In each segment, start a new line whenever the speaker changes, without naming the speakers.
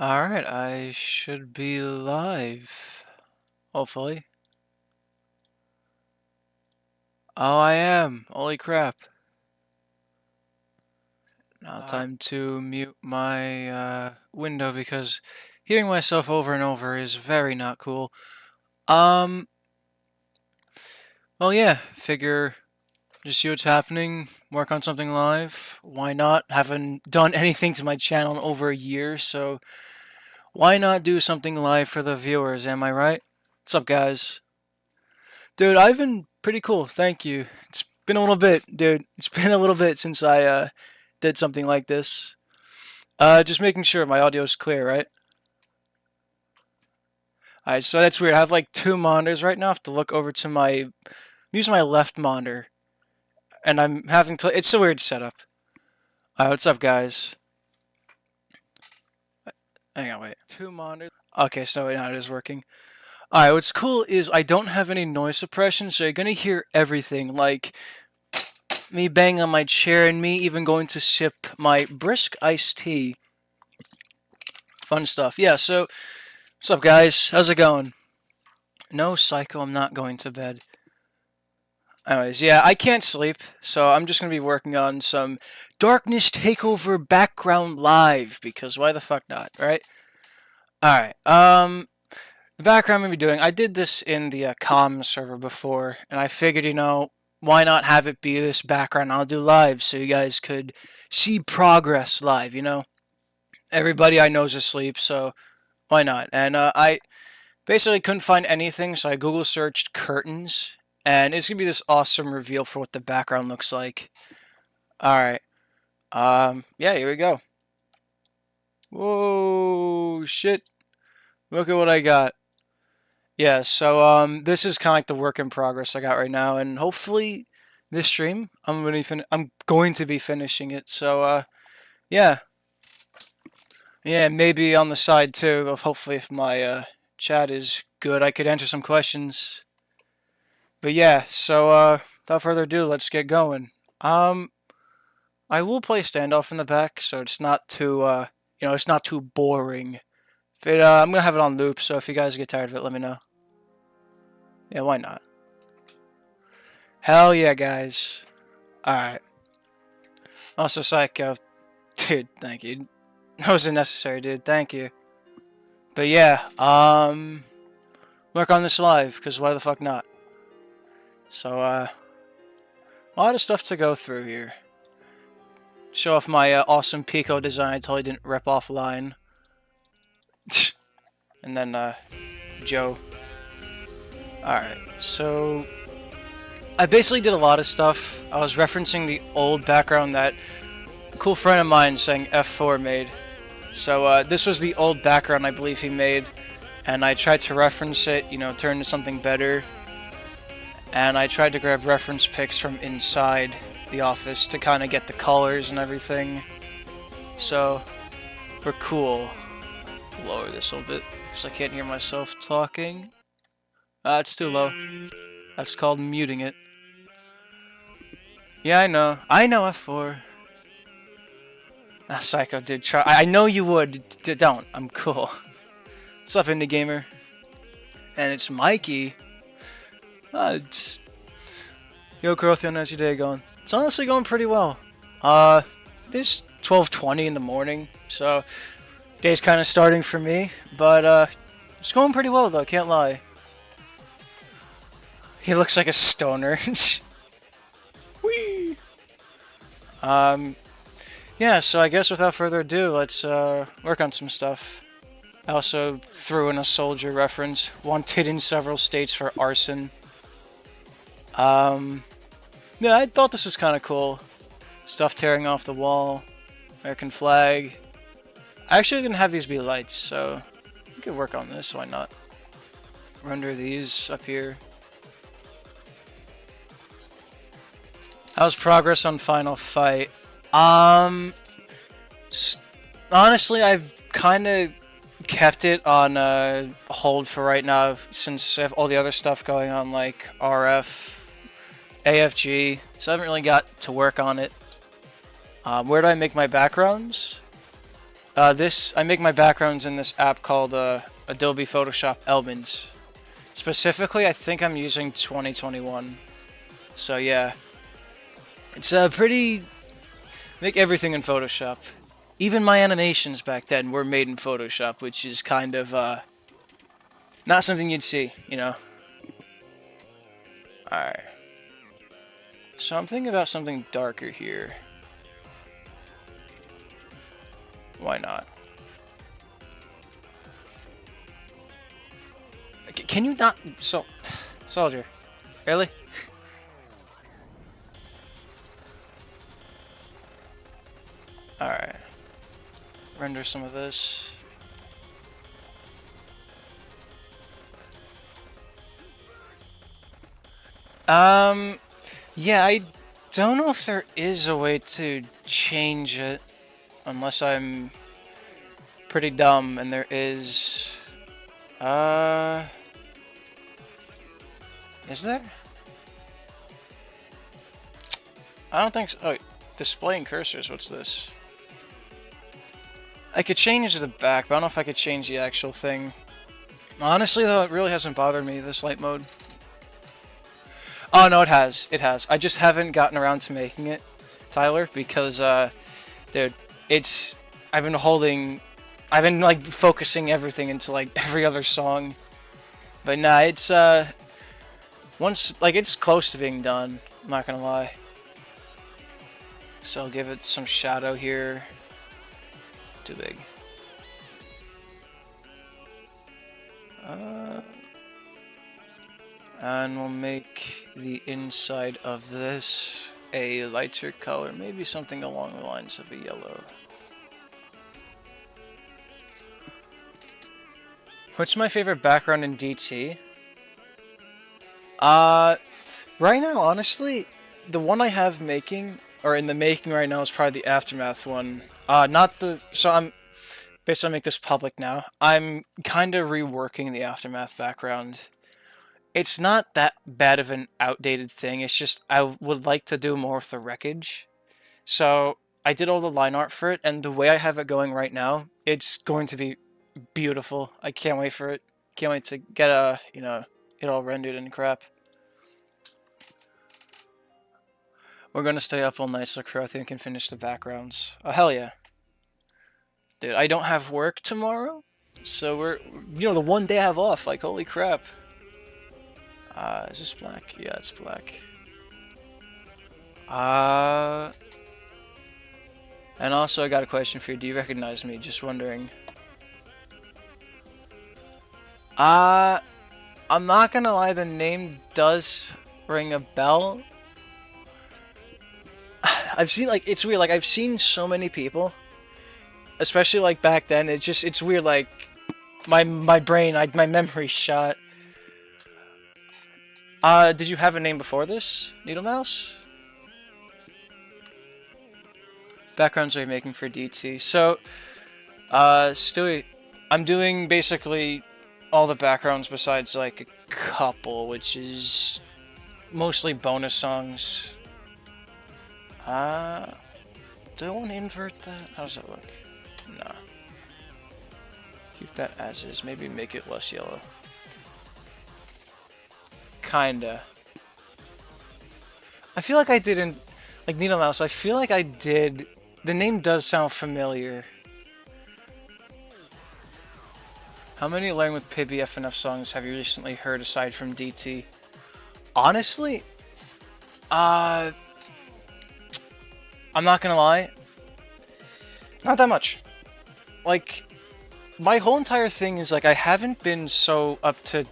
Alright, I should be live. Hopefully. Oh, I am. Holy crap. Now time to mute my window because hearing myself over and over is very not cool. Well, yeah, figure just see what's happening, work on something live. Why not? Haven't done anything to my channel in over a year, so why not do something live for the viewers, am I right? What's up, guys? Dude, I've been pretty cool, thank you. It's been a little bit, dude. It's been a little bit since I did something like this. Just making sure my audio is clear, right? Alright, so that's weird. I have like two monitors right now. I have to look over to I'm using my left monitor. And I'm having to, it's a weird setup. Alright, what's up, guys? Hang on, wait. Two monitors. Okay, so now it is working. Alright, what's cool is I don't have any noise suppression, so you're gonna hear everything, like me banging on my chair and me even going to sip my brisk iced tea. Fun stuff. Yeah, so, what's up, guys? How's it going? No, Psycho, I'm not going to bed. Anyways, yeah, I can't sleep, so I'm just gonna be working on some Darkness Takeover background live, because why the fuck not, right? Alright, the background I'm going to be doing, I did this in the comm server before, and I figured, you know, why not have it be this background I'll do live, so you guys could see progress live, you know? Everybody I know is asleep, so why not? And I basically couldn't find anything, so I Google searched curtains, and it's going to be this awesome reveal for what the background looks like. Alright. Yeah, here we go. Whoa, shit. Look at what I got. Yeah, so this is kind of like the work in progress I got right now, and hopefully this stream I'm going to be finishing it. So yeah, maybe on the side too. Hopefully, if my chat is good, I could answer some questions. But yeah, so without further ado, let's get going. I will play standoff in the back, so it's not too it's not too boring. I'm gonna have it on loop, so if you guys get tired of it, let me know. Yeah, why not? Hell yeah, guys. Alright. Also, Psycho. Dude, thank you. That wasn't necessary, dude. Thank you. But yeah, work on this live, because why the fuck not? So, a lot of stuff to go through here. Show off my awesome Pico design until I didn't rip offline. And then, Joe. Alright, so I basically did a lot of stuff. I was referencing the old background that a cool friend of mine saying F4 made. So this was the old background I believe he made, and I tried to reference it, you know, turn into something better. And I tried to grab reference pics from inside the office to kind of get the colors and everything. So we're cool. Lower this a little bit because I can't hear myself talking. It's too low. That's called muting it. Yeah, I know. I know F4. Psycho did try. I know you would. Don't. I'm cool. What's up, Indie Gamer? And it's Mikey. It's... Yo, Crothion, how's your day going? It's honestly going pretty well. It is 12:20 in the morning, so day's kind of starting for me, but it's going pretty well though. Can't lie. He looks like a stoner. Whee! Yeah, so I guess without further ado, let's work on some stuff. I also threw in a soldier reference. Wanted in several states for arson. Yeah, I thought this was kind of cool. Stuff tearing off the wall. American flag. I actually can have these be lights, so we could work on this. Why not? Render these up here. How's progress on Final Fight? Honestly, I've kind of kept it on hold for right now since I have all the other stuff going on, like RF, AFG, so I haven't really got to work on it. Where do I make my backgrounds? I make my backgrounds in this app called Adobe Photoshop Elements. Specifically, I think I'm using 2021. So yeah, it's pretty. Make everything in Photoshop. Even my animations back then were made in Photoshop, which is kind of not something you'd see, you know. All right. So I'm thinking about something darker here. Why not? Can you not... Soldier. Really? Alright. Render some of this. Yeah, I don't know if there is a way to change it. Unless I'm pretty dumb and there is... Is there? I don't think so. Oh, displaying cursors, what's this? I could change the back, but I don't know if I could change the actual thing. Honestly, though, it really hasn't bothered me, this light mode. Oh, no, it has. It has. I just haven't gotten around to making it, Tyler, because, dude, it's... I've been, like, focusing everything into, like, every other song. But, nah, it's, it's close to being done, I'm not gonna lie. So I'll give it some shadow here. Too big. And we'll make the inside of this a lighter color, maybe something along the lines of a yellow. What's my favorite background in DT? Right now, honestly, the one I have making, or in the making right now, is probably the Aftermath one. Not the... So I'm... Based on make this public now, I'm kind of reworking the Aftermath background. It's not that bad of an outdated thing, it's just I would like to do more with the wreckage. So I did all the line art for it, and the way I have it going right now, it's going to be beautiful. I can't wait for it. Can't wait to get it all rendered and crap. We're gonna stay up all night so Crothian can finish the backgrounds. Oh, hell yeah. Dude, I don't have work tomorrow, so we're, the one day I have off, like, holy crap. Is this black? Yeah, it's black. And also I got a question for you. Do you recognize me? Just wondering. I'm not gonna lie, the name does ring a bell. I've seen, like, it's weird, like, I've seen so many people, especially, like, back then, it's weird, like, my brain, my memory's shot. Did you have a name before this, Needle Mouse? Backgrounds are you making for DT? So, Stewie, I'm doing basically all the backgrounds besides, like, a couple, which is mostly bonus songs. Do I want to invert that? How does that look? Nah. Keep that as is. Maybe make it less yellow. Kinda. I feel like I didn't... Like, Needle Mouse, I feel like I did... The name does sound familiar. How many Learning with Pibby FNF songs have you recently heard aside from DT? Honestly, I'm not gonna lie. Not that much. Like, my whole entire thing is, like, I haven't been so up to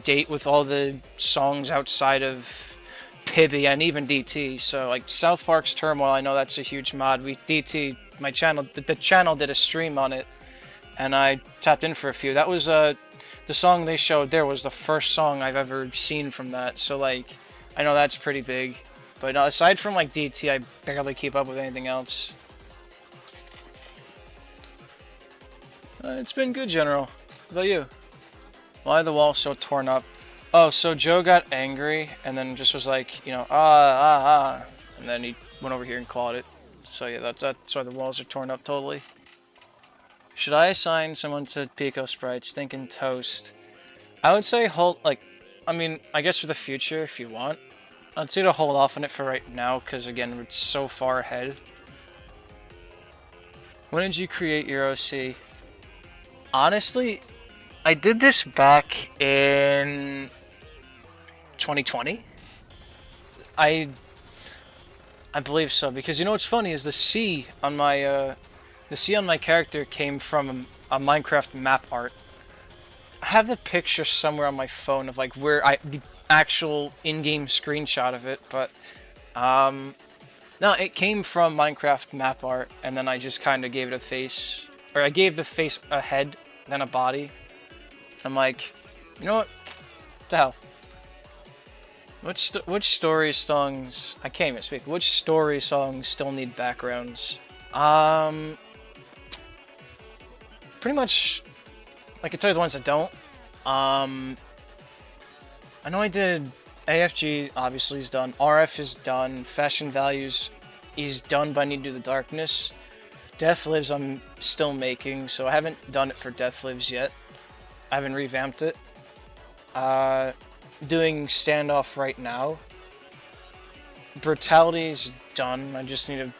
date with all the songs outside of Pibby and even DT. So, like, South Park's Turmoil, I know that's a huge mod. DT, my channel, the channel did a stream on it, and I tapped in for a few. That was, the song they showed there was the first song I've ever seen from that. So, like, I know that's pretty big. But aside from, like, DT, I barely keep up with anything else. It's been good, General. How about you? Why are the walls so torn up? Oh, so Joe got angry and then just was like, and then he went over here and clawed it. So yeah, that's why the walls are torn up totally. Should I assign someone to Pico Sprites? Thinking Toast. I would say hold, like, I mean, I guess for the future, if you want. I'd say to hold off on it for right now, because again, it's so far ahead. When did you create your OC? Honestly, I did this back in 2020. I believe so, because you know what's funny is the C on my character came from a Minecraft map art. I have the picture somewhere on my phone of like where the actual in-game screenshot of it, but no, it came from Minecraft map art, and then I just kind of gave it a face, or I gave the face a head, then a body. I'm like, you know what? What the hell? Which story songs? I can't even speak. Which story songs still need backgrounds? Pretty much. I can tell you the ones that don't. I know I did AFG. Obviously, is done. RF is done. Fashion Values is done, but I need to do the Darkness. Death Lives I'm still making, so I haven't done it for Death Lives yet. I haven't revamped it. Doing Standoff right now. Brutality's done. I just need to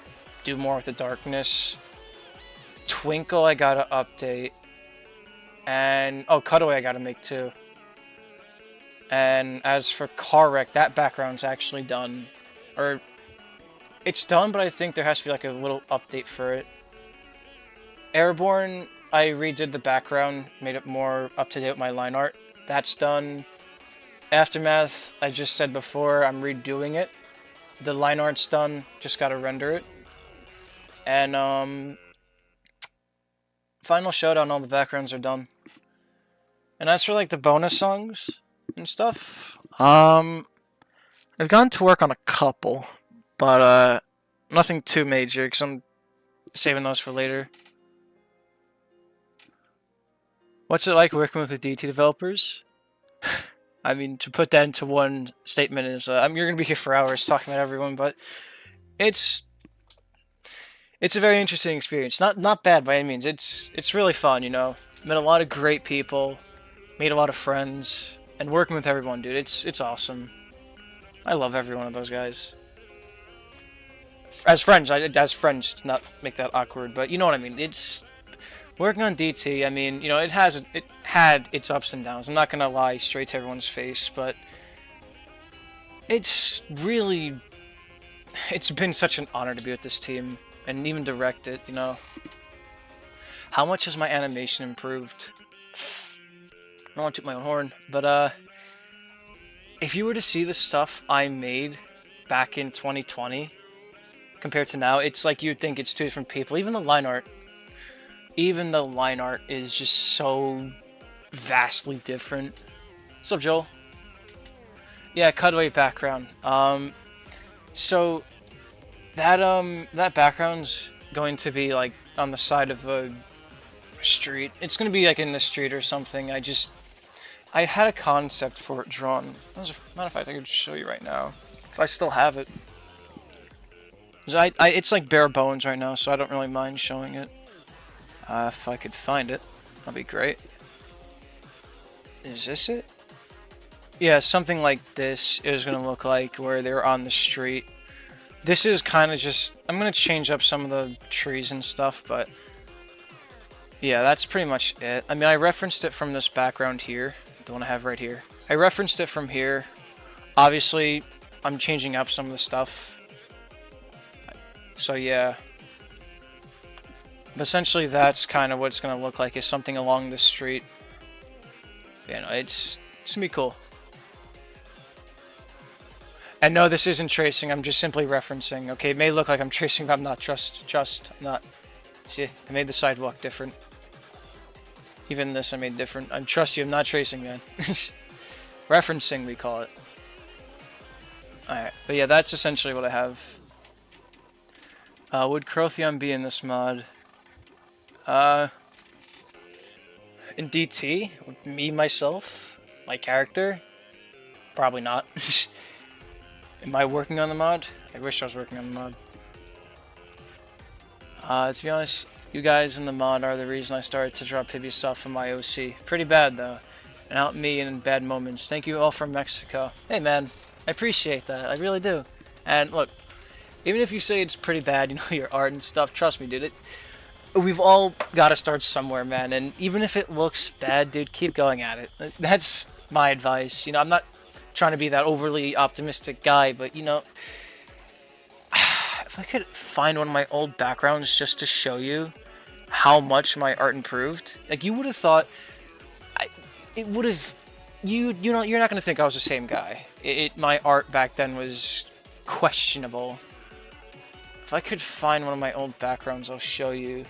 do more with the Darkness. Twinkle I gotta update. And oh, Cutaway I gotta make too. And as for Car Wreck, that background's actually done. Or it's done, but I think there has to be like a little update for it. Airborne, I redid the background, made it more up to date with my line art. That's done. Aftermath, I just said before, I'm redoing it. The line art's done, just gotta render it. And Final Showdown, all the backgrounds are done. And as for like the bonus songs and stuff, I've gone to work on a couple, but nothing too major because I'm saving those for later. What's it like working with the DT developers? I mean, to put that into one statement is, you're going to be here for hours talking about everyone, but it's a very interesting experience. Not bad by any means. It's really fun, you know. Met a lot of great people, made a lot of friends, and working with everyone, dude, it's awesome. I love every one of those guys. As friends, to not make that awkward, but you know what I mean. It's working on DT. I mean, you know, it had its ups and downs. I'm not gonna lie straight to everyone's face, but it's been such an honor to be with this team and even direct it. You know, how much has my animation improved? I don't want to toot my own horn, but if you were to see the stuff I made back in 2020 compared to now, it's like you'd think it's two different people. Even the line art is just so vastly different. What's up, Joel? Yeah, cutaway background. So that background's going to be like on the side of a street. It's going to be like in the street or something. I had a concept for it drawn. As a matter of fact, I could show you right now. If I still have it. It's like bare bones right now, so I don't really mind showing it. If I could find it, that'd be great. Is this it? Yeah, something like this is going to look like where they're on the street. This is kind of just... I'm going to change up some of the trees and stuff, but... yeah, that's pretty much it. I mean, I referenced it from this background here. The one I have right here. I referenced it from here. Obviously, I'm changing up some of the stuff. So, yeah. But essentially, that's kind of what it's going to look like, is something along this street. Yeah, no, it's going to be cool. And no, this isn't tracing, I'm just simply referencing. Okay, it may look like I'm tracing, but I'm not. I'm not. See, I made the sidewalk different. Even this I made different. I trust you, I'm not tracing, man. Referencing, we call it. Alright, but yeah, that's essentially what I have. Would Crothion be in this mod? In DT? Me, myself? My character? Probably not. Am I working on the mod? I wish I was working on the mod. To be honest, You guys in the mod are the reason I started to draw Pibby stuff in my OC. Pretty bad though. And help me in bad moments. Thank you all from Mexico. Hey man, I appreciate that. I really do. And look, even if you say it's pretty bad, you know, your art and stuff, trust me, dude, we've all got to start somewhere, man. And even if it looks bad, dude, keep going at it. That's my advice. You know, I'm not trying to be that overly optimistic guy, but, you know, if I could find one of my old backgrounds just to show you how much my art improved, like, you would have thought, it would have, you know, you're not going to think I was the same guy. My art back then was questionable. If I could find one of my old backgrounds, I'll show you.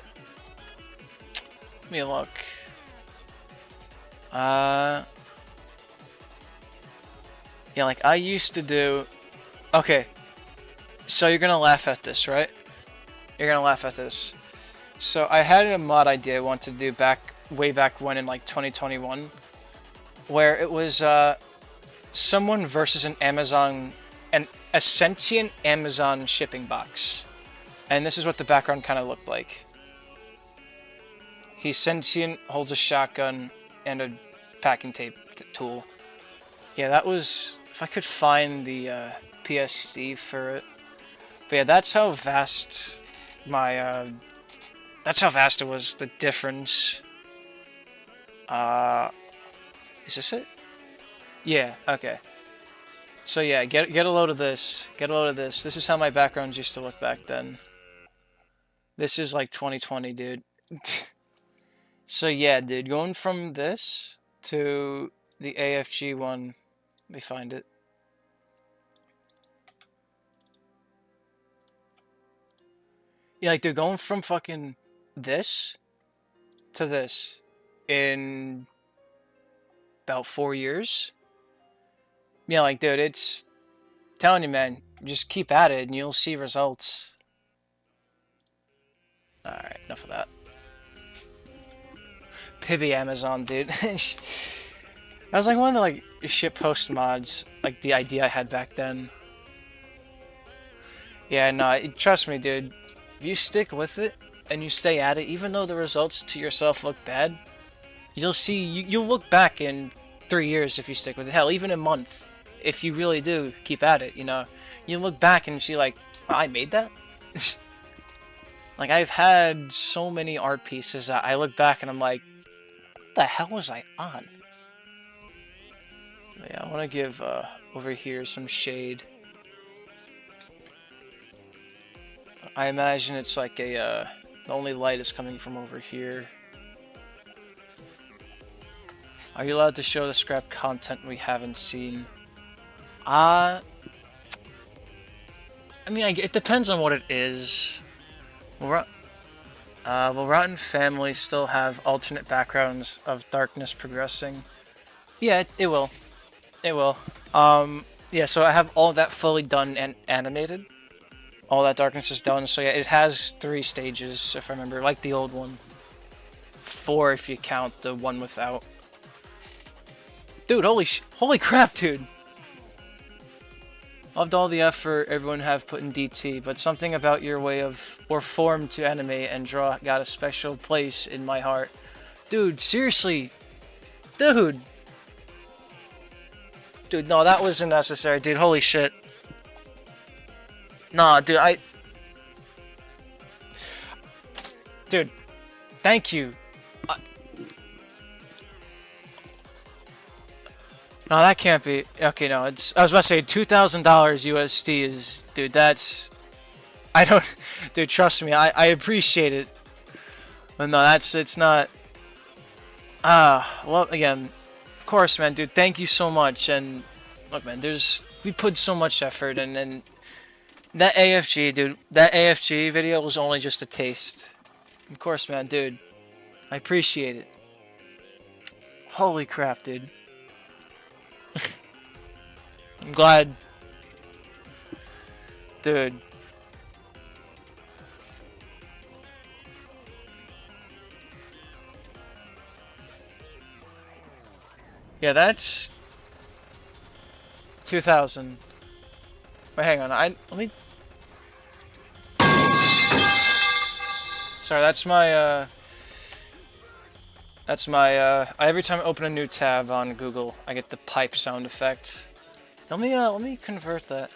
Let me look. Yeah, like I used to do. Okay, so you're gonna laugh at this, right? You're gonna laugh at this. So I had a mod idea I wanted to do way back when in like 2021, where it was someone versus a sentient Amazon shipping box. And this is what the background kind of looked like. He's sentient, holds a shotgun, and a packing tape tool. Yeah, that was... If I could find the PSD for it. But yeah, that's how vast my... that's how vast it was, the difference. Is this it? Yeah, okay. So yeah, get a load of this. Get a load of this. This is how my backgrounds used to look back then. This is like 2020, dude. So yeah, dude, going from this to the AFG one, let me find it. Yeah, like, dude, going from fucking this to this in about 4 years. Yeah, like, dude, it's telling you, man, just keep at it and you'll see results. Alright, enough of that. Pibby Amazon, dude. That was like one of the like shitpost mods, like the idea I had back then. Yeah, no, trust me, dude. If you stick with it and you stay at it, even though the results to yourself look bad, you'll see. You'll look back in 3 years if you stick with it. Hell, even a month, if you really do keep at it. You know, you look back and see like, oh, I made that. Like, I've had so many art pieces that I look back and I'm like, what the hell was I on? But yeah, I want to give over here some shade. I imagine it's like a, the only light is coming from over here. Are you allowed to show the scrap content we haven't seen? I mean, it depends on what it is. Will Rotten Family still have alternate backgrounds of darkness progressing? Yeah, it will. It will. Yeah, so I have all that fully done and animated. All that darkness is done, so yeah, it has 3 stages, if I remember, like the old one. 4 if you count the one without. Dude, holy crap, dude! Loved all the effort everyone have put in DT, but something about your way of, or form to animate and draw got a special place in my heart. Dude, seriously. Dude. Dude, no, that wasn't necessary, dude. Holy shit. Nah, dude, Dude, thank you. No, that can't be. Okay, no, it's. I was about to say $2,000 USD is. Dude, that's. I don't. Dude, trust me, I appreciate it. But no, it's not. Well, again, of course, man, dude, thank you so much. And look, man, we put so much effort, and that AFG, dude, that AFG video was only just a taste. Of course, man, dude, I appreciate it. Holy crap, dude. I'm glad. Dude. Yeah, that's 2,000. Wait, hang on. Let me. Sorry, that's my, every time I open a new tab on Google, I get the pipe sound effect. Let me convert that.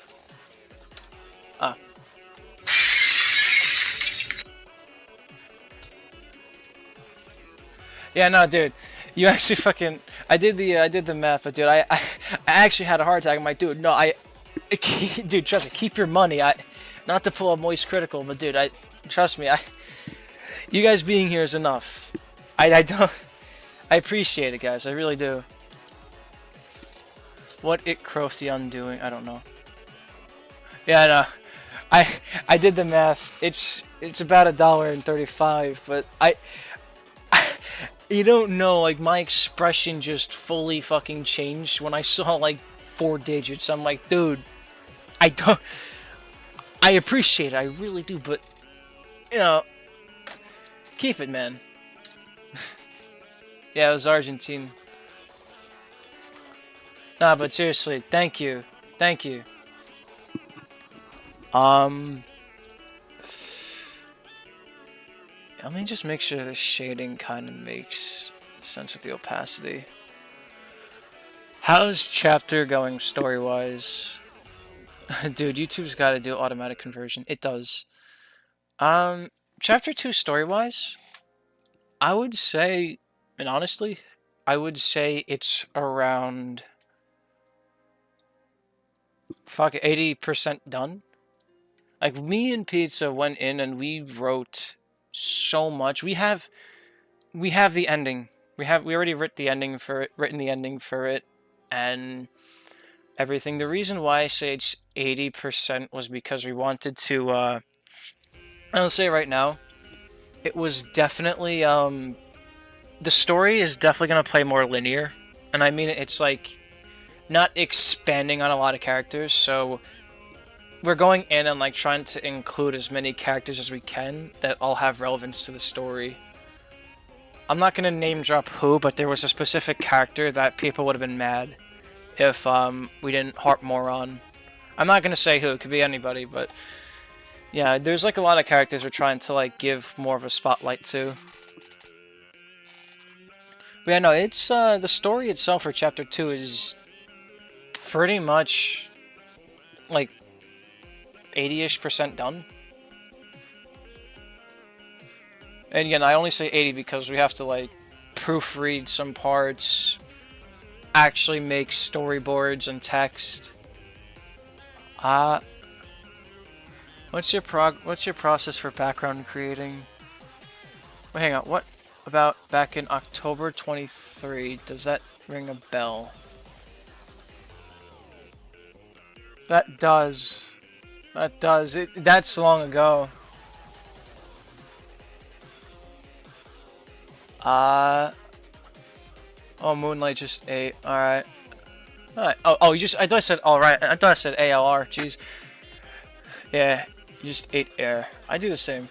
Ah. Yeah, no, dude. You actually fucking... I did the math, but dude, I actually had a heart attack. I'm like, dude, no, dude, trust me, keep your money. Not to pull a Moist Critical, but dude, trust me, you guys being here is enough. I don't... I appreciate it, guys. I really do. What it Crofty undoing? I don't know. Yeah, no. I did the math. It's about $1.35, but you don't know, like, my expression just fully fucking changed when I saw, like, 4 digits. I'm like, dude, I appreciate it, I really do, but, you know, keep it, man. Yeah, it was Argentine. Nah, but seriously, thank you. Thank you. Let me just make sure the shading kind of makes sense with the opacity. How's chapter going story-wise? Dude, YouTube's got to do automatic conversion. It does. Chapter 2 story-wise, I would say, and honestly, I would say it's around... fuck it, 80% done. Like, me and Pizza went in and we wrote so much. We have the ending. We already written the ending for it, and everything. The reason why I say it's 80% was because we wanted to. I'll say right now, it was definitely the story is definitely gonna play more linear, and I mean it's like not expanding on a lot of characters, so. We're going in and like trying to include as many characters as we can that all have relevance to the story. I'm not gonna name drop who, but there was a specific character that people would have been mad if we didn't harp more on. I'm not gonna say who, it could be anybody, but yeah, there's like a lot of characters we're trying to like give more of a spotlight to. But yeah, no, it's the story itself for chapter 2 is pretty much like 80-ish% done. And again, I only say 80 because we have to like proofread some parts, actually make storyboards and text. What's your process for background creating? Wait, hang on. What about back in October 23? Does that ring a bell? That does. That does. That's long ago. Oh, Moonlight just ate. Alright. Alright. Oh, you just... I thought I said alright. I thought I said ALR. Jeez. Yeah. You just ate air. I do the same.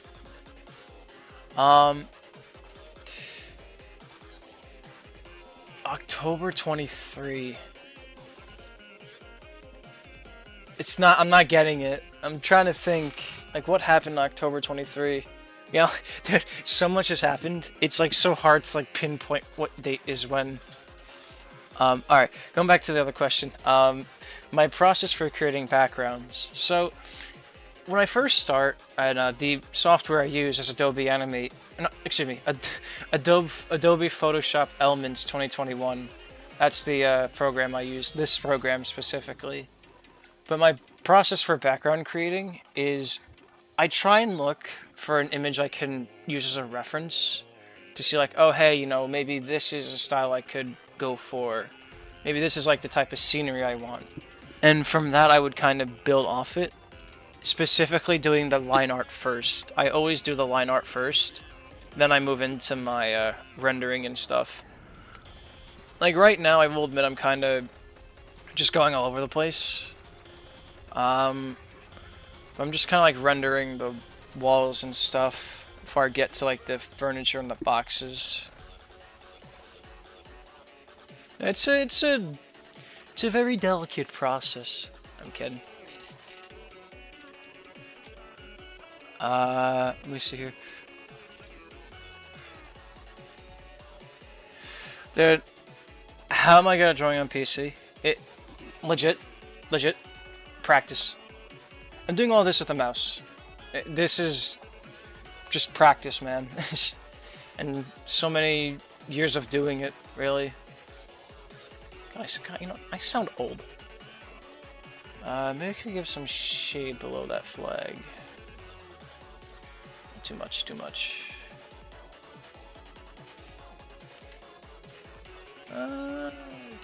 October 23. It's not... I'm not getting it. I'm trying to think... Like, what happened in October 23? You know, dude, so much has happened. It's like so hard to like pinpoint what date is when. Alright, going back to the other question. My process for creating backgrounds. So, when I first start, and the software I use is Adobe Animate. No, excuse me, Adobe Photoshop Elements 2021. That's the program I use. This program specifically. But my process for background creating is I try and look for an image I can use as a reference to see like, oh hey, you know, maybe this is a style I could go for. Maybe this is like the type of scenery I want. And from that I would kind of build off it. Specifically doing the line art first. I always do the line art first. Then I move into my rendering and stuff. Like right now I will admit I'm kind of just going all over the place. I'm just kind of like rendering the walls and stuff before I get to like the furniture and the boxes. It's a very delicate process. I'm kidding. Let me see here. Dude, how am I gonna drawing on PC? It legit, legit practice. I'm doing all this with a mouse. This is just practice, man. And so many years of doing it, really. God, you know, I sound old. Maybe I could give some shade below that flag. Too much, too much.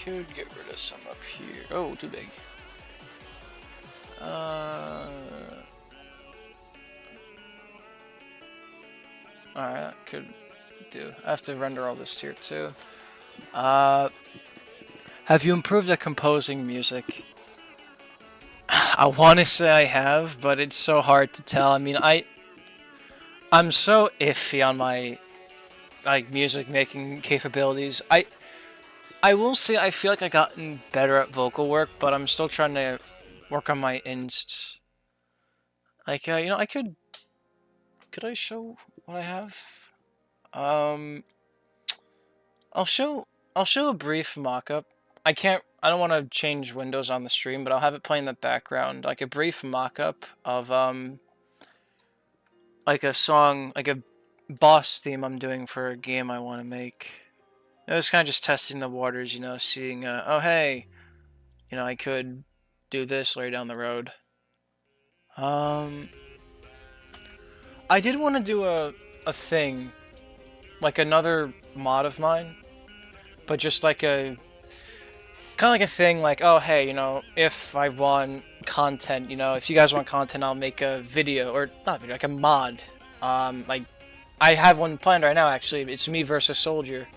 Could get rid of some up here. Oh, too big. Alright, that could do. I have to render all this here too. Have you improved at composing music? I want to say I have, but it's so hard to tell. I mean, I'm so iffy on my like music making capabilities. I will say I feel like I gotten better at vocal work, but I'm still trying to work on my insts. Like, you know, could I show what I have? I'll show a brief mock-up. I don't want to change windows on the stream, but I'll have it play in the background, like a brief mock-up of like a song, like a boss theme I'm doing for a game I want to make. I was kind of just testing the waters, you know, seeing, oh hey, you know, I could do this later down the road. I did want to do a thing, like another mod of mine, but just like a kind of like a thing like, oh hey, you know, if I want content, you know, if you guys want content, I'll make a video, or not a video, like a mod. Like I have one planned right now actually. It's me versus Soldier.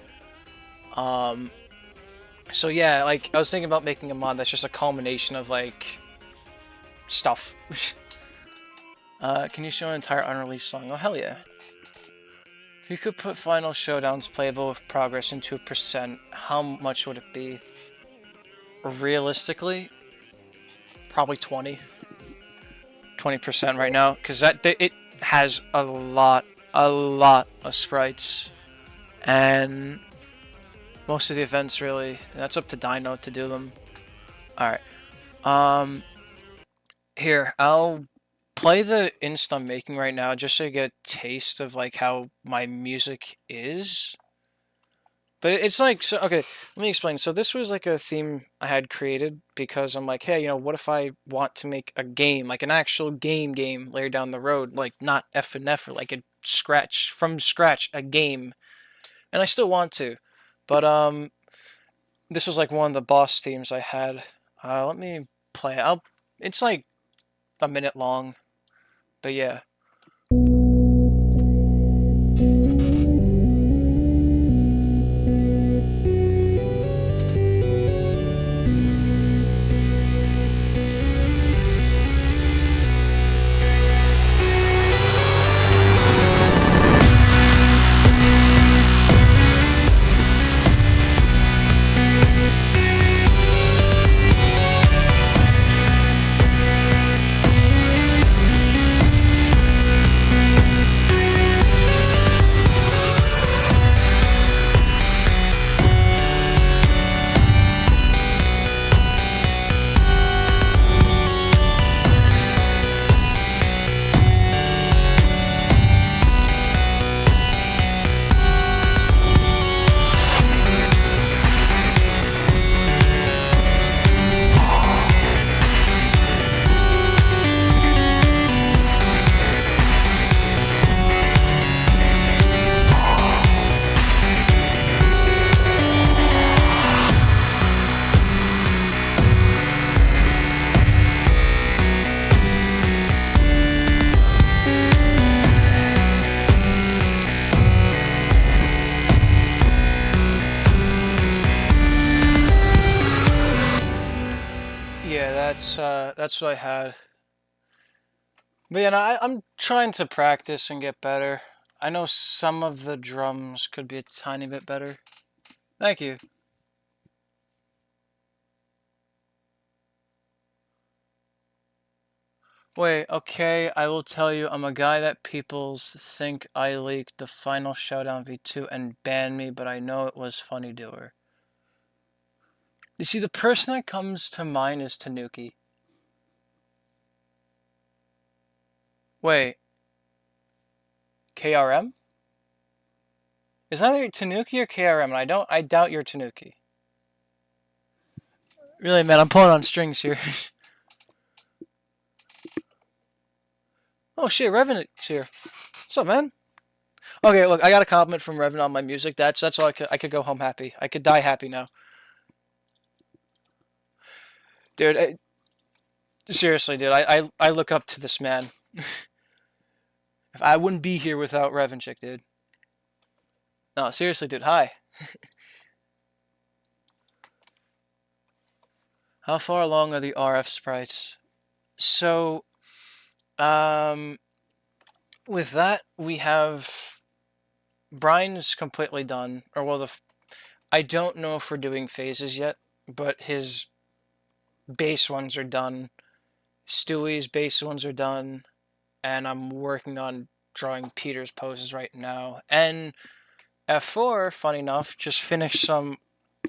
So yeah, like I was thinking about making a mod that's just a culmination of like stuff. Can you show an entire unreleased song? Oh hell yeah. If you could put Final Showdown's playable progress into a percent, how much would it be? Realistically, probably 20% right now, because it has a lot of sprites, and most of the events really. That's up to Dino to do them. All right. Here I'll play the inst I'm making right now, just so you get a taste of like how my music is. But it's like, so okay, let me explain. So this was like a theme I had created because I'm like, hey, you know, what if I want to make a game, like an actual game later down the road, like not F and F, or like from scratch a game, and I still want to, but this was like one of the boss themes I had. Let me play it. It's like a minute long, but yeah. That's what I had. But yeah, no, I'm trying to practice and get better. I know some of the drums could be a tiny bit better. Thank you. Wait, okay, I will tell you, I'm a guy that people think I leaked the final Showdown V2 and banned me, but I know it was Funny Doer. You see, the person that comes to mind is Tanuki. Wait, KRM? Is either Tanuki or KRM, and I doubt you're Tanuki. Really, man, I'm pulling on strings here. Oh shit, Revenant's here. What's up, man? Okay, look, I got a compliment from Revenant on my music. That's all I could go home happy. I could die happy now. Dude, seriously, dude, I look up to this man. I wouldn't be here without Revenchick, dude. No, seriously, dude, hi. How far along are the RF sprites? So, um, with that, we have Brian's completely done. Or, well, I don't know if we're doing phases yet, but his base ones are done. Stewie's base ones are done. And I'm working on drawing Peter's poses right now. And F4, funny enough, just finished some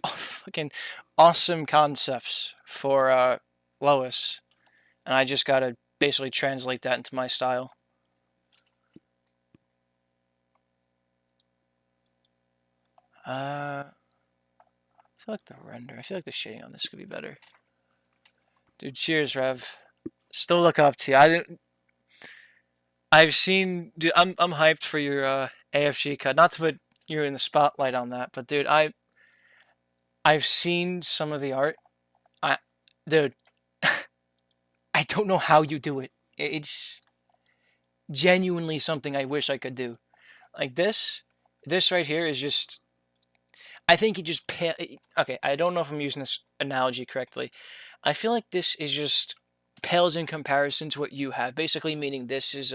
fucking awesome concepts for Lois. And I just gotta basically translate that into my style. I feel like the render, I feel like the shading on this could be better. Dude, cheers, Rev. Still look up to you. I've seen, dude, I'm hyped for your AFG cut. Not to put you in the spotlight on that, but dude, I've seen some of the art. Dude, I don't know how you do it. It's genuinely something I wish I could do. Like this right here is just. I think you just okay. I don't know if I'm using this analogy correctly. I feel like this is just pales in comparison to what you have. Basically, meaning this is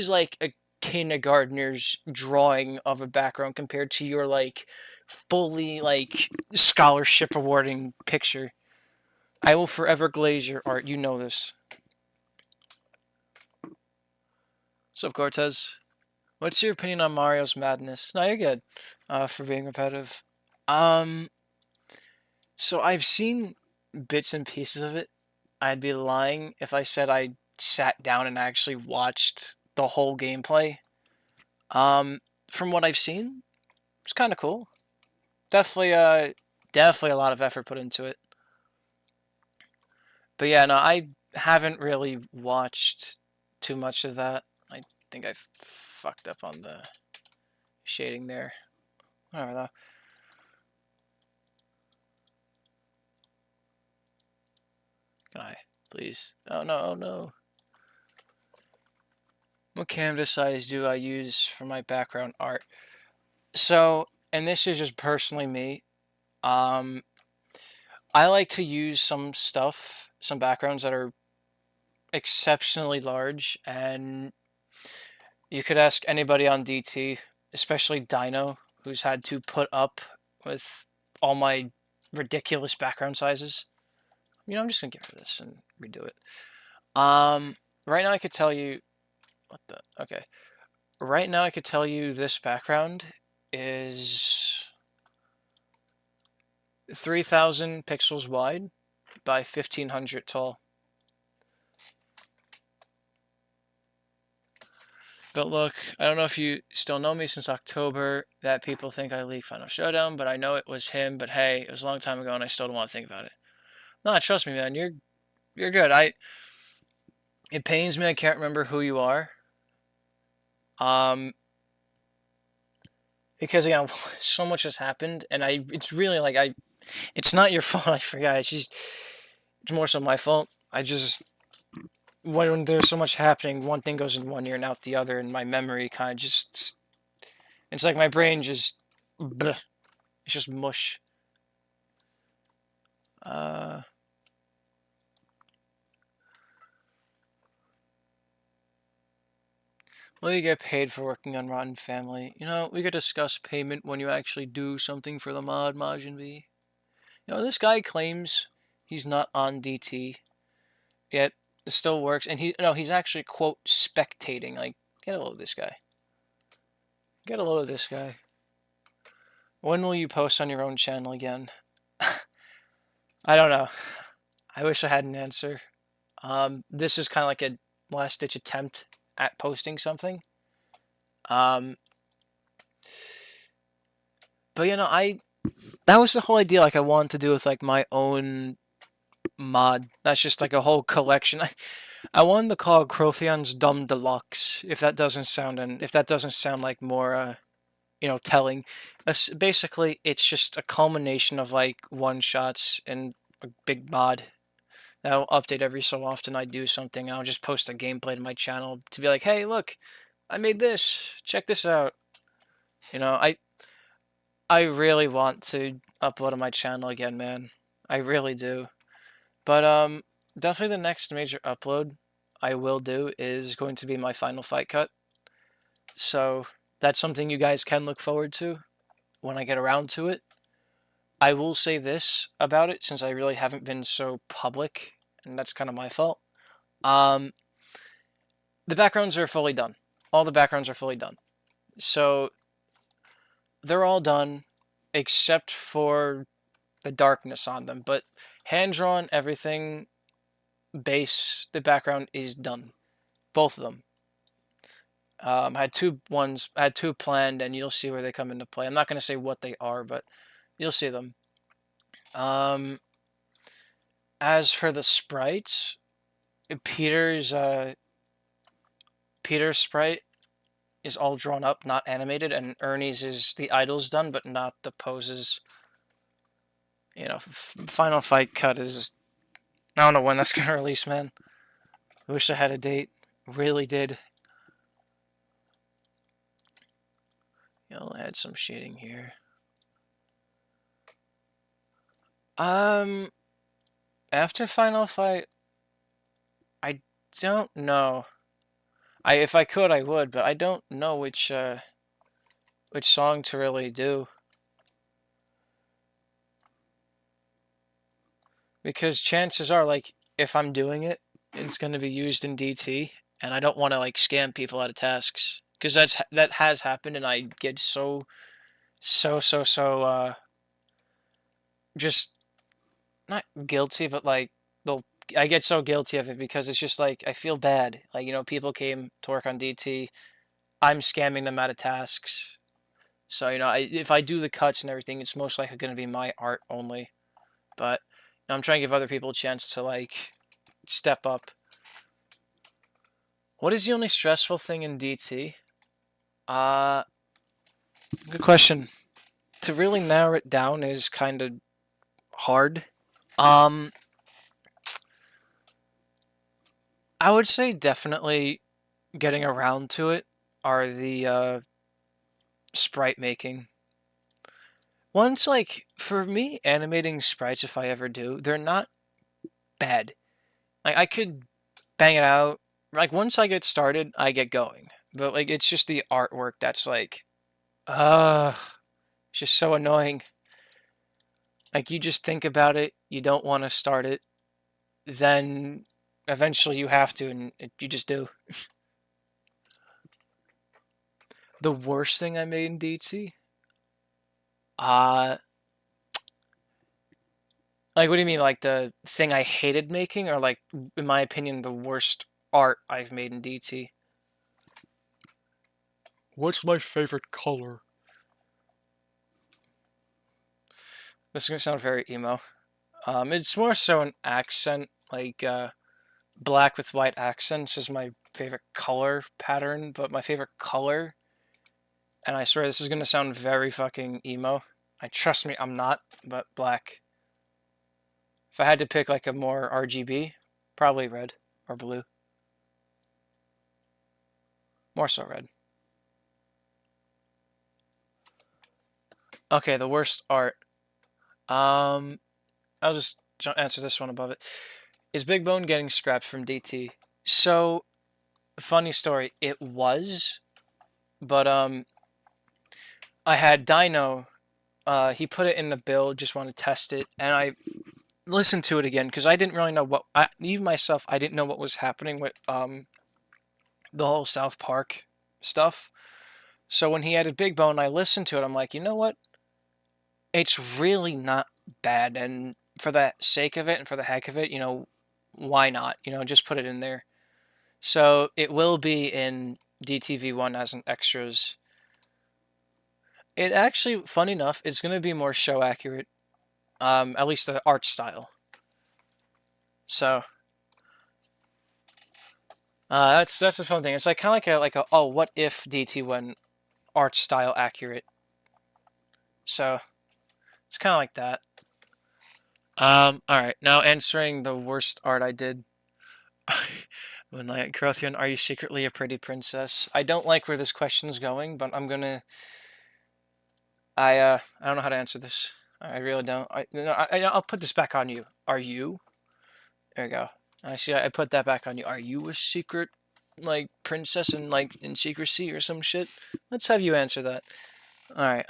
like a kindergartner's drawing of a background compared to your like fully like scholarship awarding picture. I will forever glaze your art. You know this. What's up, Cortez? What's your opinion on Mario's Madness? No, you're good. For being repetitive. Um, so I've seen bits and pieces of it. I'd be lying if I said I sat down and actually watched the whole gameplay. From what I've seen, it's kind of cool. Definitely a lot of effort put into it. But yeah, no, I haven't really watched too much of that. I think I fucked up on the shading there. I don't know. Can I, please? Oh no, oh no. What canvas size do I use for my background art? So, and this is just personally me. Um, I like to use some backgrounds that are exceptionally large, and you could ask anybody on DT, especially Dino, who's had to put up with all my ridiculous background sizes. You know, I'm just gonna get rid of this and redo it. Right now I could tell you what the okay. Right now I could tell you this background is 3,000 pixels wide by 1,500 tall. But look, I don't know if you still know me since October, that people think I leaked Final Showdown, but I know it was him, but hey, it was a long time ago and I still don't want to think about it. No, trust me, man, you're good. It pains me I can't remember who you are. Because again, so much has happened and it's really like it's not your fault I forgot. It's more so my fault. When there's so much happening, one thing goes in one ear and out the other, and my memory kind of just, it's like my brain just, bleh, it's just mush. Will you get paid for working on Rotten Family? You know, we could discuss payment when you actually do something for the mod, Majin V. You know, this guy claims he's not on DT, yet It still works, and he's actually quote spectating. Like, get a load of this guy. Get a load of this guy. When will you post on your own channel again? I don't know. I wish I had an answer. This is kind of like a last ditch attempt at posting something. But that was the whole idea. Like, I wanted to do with like my own mod. That's just like a whole collection. I wanted to call it Crothian's Dumb Deluxe. If that doesn't sound like more telling. Basically, it's just a culmination of like one shots and a big mod. I'll update every so often. I do something. I'll just post a gameplay to my channel to be like, hey, look, I made this. Check this out. I really want to upload on my channel again, man. I really do. But definitely the next major upload I will do is going to be my final fight cut. So that's something you guys can look forward to when I get around to it. I will say this about it, since I really haven't been so public, and that's kind of my fault. The backgrounds are fully done. All the backgrounds are fully done. So they're all done, except for the darkness on them. But hand-drawn, everything, base, the background is done. Both of them. I had two planned, and you'll see where they come into play. I'm not going to say what they are, but you'll see them. As for the sprites, Peter's sprite is all drawn up, not animated, and Ernie's is the idles done, but not the poses. Final fight cut is... I don't know when that's going to release, man. I wish I had a date. Really did. I'll add some shading here. After Final Fight, I don't know. If I could, I would, but I don't know which song to really do. Because chances are, like, if I'm doing it, it's going to be used in DT, and I don't want to, like, scam people out of tasks. Because that has happened, and I get so just not guilty, but like I get so guilty of it because it's just like I feel bad. Like, people came to work on DT, I'm scamming them out of tasks. So if I do the cuts and everything, it's most likely going to be my art only. But I'm trying to give other people a chance to like step up. What is the only stressful thing in DT? Good question. To really narrow it down is kind of hard. I would say definitely getting around to it are the sprite making. Once, like, for me, animating sprites, if I ever do, they're not bad. Like, I could bang it out. Like, once I get started, I get going. But, like, it's just the artwork that's, like, it's just so annoying. Like, you just think about it, you don't want to start it, then eventually you have to, and you just do. The worst thing I made in DT? Like, what do you mean? Like, the thing I hated making? Or, like, in my opinion, the worst art I've made in DT? What's my favorite color? This is going to sound very emo. It's more so an accent, like, black with white accents is my favorite color pattern, but my favorite color, and I swear this is going to sound very fucking emo. Trust me, I'm not, but black. If I had to pick like a more RGB, probably red or blue. More so red. Okay, the worst art. I'll just answer this one above it. Is Big Bone getting scrapped from DT? So, funny story. It was, but I had Dino. He put it in the build, just want to test it, and I listen to it again because I didn't really know even myself, I didn't know what was happening with the whole South Park stuff. So when he added Big Bone, I listened to it. I'm like, you know what? It's really not bad, and for the sake of it and for the heck of it, why not? Just put it in there. So it will be in DTV1 as an extras. It actually, funny enough, it's going to be more show accurate, at least the art style. So that's a fun thing. It's like kind of like a oh, what if DT1 art style accurate? So it's kind of like that. All right. Now answering the worst art I did. When like Crothian, are you secretly a pretty princess? I don't like where this question's going, but I'm gonna. I don't know how to answer this. I really don't. I'll put this back on you. Are you? There you go. I see. I put that back on you. Are you a secret, like princess in secrecy or some shit? Let's have you answer that. All right.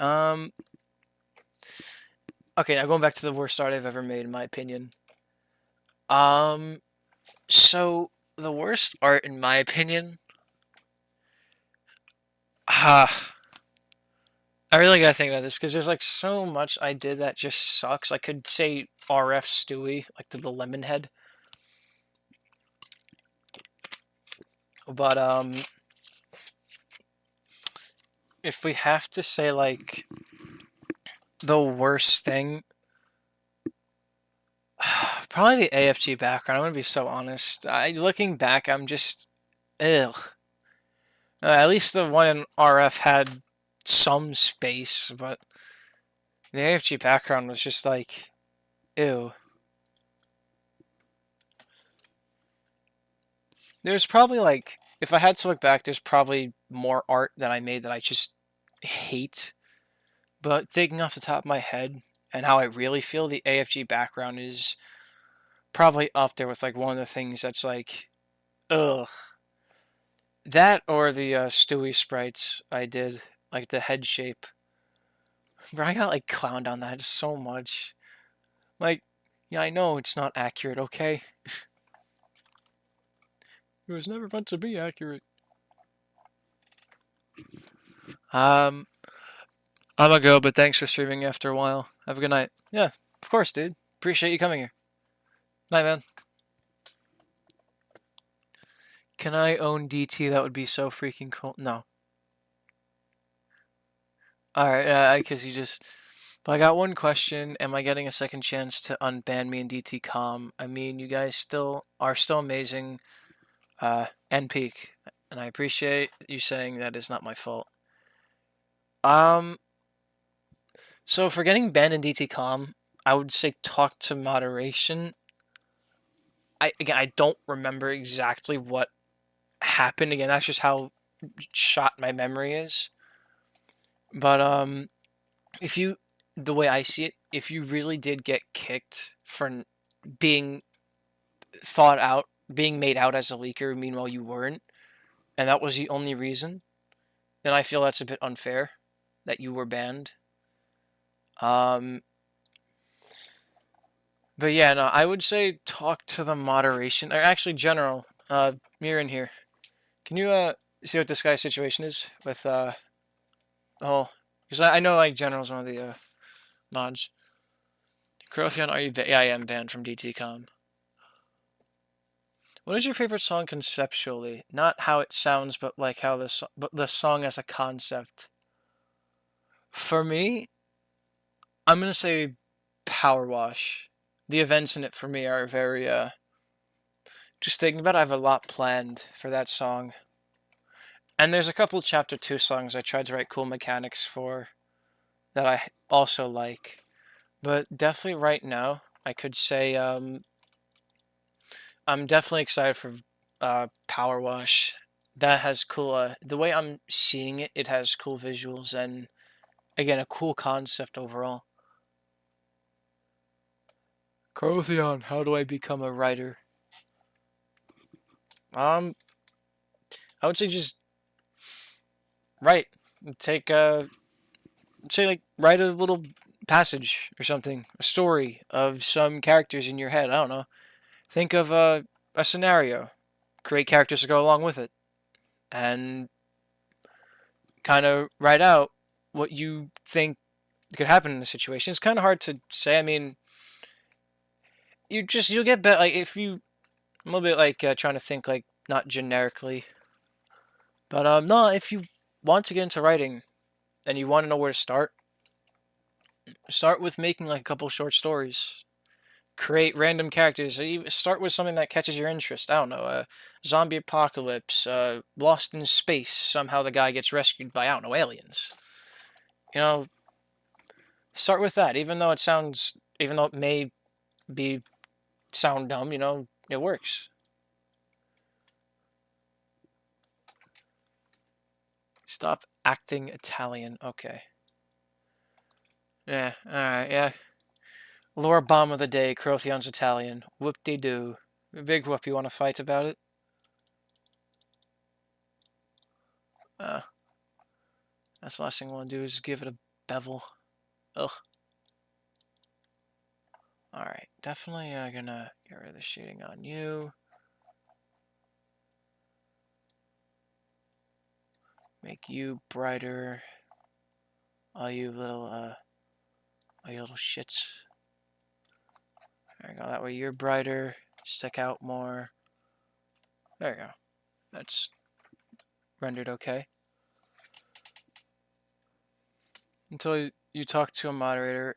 Okay, now going back to the worst art I've ever made, in my opinion. So the worst art, in my opinion, I really gotta think about this because there's like so much I did that just sucks. I could say RF Stewie, like to the lemon head, but if we have to say like the worst thing, probably the AFG background. I'm gonna be so honest. Looking back, I'm just ugh. At least the one in RF had some space, but the AFG background was just like, ew. There's probably like, if I had to look back, there's probably more art that I made that I just hate. But thinking off the top of my head and how I really feel, the AFG background is probably up there with like one of the things that's like, ugh. That or the Stewie sprites I did, like the head shape. Bro, I got like clowned on that so much. Like, yeah, I know it's not accurate, okay? It was never meant to be accurate. Um, I'm gonna go, but thanks for streaming after a while. Have a good night. Yeah, of course, dude. Appreciate you coming here. Night, man. Can I own DT? That would be so freaking cool. No. Alright, because you just. But I got one question. Am I getting a second chance to unban me in DT Com? I mean, you guys are still amazing. And peak. And I appreciate you saying that is not my fault. Um, so for getting banned in DT Com, I would say talk to moderation. I don't remember exactly what happened. Again, that's just how shot my memory is. But if you, the way I see it, if you really did get kicked for being thought out, being made out as a leaker, meanwhile you weren't, and that was the only reason, then I feel that's a bit unfair that you were banned. But yeah, no, I would say talk to the moderation, or actually General, you're in here. Can you see what this guy's situation is with oh, because I know like General's one of the mods. Crothian, are you? Yeah, I am banned from DTCom. What is your favorite song conceptually? Not how it sounds, but like how but the song as a concept. For me, I'm gonna say Power Wash. The events in it for me are very just thinking about it, I have a lot planned for that song. And there's a couple chapter 2 songs I tried to write cool mechanics for that I also like. But definitely right now, I could say I'm definitely excited for Power Wash. That has cool the way I'm seeing it, it has cool visuals and again a cool concept overall. Crothion, how do I become a writer? I would say just write. Take say like write a little passage or something, a story of some characters in your head. I don't know. Think of a scenario, create characters to go along with it, and kind of write out what you think could happen in the situation. It's kind of hard to say. I mean, you'll get better. Like if you, I'm a little bit like trying to think like not generically, but no, if you want to get into writing and you want to know where to start with making like a couple short stories. Create random characters. Start with something that catches your interest. I don't know, zombie apocalypse, lost in space. Somehow the guy gets rescued by, I don't know, aliens. You know, start with that. Even though it may be sound dumb, it works. Stop acting Italian. Okay. Yeah. All right. Yeah. Lore bomb of the day. Crothion's Italian. Whoop-de-doo. Big whoop. You want to fight about it? That's the last thing I want to do is give it a bevel. Ugh. Alright, definitely gonna get rid of the shading on you. Make you brighter. All you little shits. There you go, that way you're brighter. Stick out more. There you go. That's rendered okay. Until you talk to a moderator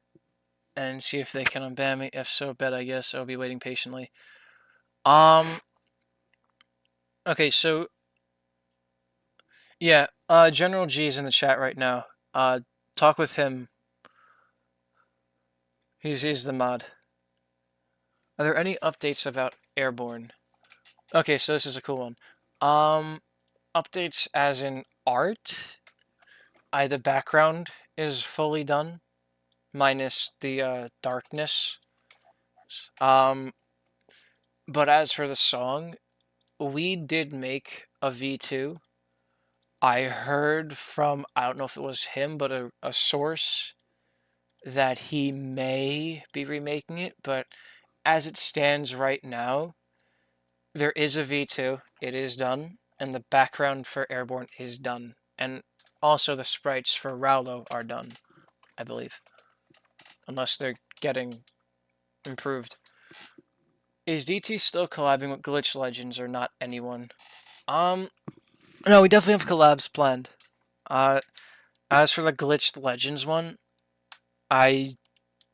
and see if they can unban me. If so, bet I guess I'll be waiting patiently. Okay, so yeah, General G is in the chat right now. Talk with him. He's the mod. Are there any updates about Airborne? Okay, so this is a cool one. Updates as in art. The background is fully done, minus the darkness. But as for the song, we did make a V2. I heard from, I don't know if it was him, but a source that he may be remaking it, but as it stands right now, there is a V2. It is done, and the background for Airborne is done, and also the sprites for Raulo are done, I believe, unless they're getting improved. Is DT still collabing with Glitch Legends or not anyone? No, we definitely have collabs planned. As for the Glitched Legends one, I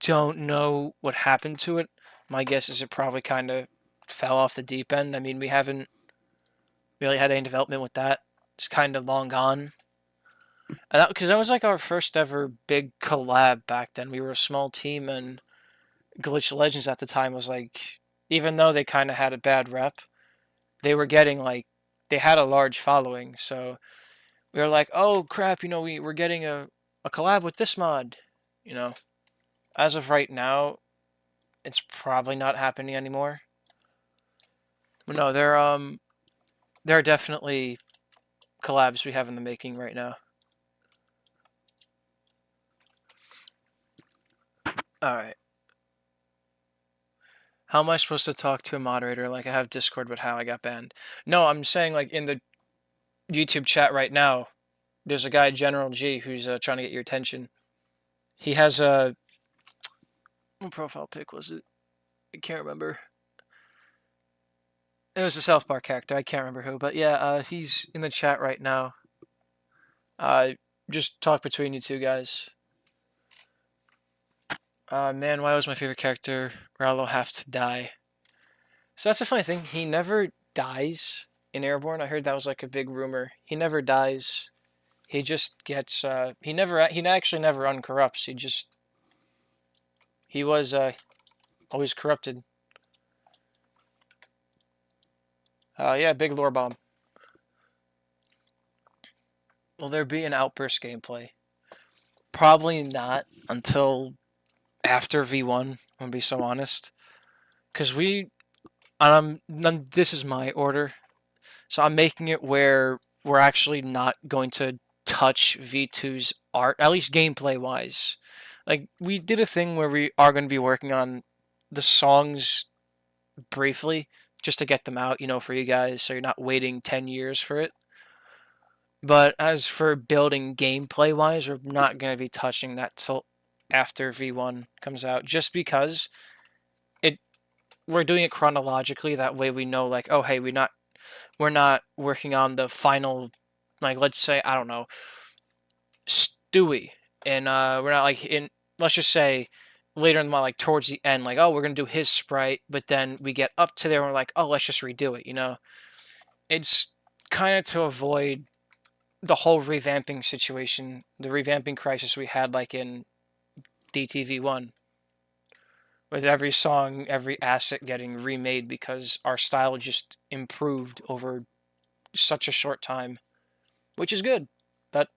don't know what happened to it. My guess is it probably kind of fell off the deep end. I mean, we haven't really had any development with that. It's kind of long gone. And because that was like our first ever big collab back then. We were a small team, and Glitch Legends at the time was like, even though they kind of had a bad rep, they were getting like, they had a large following. So we were like, oh crap, we're getting a collab with this mod. As of right now, it's probably not happening anymore. But no, there are definitely collabs we have in the making right now. Alright. How am I supposed to talk to a moderator? Like, I have Discord, but how I got banned. No, I'm saying, like, in the YouTube chat right now, there's a guy, General G, who's trying to get your attention. He has a... What profile pic was it? I can't remember. It was a South Park character. I can't remember who. But yeah, he's in the chat right now. Just talk between you two guys. Man, why was my favorite character Raulo have to die? So that's a funny thing. He never dies in Airborne. I heard that was like a big rumor. He never dies. He just gets. He actually never uncorrupts. He was always corrupted. Yeah, big lore bomb. Will there be an Outburst gameplay? Probably not until after V1, I'm gonna be so honest. Because this is my order. So I'm making it where we're actually not going to touch V2's art, at least gameplay-wise. Like we did a thing where we are going to be working on the songs briefly just to get them out, for you guys, so you're not waiting 10 years for it. But as for building gameplay wise, we're not going to be touching that till after V1 comes out, just because it we're doing it chronologically. That way we know, like, oh hey, we're not working on the final, like, let's say, I don't know, Stewie, and we're not like in, let's just say later in the month, like towards the end, like, oh, we're gonna do his sprite, but then we get up to there and we're like, oh, let's just redo it. It's kind of to avoid the whole revamping situation, the revamping crisis we had like in DTV1, with every song, every asset getting remade because our style just improved over such a short time, which is good, but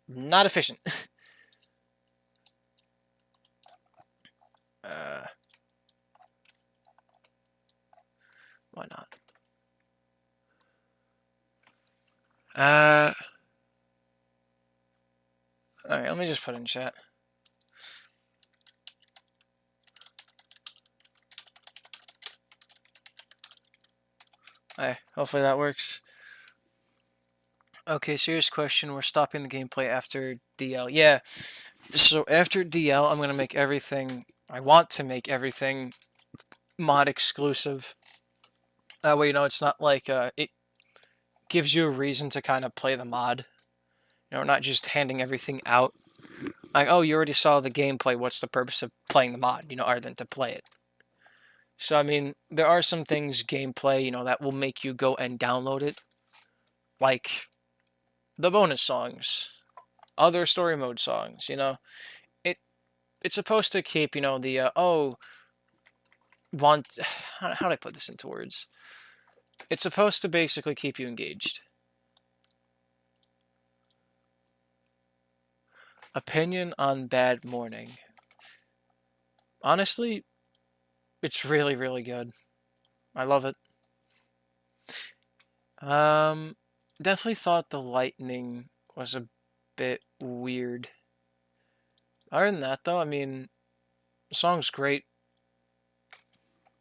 not efficient. uh, why not? Uh, all right, let me just put in chat. Hey, hopefully that works. Okay, serious question. We're stopping the gameplay after DL. Yeah, so after DL, I'm gonna make everything. I want to make everything mod exclusive. That way, it's not like it gives you a reason to kind of play the mod. We're not just handing everything out. Like, oh, you already saw the gameplay. What's the purpose of playing the mod? Other than to play it. So I mean, there are some things gameplay, that will make you go and download it, like the bonus songs, other story mode songs. It it's supposed to keep, the want how do I put this into words? It's supposed to basically keep you engaged. Opinion on Bad Morning. Honestly, it's really, really good. I love it. Definitely thought the lightning was a bit weird. Other than that, though, I mean, the song's great.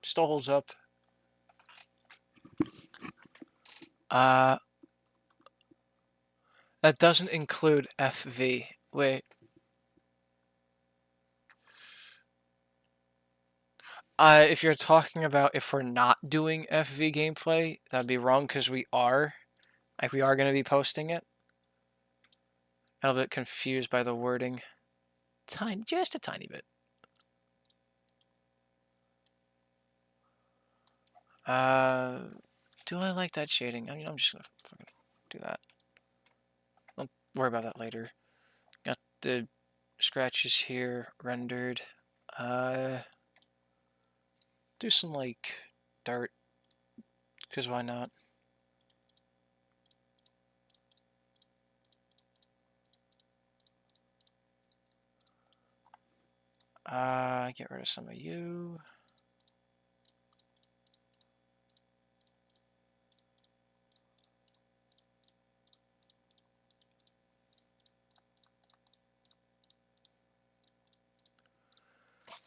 Still holds up. Uh, that doesn't include FV. Wait. If you're talking about if we're not doing FV gameplay, that'd be wrong because we are. Like, we are going to be posting it. I'm a bit confused by the wording. Just a tiny bit. Do I like that shading? I mean, I'm just gonna fucking do that. I'll worry about that later. Got the scratches here rendered. Do some like dirt, because why not? Get rid of some of you.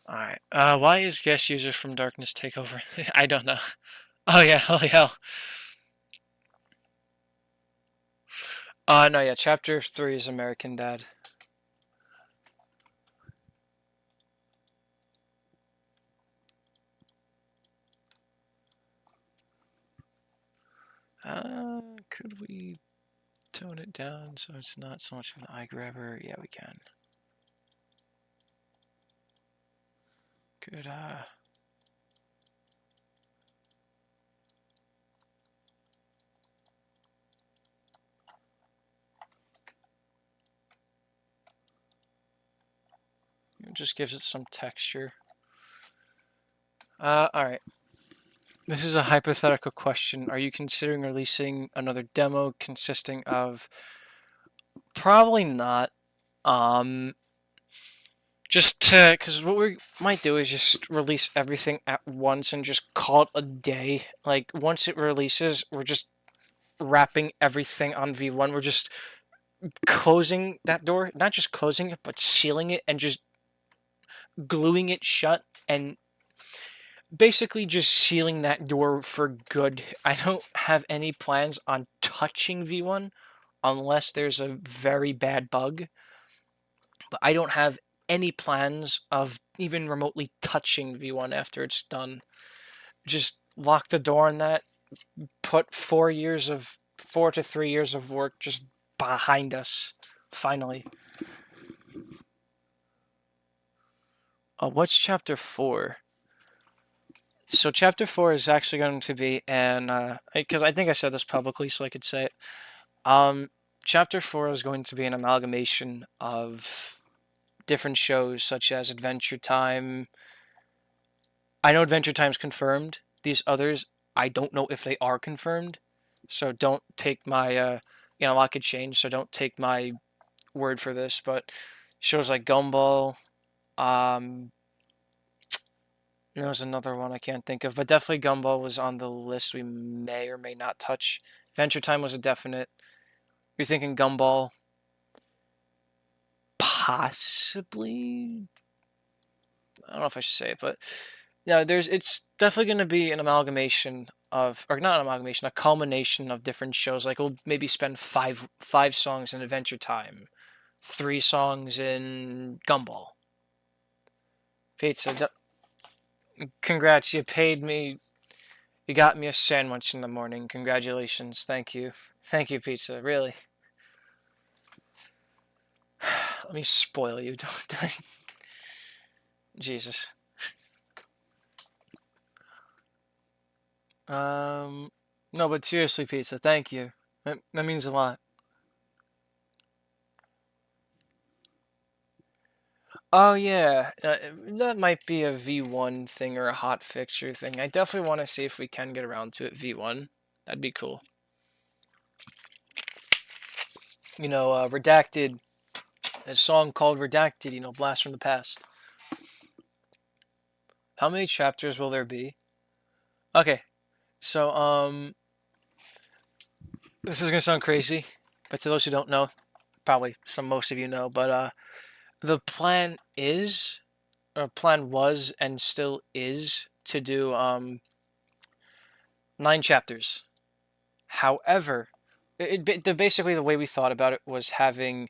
Alright, why is guest user from Darkness Takeover? I don't know. Oh yeah, holy hell. No, yeah, chapter 3 is American Dad. Could we tone it down so it's not so much of an eye grabber? Yeah, we can. Good, it just gives it some texture. Alright. This is a hypothetical question. Are you considering releasing another demo consisting of... Probably not. Just to... Because what we might do is just release everything at once and just call it a day. Like, once it releases, we're just wrapping everything on V1. We're just closing that door, not just closing it, but sealing it and just gluing it shut and basically just sealing that door for good. I don't have any plans on touching V1 unless there's a very bad bug, but I don't have any plans of even remotely touching V1 after it's done. Just lock the door on that, put 4 to 3 years of work just behind us, finally. What's chapter 4? So chapter 4 is actually going to be because I think I said this publicly, so I could say it. Chapter 4 is going to be an amalgamation of different shows such as Adventure Time. I know Adventure Time's confirmed. These others, I don't know if they are confirmed. So don't take my, a lot could change, so don't take my word for this. But shows like Gumball, there was another one I can't think of, but definitely Gumball was on the list we may or may not touch. Adventure Time was a definite. You're thinking Gumball, possibly. I don't know if I should say it, but yeah, it's definitely going to be an amalgamation of, or not an amalgamation, a culmination of different shows. Like we'll maybe spend five songs in Adventure Time, 3 songs in Gumball. Pizza, congrats! You paid me. You got me a sandwich in the morning. Congratulations! Thank you, pizza. Really. Let me spoil you. Don't. Jesus. No, but seriously, pizza. Thank you. That means a lot. Oh yeah, that might be a V1 thing or a hot fixture thing. I definitely want to see if we can get around to it V1. That'd be cool. Redacted. A song called Redacted. Blast from the past. How many chapters will there be? Okay, so this is gonna sound crazy, but to those who don't know, probably most of you know, but the plan was, and still is, to do 9 chapters. However, basically the way we thought about it was having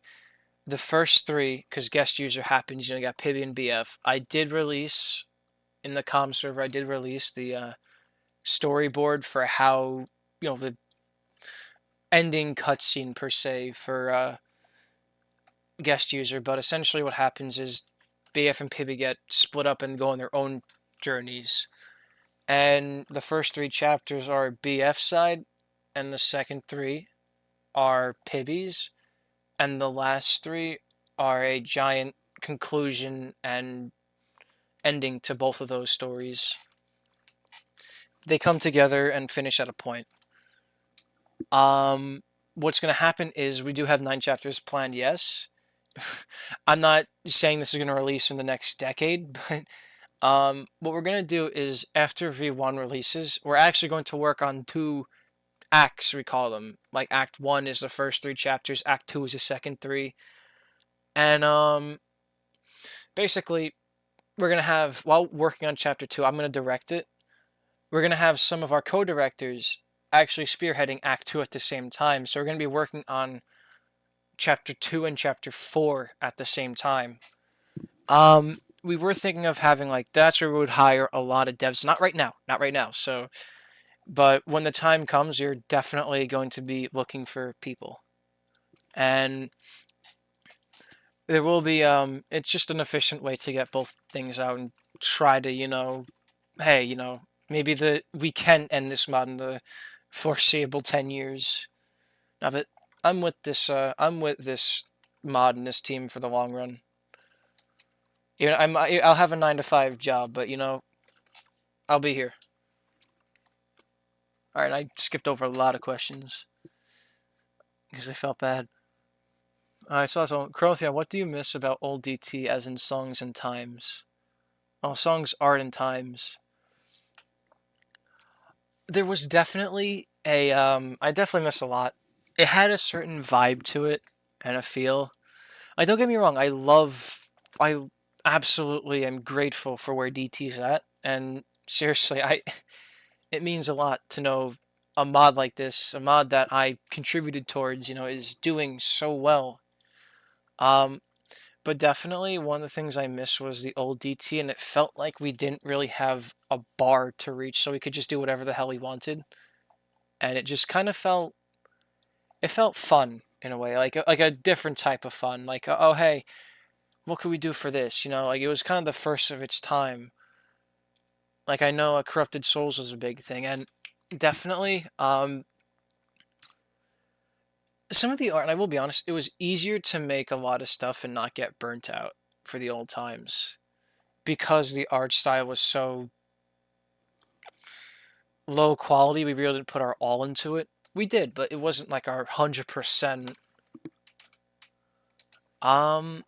the first 3, because guest user happens, you got Pibby and BF. I did release in the comm server. I did release the storyboard for how the ending cutscene per se for guest user, but essentially what happens is BF and Pibby get split up and go on their own journeys. And the first 3 chapters are BF's side, and the second 3 are Pibby's, and the last 3 are a giant conclusion and ending to both of those stories. They come together and finish at a point. What's going to happen is we do have 9 chapters planned, yes. I'm not saying this is going to release in the next decade, but what we're going to do is after V1 releases, we're actually going to work on 2 acts, we call them. Like Act 1 is the first 3 chapters, Act 2 is the second 3. And basically, we're going to have, while working on Chapter 2, I'm going to direct it. We're going to have some of our co-directors actually spearheading Act 2 at the same time. So we're going to be working on Chapter 2 and Chapter 4 at the same time. We were thinking of having, that's where we would hire a lot of devs. Not right now. So, but when the time comes, you're definitely going to be looking for people. And there will be, it's just an efficient way to get both things out and try to, hey, maybe we can end this mod in the foreseeable 10 years. Now that I'm with this mod and this team for the long run. I'll have a 9 to 5 job, but I'll be here. All right, I skipped over a lot of questions because I felt bad. I saw someone. Crothia, what do you miss about old DT, as in songs and times? Oh, songs, art, and times. There was definitely I definitely miss a lot. It had a certain vibe to it, and a feel. Like, don't get me wrong, I absolutely am grateful for where DT's at, and seriously, it means a lot to know a mod like this, a mod that I contributed towards, is doing so well. Um, but definitely one of the things I miss was the old DT, and it felt like we didn't really have a bar to reach, so we could just do whatever the hell we wanted, and it just kind of felt fun in a way, like a different type of fun. Like, oh hey, what could we do for this? Like it was kind of the first of its time. Like I know a Corrupted Souls was a big thing, and definitely some of the art. And I will be honest, it was easier to make a lot of stuff and not get burnt out for the old times because the art style was so low quality. We really didn't put our all into it. We did, but it wasn't like our 100%. Um,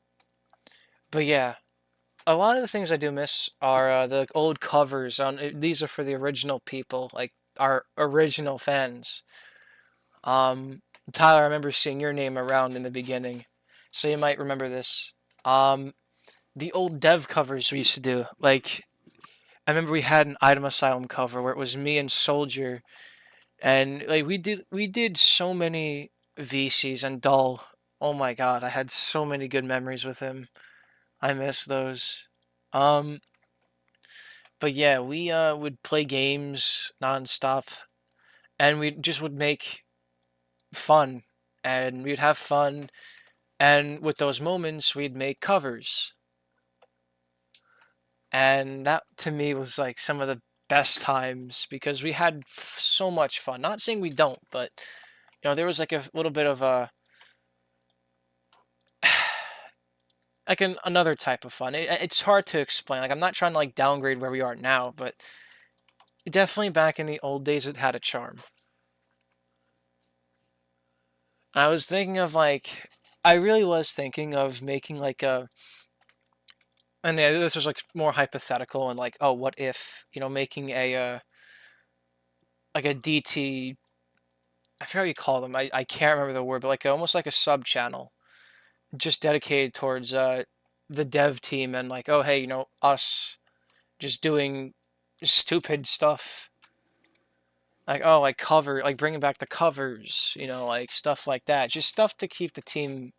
but yeah, a lot of the things I do miss are the old covers. These are for the original people, like our original fans. Um, Tyler, I remember seeing your name around in the beginning, so you might remember this. Um, the old dev covers we used to do, like I remember we had an Item Asylum cover where it was me and Soldier, and like we did so many VCs and Dull. Oh my god, I had so many good memories with him. I miss those. Um, but yeah, we would play games nonstop, and we just would make fun, and we'd have fun, and with those moments, we'd make covers, and that to me was like some of the best times because we had so much fun. Not saying we don't, but there was like a little bit of a like another type of fun. It's hard to explain. Like I'm not trying to like downgrade where we are now, but definitely back in the old days, it had a charm. I was thinking of like, I really was thinking of making like and yeah, this was like more hypothetical and like, oh, what if, making like a DT, I forget what you call them. I can't remember the word, but like almost like a sub channel, just dedicated towards the dev team and like, oh hey, us just doing stupid stuff. Like, oh, like like bringing back the covers, like stuff like that. Just stuff to keep the team,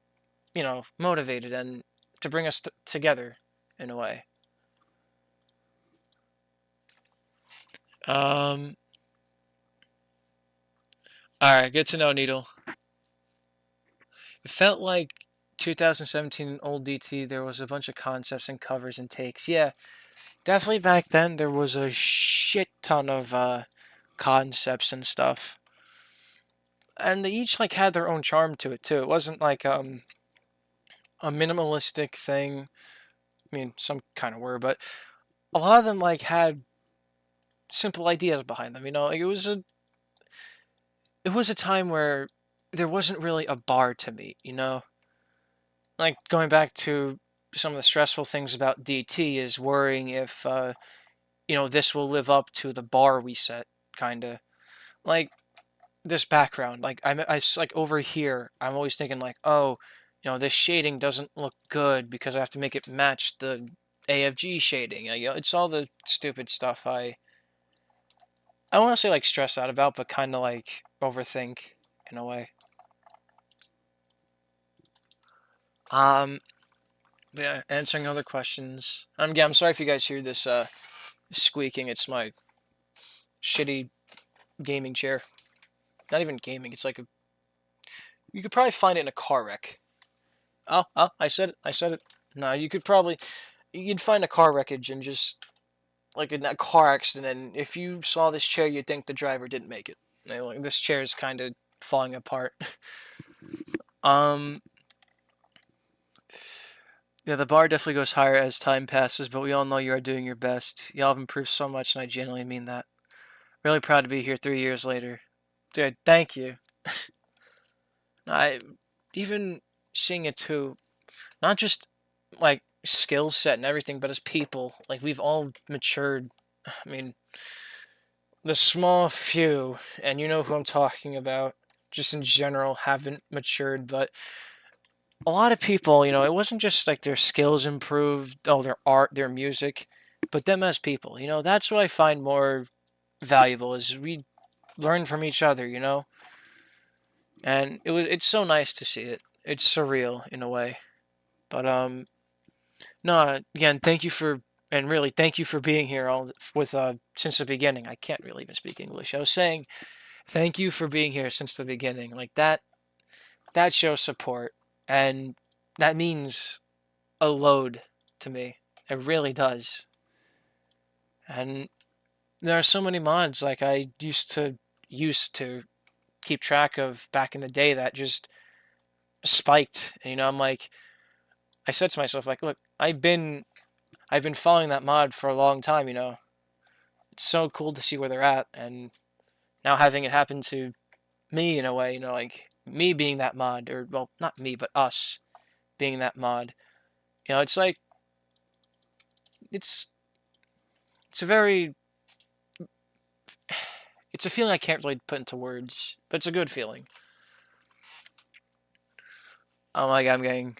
motivated and to bring us together in a way. Um, all right, good to know, Needle. It felt like 2017 old DT. There was a bunch of concepts and covers and takes. Yeah, definitely back then there was a shit ton of concepts and stuff, and they each like had their own charm to it too. It wasn't like a minimalistic thing. I mean, some kind of were, but a lot of them like had simple ideas behind them. Like it was a time where there wasn't really a bar to meet. Like going back to some of the stressful things about DT is worrying if this will live up to the bar we set, kind of like this background. Like like over here, I'm always thinking like, oh, this shading doesn't look good because I have to make it match the AFG shading. It's all the stupid stuff I don't want to say like stress out about, but kind of like overthink in a way. Um, yeah, answering other questions. Yeah, I'm sorry if you guys hear this squeaking. It's my shitty gaming chair. Not even gaming. It's like you could probably find it in a car wreck. Oh, I said it. I said it. No, you'd find a car wreckage and just like in a car accident. And if you saw this chair, you'd think the driver didn't make it. Like, this chair is kind of falling apart. um, yeah, the bar definitely goes higher as time passes, but we all know you are doing your best. Y'all have improved so much, and I genuinely mean that. Really proud to be here 3 years later. Dude, thank you. I even seeing it too, not just like skill set and everything, but as people. Like we've all matured. I mean, the small few, and you know who I'm talking about, just in general, haven't matured, but a lot of people, it wasn't just like their skills improved, oh, their art, their music, but them as people. That's what I find more valuable is we learn from each other. And it's so nice to see it. It's surreal in a way. But no, again, thank you for and really thank you for being here all with since the beginning. I can't really even speak English. I was saying thank you for being here since the beginning. Like that shows support and that means a load to me. It really does. And there are so many mods like I used to keep track of back in the day that just spiked. And I'm like I said to myself like, look, I've been following that mod for a long time. It's so cool to see where they're at and now having it happen to me in a way, like me being that mod or well, not me but us being that mod. It's like it's it's a very it's a feeling I can't really put into words, but it's a good feeling. Oh my god, I'm getting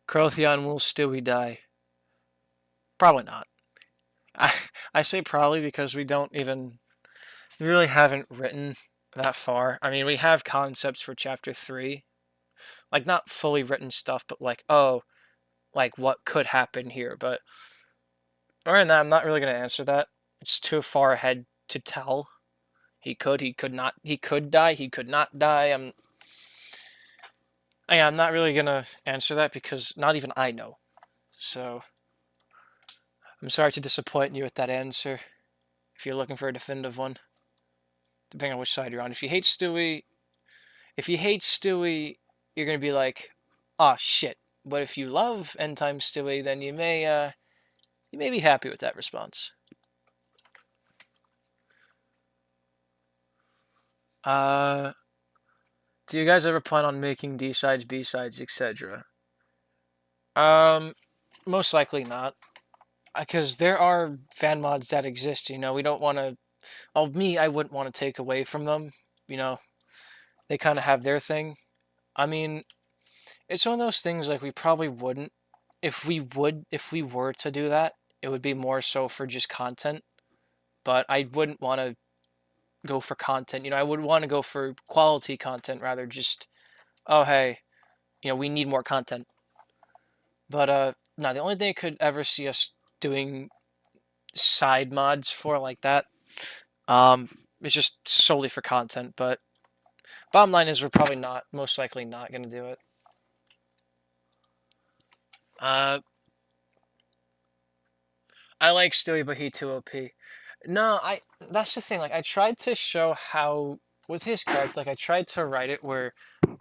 Crothion will Stewie die? Probably not. I I say probably because we really haven't written that far. I mean, we have concepts for chapter 3. Like not fully written stuff, but like, oh, like what could happen here, but other than that, I'm not really going to answer that. It's too far ahead to tell. He could not, he could die, he could not die. I'm not really going to answer that because not even I know. So, I'm sorry to disappoint you with that answer if you're looking for a definitive one, depending on which side you're on. If you hate Stewie, you're going to be like, oh shit. But if you love End Time Stewie, then you may be happy with that response. Do you guys ever plan on making D sides, B sides, etc.? Um, Most likely not, because there are fan mods that exist. We don't want to. Well, me, I wouldn't want to take away from them. You know, they kind of have their thing. I mean, it's one of those things like we probably wouldn't. If we were to do that, it would be more so for just content. But I wouldn't want to go for content. I would want to go for quality content rather just, oh hey, we need more content. But no, the only thing I could ever see us doing side mods for like that is just solely for content. But bottom line is we're probably not, most likely not going to do it. Uh, I like Stewie, but he too OP. No, that's the thing. Like I tried to show how with his character, like I tried to write it where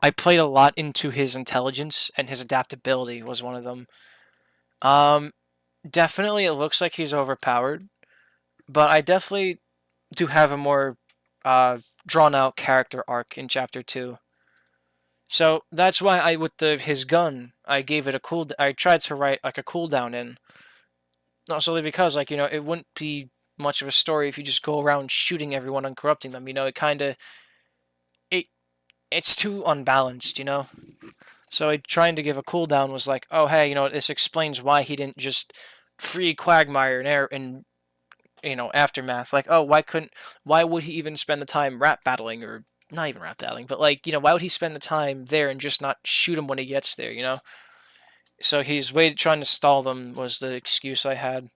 I played a lot into his intelligence and his adaptability was one of them. Um, Definitely it looks like he's overpowered, but I definitely do have a more drawn out character arc in chapter 2. So that's why I with his gun, I gave it a cool. I tried to write like a cooldown in, not solely because like it wouldn't be much of a story if you just go around shooting everyone and corrupting them. It kind of it it's too unbalanced. So trying to give a cooldown was like, oh hey, this explains why he didn't just free Quagmire and air and aftermath. Like, oh, why would he even spend the time rap battling or not even rap battling, but like why would he spend the time there and just not shoot him when he gets there? So he's waited trying to stall them was the excuse I had.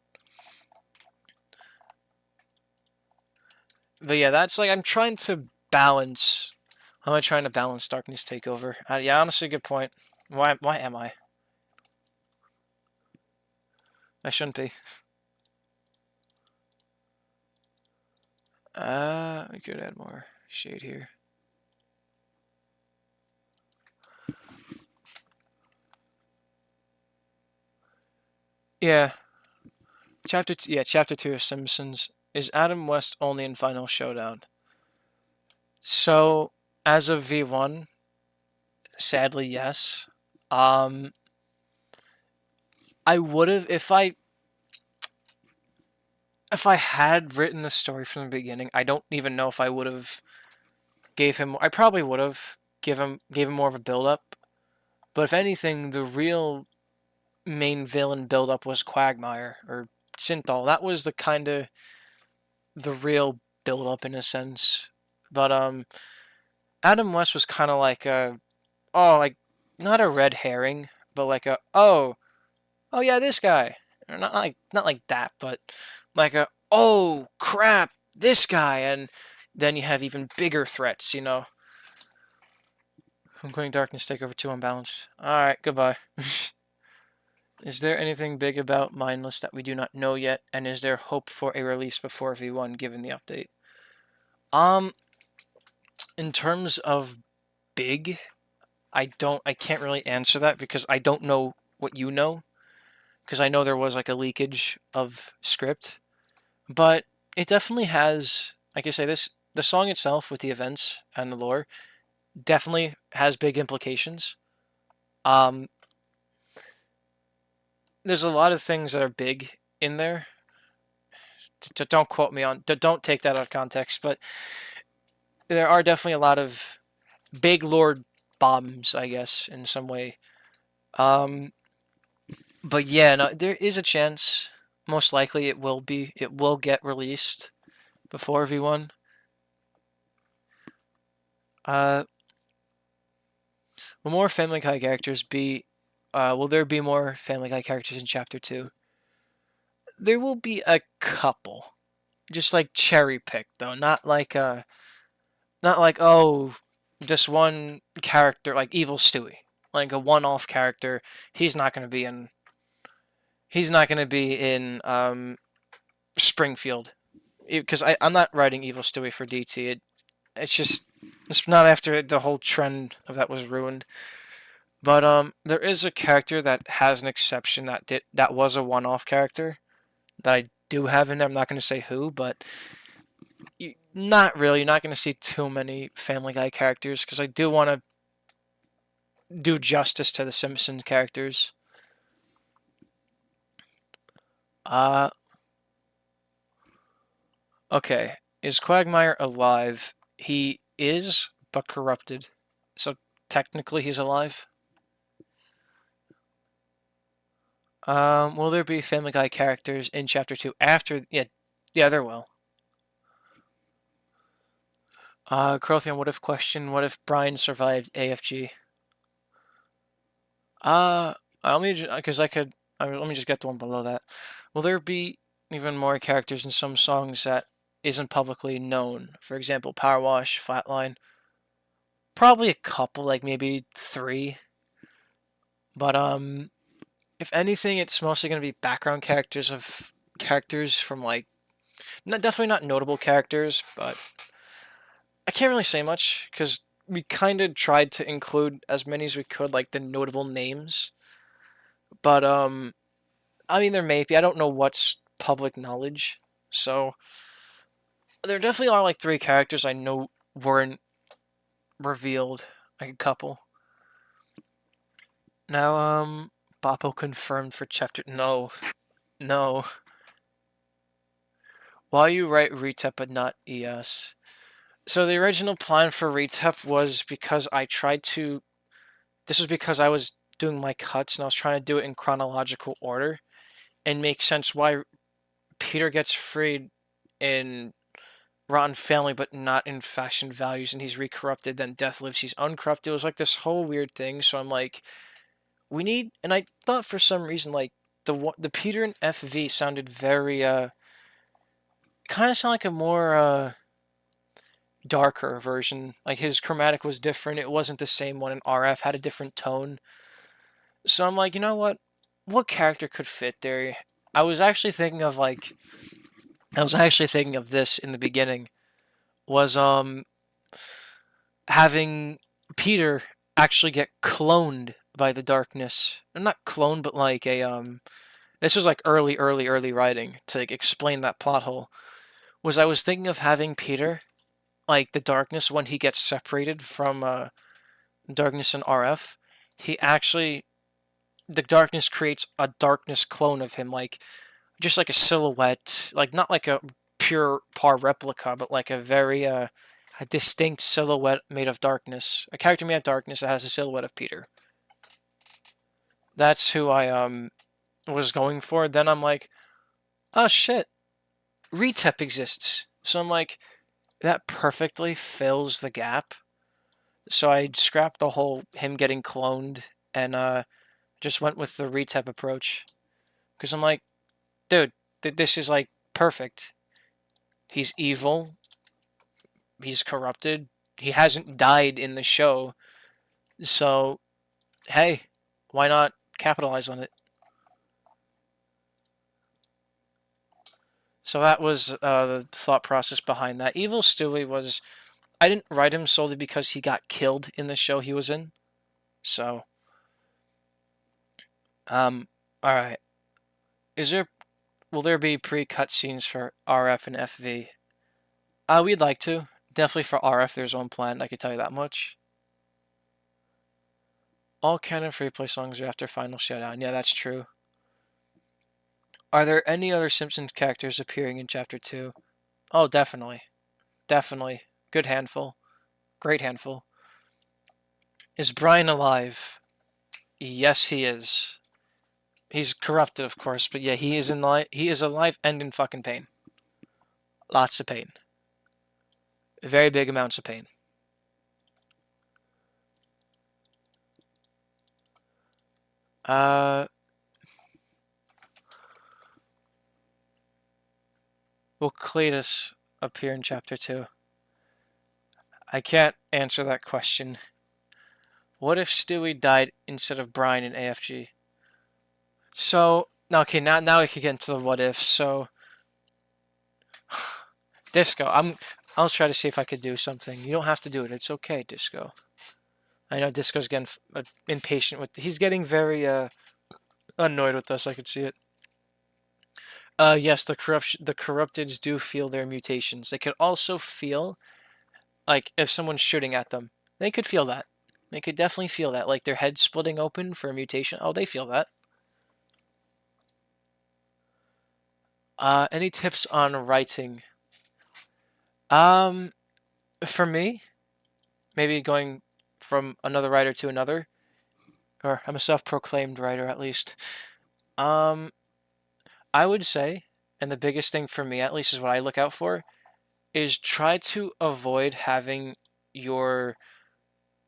But yeah, that's like I'm trying to balance. How am I trying to balance Darkness Takeover? Yeah, honestly, good point. Why am I? I shouldn't be. We could add more shade here. Yeah. Chapter 2 of Simpsons. Is Adam West only in Final Showdown? So, as of V1, sadly, yes. I would have if I had written the story from the beginning. I don't even know if I would have gave him. I probably would have gave him more of a build up, But if anything, the real main villain buildup was Quagmire or Synthol. That was the kind of the real buildup in a sense. But Adam West was kind of like a like not a red herring, but like a oh yeah, this guy. Or not like that, but like a oh crap, this guy, and then you have even bigger threats. I'm going Darkness Takeover 2 unbalanced. Alright, goodbye. Is there anything big about Mindless that we do not know yet, and is there hope for a release before V1 given the update? In terms of big, I can't really answer that because I don't know what you know, because I know there was like a leakage of script, but it definitely has, like I say, the song itself with the events and the lore definitely has big implications. Um, there's a lot of things that are big in there. Don't quote me on. Don't take that out of context, but there are definitely a lot of big lore bombs, I guess, in some way. Um, but yeah, no, there is a chance. Most likely, it will be. It will get released before V1. Will more Family Guy characters be? Will there be more Family Guy characters in Chapter 2? There will be a couple, just like cherry picked though, not like oh, just one character like Evil Stewie, like a one-off character. He's not going to be in. He's not going to be in Springfield, because I'm not writing Evil Stewie for DT. It's not after the whole trend of that was ruined. But there is a character that has an exception that was a one-off character that I do have in there. I'm not going to say who, but not really. You're not going to see too many Family Guy characters because I do want to do justice to the Simpsons characters. Okay. Is Quagmire alive? He is, but corrupted. So technically he's alive. Will there be Family Guy characters in Chapter 2 after... Yeah, there will. Crothian, what if question, what if Brian survived AFG? Let me let me just get the one below that. Will there be even more characters in some songs that isn't publicly known? For example, Power Wash, Flatline. Probably a couple, like maybe 3. But if anything, it's mostly gonna be background characters from like definitely not notable characters, but I can't really say much because we kind of tried to include as many as we could, like the notable names. But I mean, there may be. I don't know what's public knowledge, so there definitely are like 3 characters I know weren't revealed, like a couple. Now, Boppo confirmed for chapter. No, no. Why you write Retep but not ES? So the original plan for Retep was because I tried to. This was because I was doing my cuts and I was trying to do it in chronological order and make sense why Peter gets freed in Rotten Family but not in Fashion Values, and he's recorrupted, then Death Lives, he's uncorrupted. It was like this whole weird thing, so I'm like, we need, and I thought for some reason, like, the Peter in FV sounded very, kind of sound like a more, darker version. Like, his chromatic was different, it wasn't the same one in RF, had a different tone. So I'm like, you know what character could fit there? I was actually thinking of this in the beginning. Was having Peter actually get cloned by the darkness. Not cloned, but like a this was like early writing to like, explain that plot hole. I was thinking of having Peter, like the darkness, when he gets separated from darkness and RF, the darkness creates a darkness clone of him, like just like a silhouette, like not like a pure par replica, but like a very a distinct silhouette made of darkness. A character made of darkness that has a silhouette of Peter. That's who I was going for. Then I'm like, oh shit, Retep exists. So I'm like, that perfectly fills the gap. So I scrapped the whole him getting cloned and just went with the Retep approach. Because I'm like, dude, this is like perfect. He's evil. He's corrupted. He hasn't died in the show. So, hey, why not capitalize on it? So that was the thought process behind that. Evil Stewie was. I didn't write him solely because he got killed in the show he was in. So, alright. Is there. Will there be pre cutscenes for RF and FV? We'd like to. Definitely for RF, there's one planned, I can tell you that much. All canon free play songs are after Final Showdown. Yeah, that's true. Are there any other Simpsons characters appearing in Chapter 2? Oh, definitely. Definitely. Good handful. Great handful. Is Brian alive? Yes, he is. He's corrupted, of course, but yeah, he is alive and in fucking pain. Lots of pain. Very big amounts of pain. Will Cletus appear in Chapter 2? I can't answer that question. What if Stewie died instead of Brian in AFG? So, okay, now we can get into the what if. So, Disco, I'll try to see if I could do something. You don't have to do it. It's okay, Disco. I know Disco's getting impatient with. He's getting very annoyed with us. I could see it. Yes, the corrupteds do feel their mutations. They could also feel like if someone's shooting at them. They could feel that. They could definitely feel that, like their head splitting open for a mutation. Oh, they feel that. Any tips on writing? Um, for me, maybe going from another writer to another, or I'm a self-proclaimed writer at least. Um, I would say, and the biggest thing for me at least is what I look out for, is try to avoid having your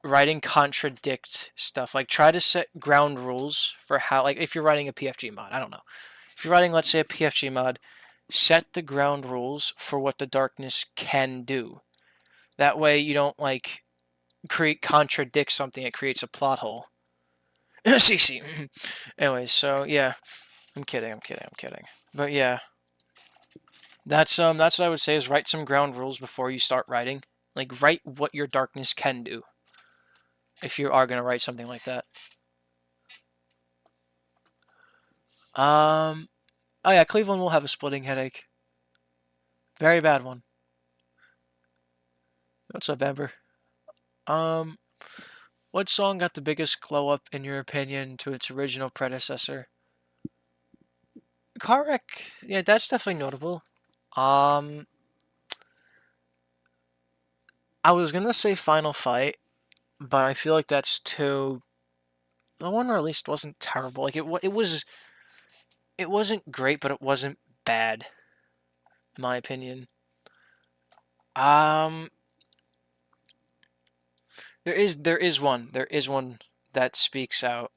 writing contradict stuff. Like try to set ground rules for how, like if you're writing a PFG mod, I don't know. If you're writing, let's say, a PFG mod, set the ground rules for what the darkness can do. That way you don't like contradict something. It creates a plot hole. CC. Anyways, so yeah, I'm kidding. But yeah, that's what I would say is write some ground rules before you start writing. Like write what your darkness can do. If you are gonna write something like that. Oh yeah, Cleveland will have a splitting headache. Very bad one. What's up, Amber? Um, what song got the biggest glow up in your opinion to its original predecessor? Car wreck. Yeah, that's definitely notable. Um, I was gonna say Final Fight, but I feel like that's too. The one released wasn't terrible. Like it wasn't great, but it wasn't bad, in my opinion. Um, there is one that speaks out.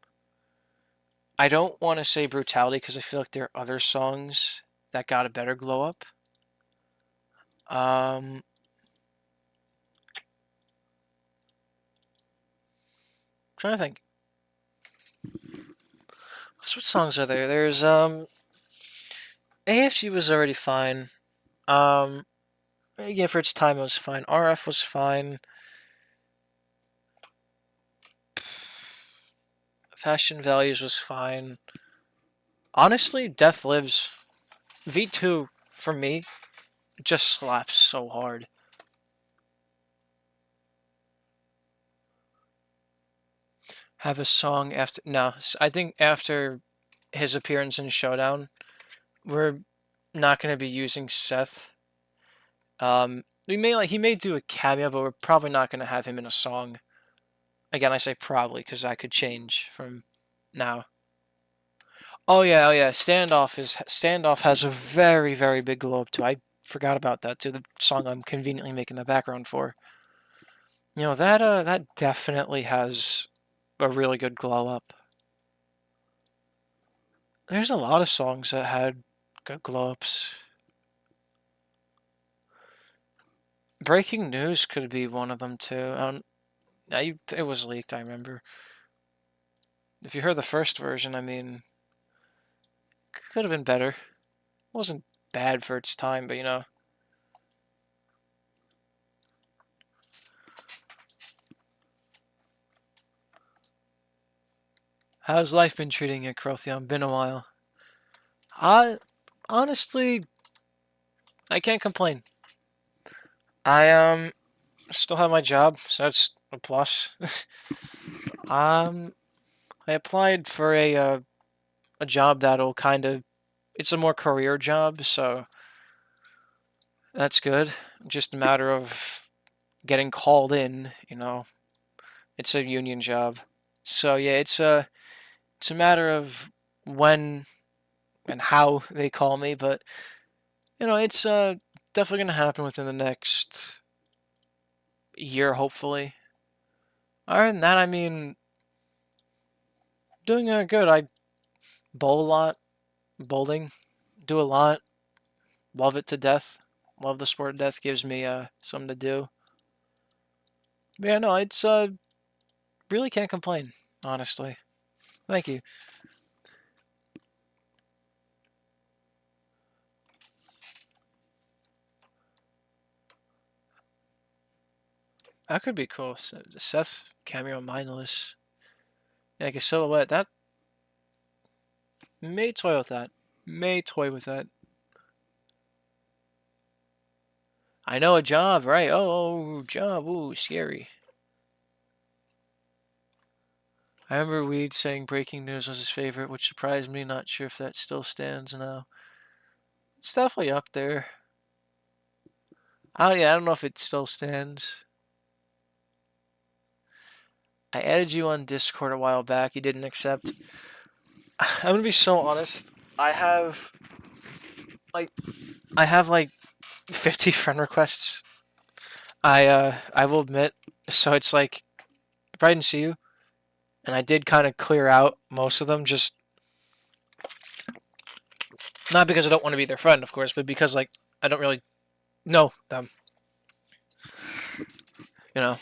I don't want to say Brutality because I feel like there are other songs that got a better glow up. Trying to think. So what songs are there? There's AFG was already fine. Yeah, for its time it was fine. RF was fine. Fashion Values was fine. Honestly, Death Lives V2 for me just slaps so hard. Have a song after no, I think after his appearance in Showdown, we're not going to be using Seth. He may do a cameo, but we're probably not going to have him in a song. Again, I say probably because that could change from now. Oh yeah. Standoff has a very very big glow up too. I forgot about that too. The song I'm conveniently making the background for. That definitely has a really good glow up. There's a lot of songs that had good glow ups. Breaking News could be one of them too. It was leaked. I remember. If you heard the first version, I mean, could have been better. It wasn't bad for its time, but How's life been treating you, Crothion? Been a while. I honestly, I can't complain. I still have my job, so that's a plus. um, I applied for a job that'll kind of it's a more career job, so that's good. Just a matter of getting called in. It's a union job, so yeah, it's a matter of when and how they call me, but it's definitely gonna happen within the next year, hopefully. Other than that, I mean, doing good. I bowl a lot, bowling, do a lot, love it to death. Love the sport to death. Gives me something to do. But yeah, no, it's really can't complain, honestly. Thank you. That could be cool. Seth cameo mindless. Yeah, like a silhouette. That may toy with that. May toy with that. I know a job, right? Oh, job. Ooh, scary. I remember Weed saying breaking news was his favorite, which surprised me. Not sure if that still stands now. It's definitely up there. Yeah, I don't know if it still stands. I added you on Discord a while back. You didn't accept. I'm gonna be so honest. I have like I have like 50 friend requests. I will admit. So it's like if I didn't see you, and I did kind of clear out most of them, just not because I don't want to be their friend, of course, but because like I don't really know them. You know,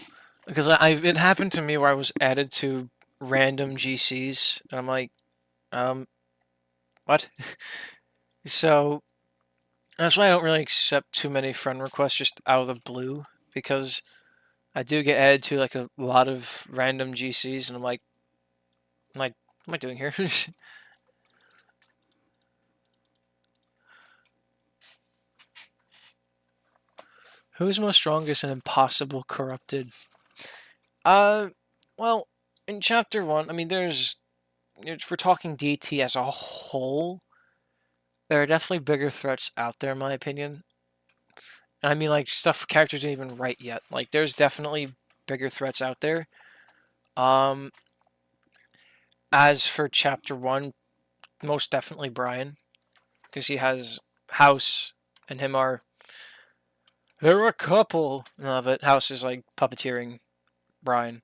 because it happened to me where I was added to random GCs, and I'm like, what? So that's why I don't really accept too many friend requests just out of the blue because I do get added to like a lot of random GCs, and I'm like, what am I doing here? Who's most strongest and impossible corrupted? Uh, well, in chapter one, I mean, if we're talking DT as a whole, there are definitely bigger threats out there, in my opinion. And I mean, like, stuff characters didn't even write yet. Like, there's definitely bigger threats out there. Um, as for chapter one, most definitely Brian, because he has House and him are they're a couple. No, but House is like puppeteering Brian.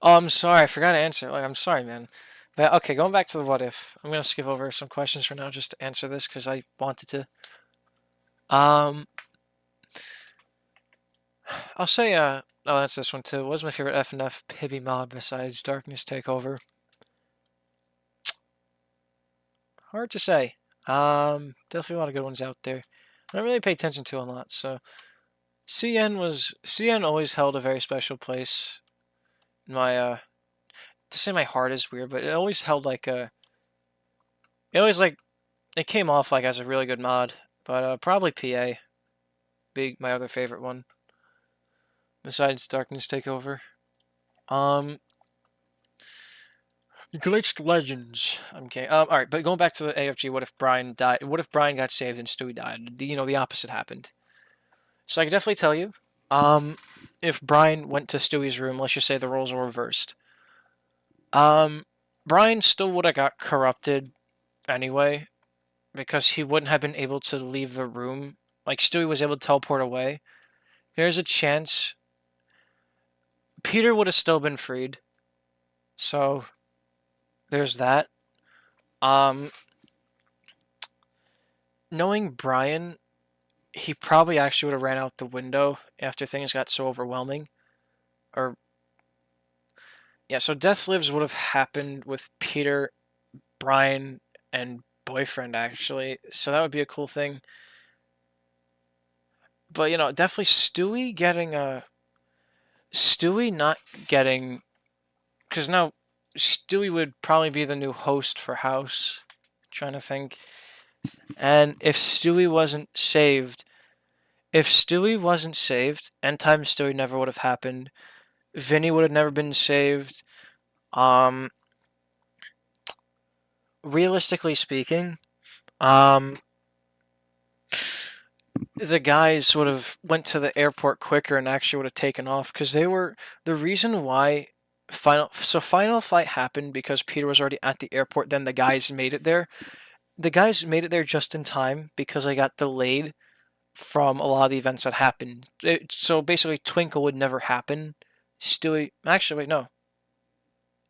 Oh, I'm sorry, I forgot to answer. Like, I'm sorry, man. But okay, going back to the what if. I'm gonna skip over some questions for now just to answer this because I wanted to. Um, I'll say oh, that's this one too. What was my favorite FNF Pibby mod besides Darkness Takeover? Hard to say. Definitely a lot of good ones out there. I don't really pay attention to a lot, so CN always held a very special place in my to say my heart is weird, but it always held like a it always like it came off like as a really good mod. But probably PA, big my other favorite one besides Darkness Takeover. Um, Glitched Legends. Okay. All right, but going back to the AFG, what if Brian died? What if Brian got saved and Stewie died? The opposite happened. So I can definitely tell you. If Brian went to Stewie's room, let's just say the roles were reversed. Um, Brian still would have got corrupted anyway, because he wouldn't have been able to leave the room. Like, Stewie was able to teleport away. There's a chance Peter would have still been freed. So, there's that. Um, Knowing Brian, he probably actually would have ran out the window after things got so overwhelming. Or, yeah, so Death Lives would have happened with Peter, Brian, and Boyfriend, actually. So that would be a cool thing. But, definitely Stewie not getting. Because now Stewie would probably be the new host for House. I'm trying to think. And if Stewie wasn't saved, End Time Stewie never would have happened. Vinny would have never been saved. Um, Realistically speaking, um, the guys would have went to the airport quicker and actually would have taken off because they were the reason why Final Fight happened because Peter was already at the airport. Then the guys made it there. The guys made it there just in time because they got delayed from a lot of the events that happened. So basically, Twinkle would never happen. Stewie, actually, wait, no.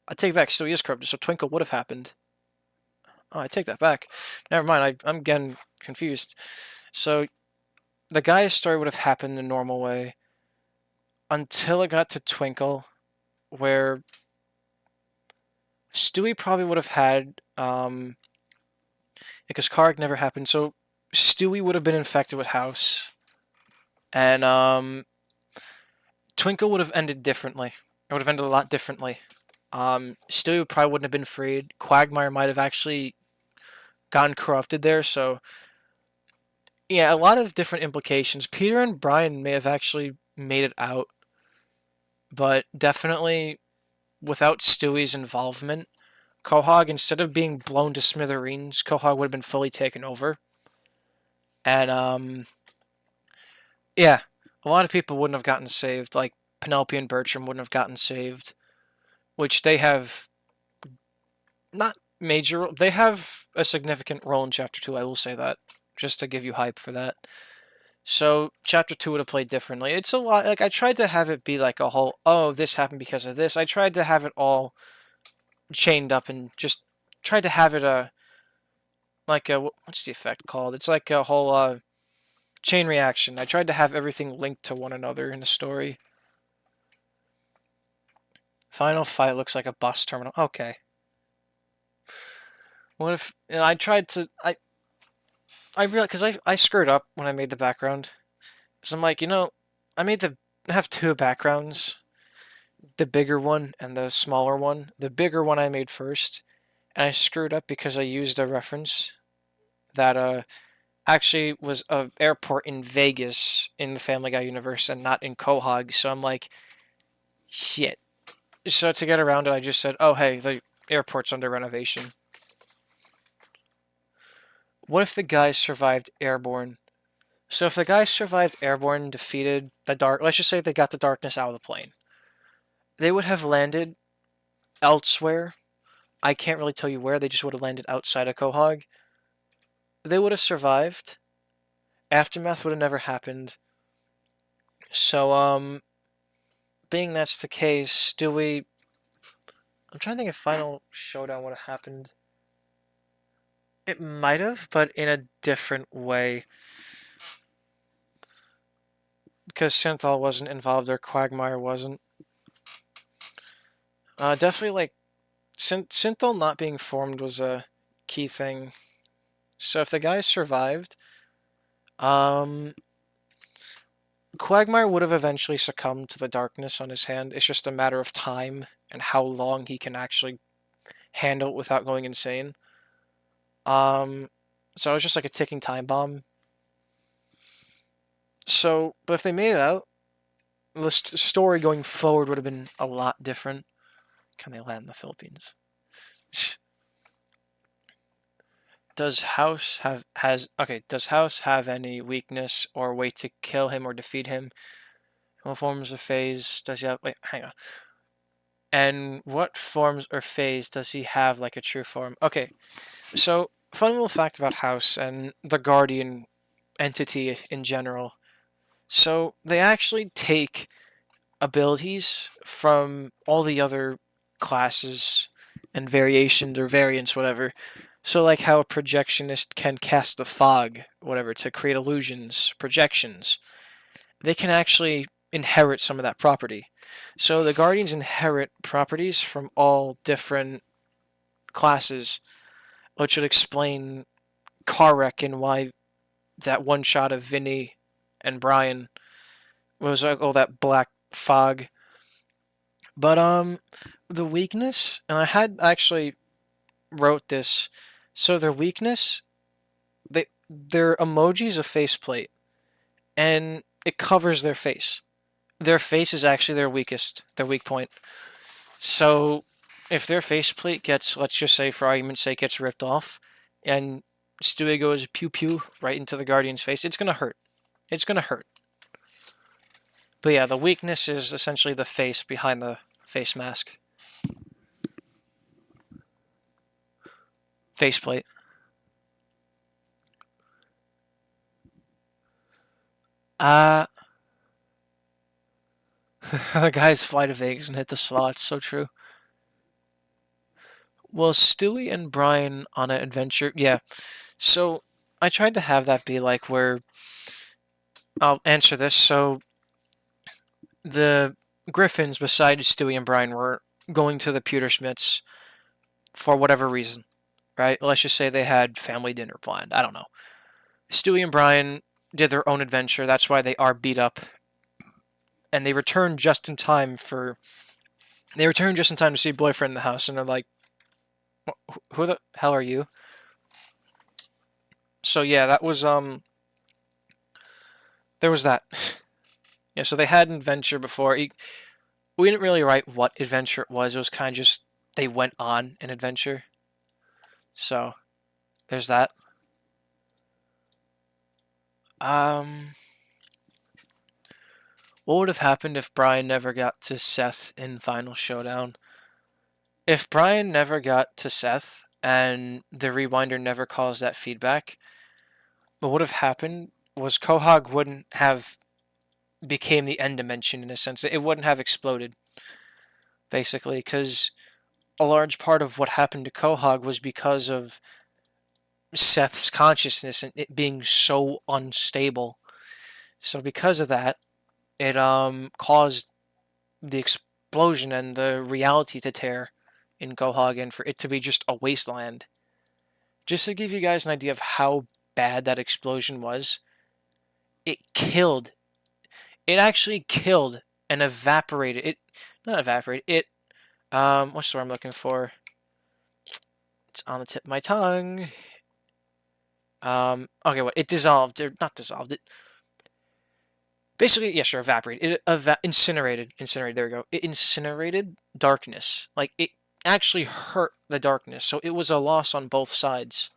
I take it back. Stewie is corrupted, so Twinkle would have happened. Oh, I take that back. Never mind. I'm getting confused. So the guy's story would have happened the normal way until it got to Twinkle, where Stewie probably would have had because Karg never happened. So Stewie would have been infected with House, and Twinkle would have ended differently. It would have ended a lot differently. Stewie probably wouldn't have been freed. Quagmire might have actually gotten corrupted there. So yeah, a lot of different implications. Peter and Brian may have actually made it out, but definitely without Stewie's involvement, Quahog, instead of being blown to smithereens, Quahog would have been fully taken over. And yeah, a lot of people wouldn't have gotten saved. Like Penelope and Bertram wouldn't have gotten saved, which they have not major. They have a significant role in Chapter 2. I will say that just to give you hype for that. So Chapter 2 would have played differently. It's a lot. Like I tried to have it be like a whole. Oh, this happened because of this. I tried to have it all chained up and just tried to have it like a what's the effect called? It's like a whole chain reaction. I tried to have everything linked to one another in the story. Final Fight looks like a bus terminal. Okay. What if I tried to I realized because I screwed up when I made the background. So I'm like, I have two backgrounds, the bigger one and the smaller one. The bigger one I made first, and I screwed up because I used a reference that actually was a airport in Vegas in the Family Guy universe and not in Quahog. So I'm like, shit. So to get around it, I just said, oh hey, the airport's under renovation. What if the guys survived Airborne? So if the guys survived Airborne, defeated the dark, let's just say they got the darkness out of the plane, they would have landed elsewhere. I can't really tell you where. They just would have landed outside of Quahog. They would have survived. Aftermath would have never happened. So, being that's the case, I'm trying to think if Final Showdown would have happened. It might have, but in a different way. Because Synthol wasn't involved or Quagmire wasn't. Definitely, like, Synthol not being formed was a key thing. So if the guys survived, Quagmire would have eventually succumbed to the darkness on his hand. It's just a matter of time and how long he can actually handle it without going insane. So it was just like a ticking time bomb. So, but if they made it out, the story going forward would have been a lot different. Can they land in the Philippines? Does House have any weakness or way to kill him or defeat him? What forms of phase does he have? Wait, hang on. And what forms or phase does he have like a true form? Okay, so fun little fact about House and the Guardian entity in general. So they actually take abilities from all the other classes and variations or variants, whatever. So, like how a projectionist can cast the fog, whatever, to create illusions, projections, they can actually inherit some of that property. So, the Guardians inherit properties from all different classes, which would explain Karek and why that one shot of Vinny and Brian was like all that black fog. But the weakness, and I had actually wrote this. So their weakness, their emoji's a faceplate, and it covers their face. Their face is actually their weak point. So if their faceplate gets, let's just say for argument's sake, gets ripped off, and Stewie goes pew pew right into the Guardian's face, it's gonna hurt. It's gonna hurt. But yeah, the weakness is essentially the face behind the face mask. Faceplate. Uh the guys fly to Vegas and hit the slot. It's so true. Well, Stewie and Brian on an adventure. Yeah. So I tried to have that be like where I'll answer this. So the Griffins, besides Stewie and Brian, were going to the Pewtersmiths for whatever reason, right? Let's just say they had family dinner planned. I don't know. Stewie and Brian did their own adventure. That's why they are beat up, and they returned just in time for. They returned just in time to see boyfriend in the house, and they're like, "Who the hell are you?" So yeah, that was there was that. Yeah, so they had an adventure before. We didn't really write what adventure it was. It was kind of just they went on an adventure. So there's that. Um, what would have happened if Brian never got to Seth in Final Showdown? If Brian never got to Seth and the rewinder never caused that feedback, what would have happened was Quahog wouldn't have became the end dimension in a sense. It wouldn't have exploded, basically, because a large part of what happened to Quahog was because of Seth's consciousness and it being so unstable. So because of that, it caused the explosion and the reality to tear in Quahog and for it to be just a wasteland. Just to give you guys an idea of how bad that explosion was, it killed. It actually killed and evaporated. It not evaporated. It what's the word I'm looking for? It's on the tip of my tongue. Okay, what? It dissolved, or not dissolved. It basically, yeah, sure, evaporated. It incinerated. Incinerated. There we go. It incinerated darkness. Like it actually hurt the darkness. So it was a loss on both sides.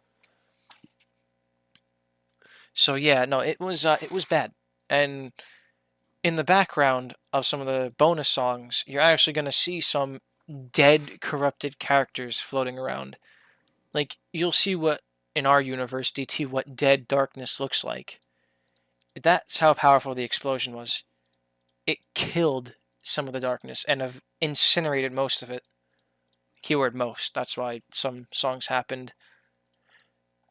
So yeah, no, it was bad. And in the background of some of the bonus songs, you're actually gonna see some dead, corrupted characters floating around. Like you'll see what in our universe, DT, what dead darkness looks like. That's how powerful the explosion was. It killed some of the darkness and have incinerated most of it. Keyword most. That's why some songs happened.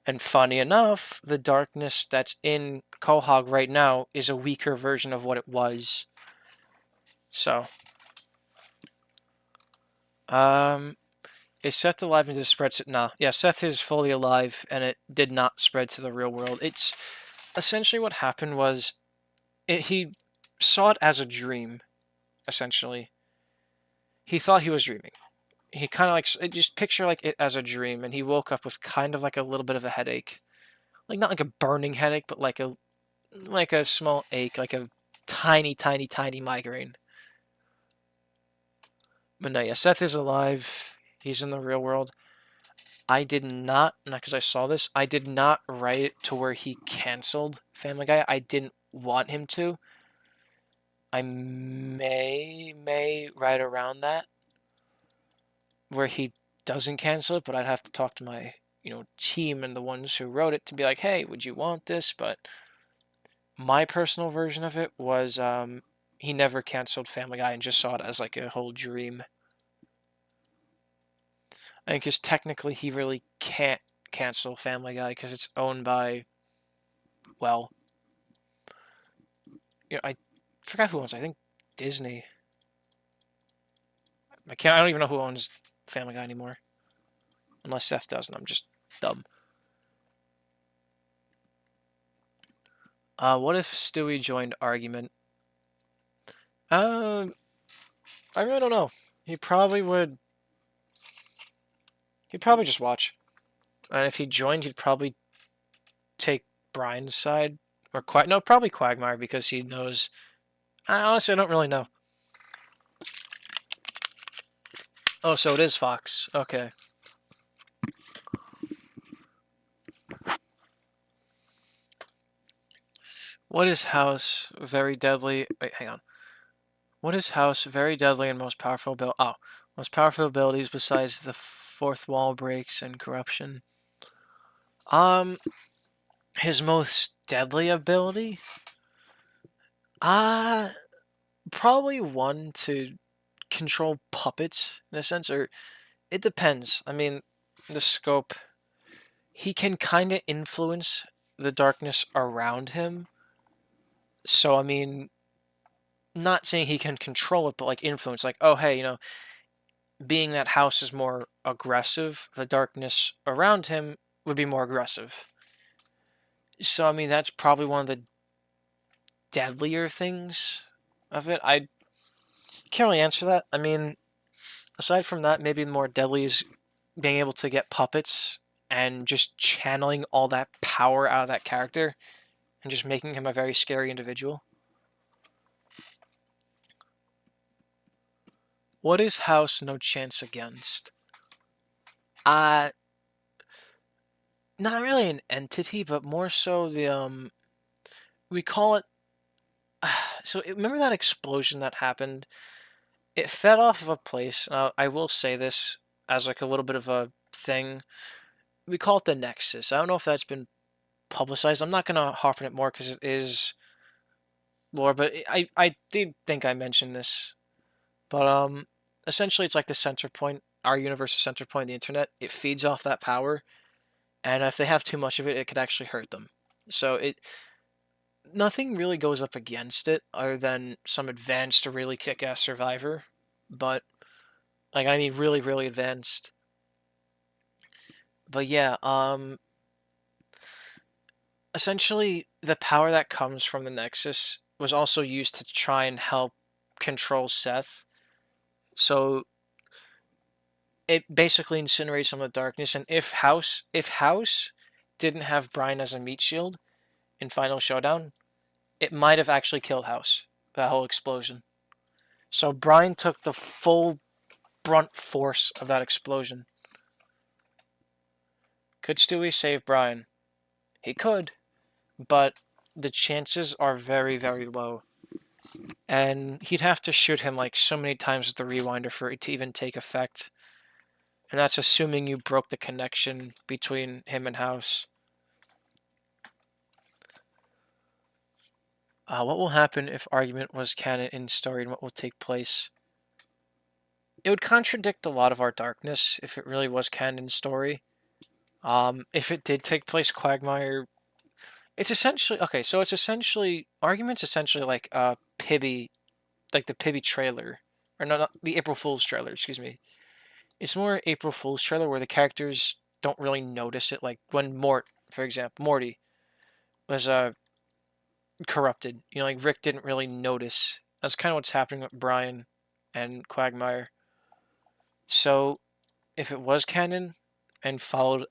And funny enough, the darkness that's in Quahog right now is a weaker version of what it was. So, is Seth alive and just spreads it? Nah. Yeah, Seth is fully alive and it did not spread to the real world. It's essentially what happened was he saw it as a dream, essentially. He thought he was dreaming. He kind of like just picture like it as a dream, and he woke up with kind of like a little bit of a headache, like not like a burning headache, but like a small ache, like a tiny, tiny, tiny migraine. But no, yeah, Seth is alive. He's in the real world. I did not, because I saw this, I did not write it to where he canceled Family Guy. I didn't want him to. I may write around that. where he doesn't cancel it, but I'd have to talk to my team and the ones who wrote it to be like, hey, would you want this? But my personal version of it was he never canceled Family Guy and just saw it as like a whole dream. I think because technically he really can't cancel Family Guy because it's owned by, well, I forgot who owns it. I think Disney. I don't even know who owns Family Guy anymore. Unless Seth doesn't. I'm just dumb. What if Stewie joined Argument? I really don't know. He probably would. He'd probably just watch. And if he joined, he'd probably take Brian's side. Or no, probably Quagmire because he knows. Honestly, I don't really know. Oh, so it is Fox. Okay. What is House very deadly? Wait, hang on. What is House very deadly and most powerful ability? Oh, most powerful abilities besides the fourth wall breaks and corruption. His most deadly ability? Probably one to control puppets in a sense, or it depends. I mean, the scope. He can kind of influence the darkness around him. So, I mean, not saying he can control it, but like influence. Like, oh, hey, being that House is more aggressive, the darkness around him would be more aggressive. So, I mean, that's probably one of the deadlier things of it. I can't really answer that. I mean, aside from that, maybe more deadly is being able to get puppets and just channeling all that power out of that character and just making him a very scary individual. What is House no chance against? Not really an entity, but more so the we call it. So remember that explosion that happened? It fed off of a place. I will say this as like a little bit of a thing. We call it the Nexus. I don't know if that's been publicized. I'm not gonna harp on it more because it is lore, but I did think I mentioned this. But essentially it's like the center point, our universe's center point, the internet. It feeds off that power, and if they have too much of it, it could actually hurt them. So nothing really goes up against it other than some advanced or really kick-ass survivor, but like I mean really really advanced. But yeah, essentially the power that comes from the Nexus was also used to try and help control Seth. So it basically incinerates some of the darkness, and if House didn't have Brian as a meat shield in Final Showdown, it might have actually killed House. That whole explosion. So Brian took the full brunt force of that explosion. Could Stewie save Brian? He could, but the chances are very, very low. And he'd have to shoot him like so many times with the rewinder for it to even take effect. And that's assuming you broke the connection between him and House. What will happen if Argument was canon in story, and what will take place? It would contradict a lot of our Darkness if it really was canon story. If it did take place, Quagmire, it's essentially okay. So it's essentially Argument's essentially like Pibby, like the Pibby trailer, or no, not the April Fool's trailer. Excuse me. It's more April Fool's trailer where the characters don't really notice it. Like when for example, Morty was corrupted. Like Rick didn't really notice. That's kind of what's happening with Brian and Quagmire. So if it was canon and followed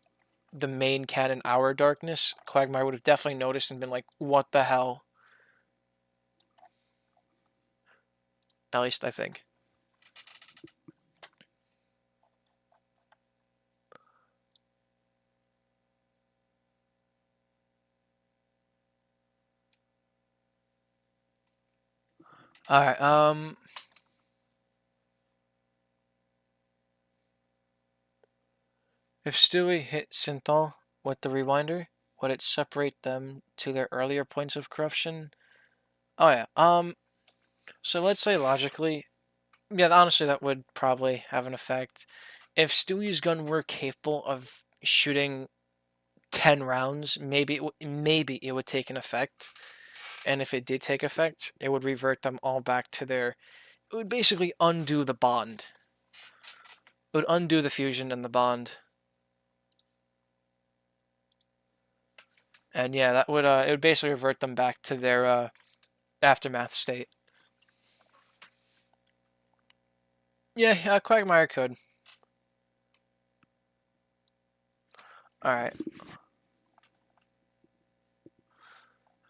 the main canon Our Darkness, Quagmire would have definitely noticed and been like, what the hell? At least I think. Alright, If Stewie hit Synthol with the rewinder, would it separate them to their earlier points of corruption? Oh yeah. So let's say logically, yeah. Honestly, that would probably have an effect. If Stewie's gun were capable of shooting 10 rounds, maybe it would take an effect. And if it did take effect, it would revert them all back to their. It would basically undo the bond. It would undo the fusion and the bond. And yeah, that would it would basically revert them back to their aftermath state. Yeah, Quagmire could. Alright.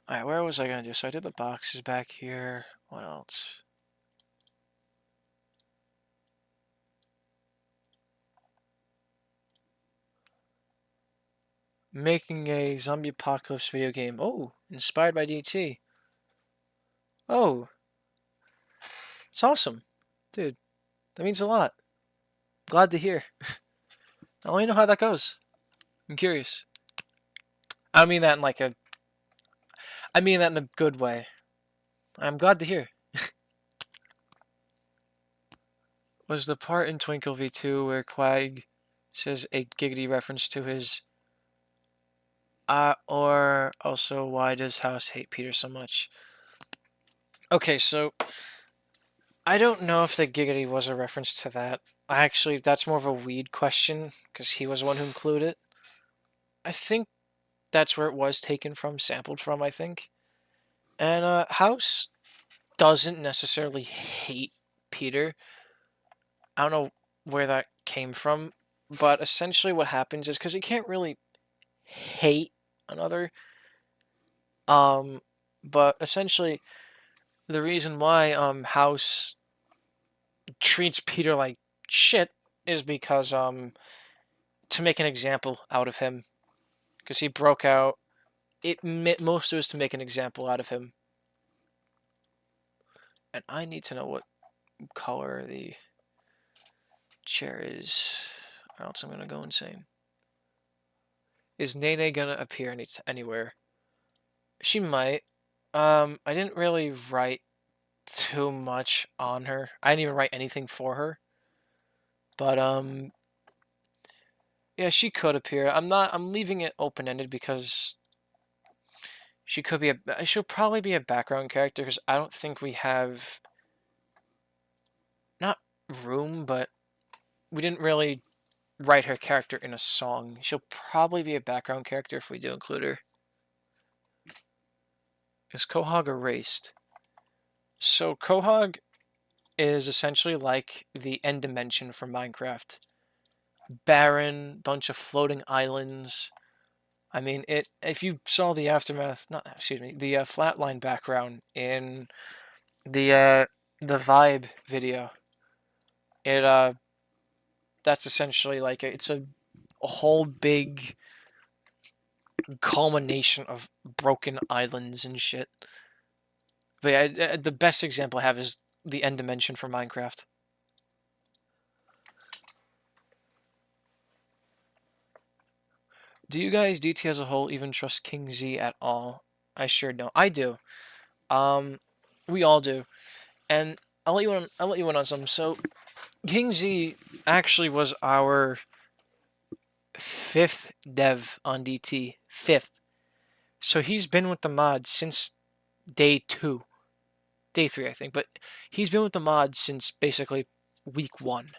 Alright, where was I gonna do? So I did the boxes back here. What else? Making a zombie apocalypse video game. Oh, inspired by DT. Oh, it's awesome. Dude, that means a lot. Glad to hear. I want to know how that goes. I'm curious. I mean that in like a... I mean that in a good way. I'm glad to hear. Was the part in Twinkle V2 where Quag says a giggity reference to his... or also why does House hate Peter so much? Okay, so... I don't know if the giggity was a reference to that. Actually, that's more of a weed question, because he was the one who included it. I think that's where it was taken from, sampled from, I think. And House doesn't necessarily hate Peter. I don't know where that came from, but essentially what happens is because he can't really hate another. But essentially the reason why House treats Peter like shit is because to make an example out of him, because he broke out. Most of it was to make an example out of him. And I need to know what color the chair is, or else I'm gonna go insane. Is Nene gonna appear anywhere? She might. I didn't really write too much on her. I didn't even write anything for her. But yeah, she could appear. I'm leaving it open-ended because she'll probably be a background character because I don't think we have not room, but we didn't really write her character in a song. She'll probably be a background character if we do include her. Is Quahog erased? So Quahog is essentially like the end dimension from Minecraft. Barren, bunch of floating islands. I mean, if you saw the aftermath, not excuse me, the flatline background in the vibe video, it that's essentially like it's a whole big culmination of broken islands and shit. But yeah, the best example I have is the end dimension for Minecraft. Do you guys, DT as a whole, even trust King Z at all? I sure don't. I do. We all do. And I'll let you in on something. So, King Z actually was our 5th dev on DT. 5th. So he's been with the mod since day 2. Day 3, I think. But he's been with the mod since basically week 1.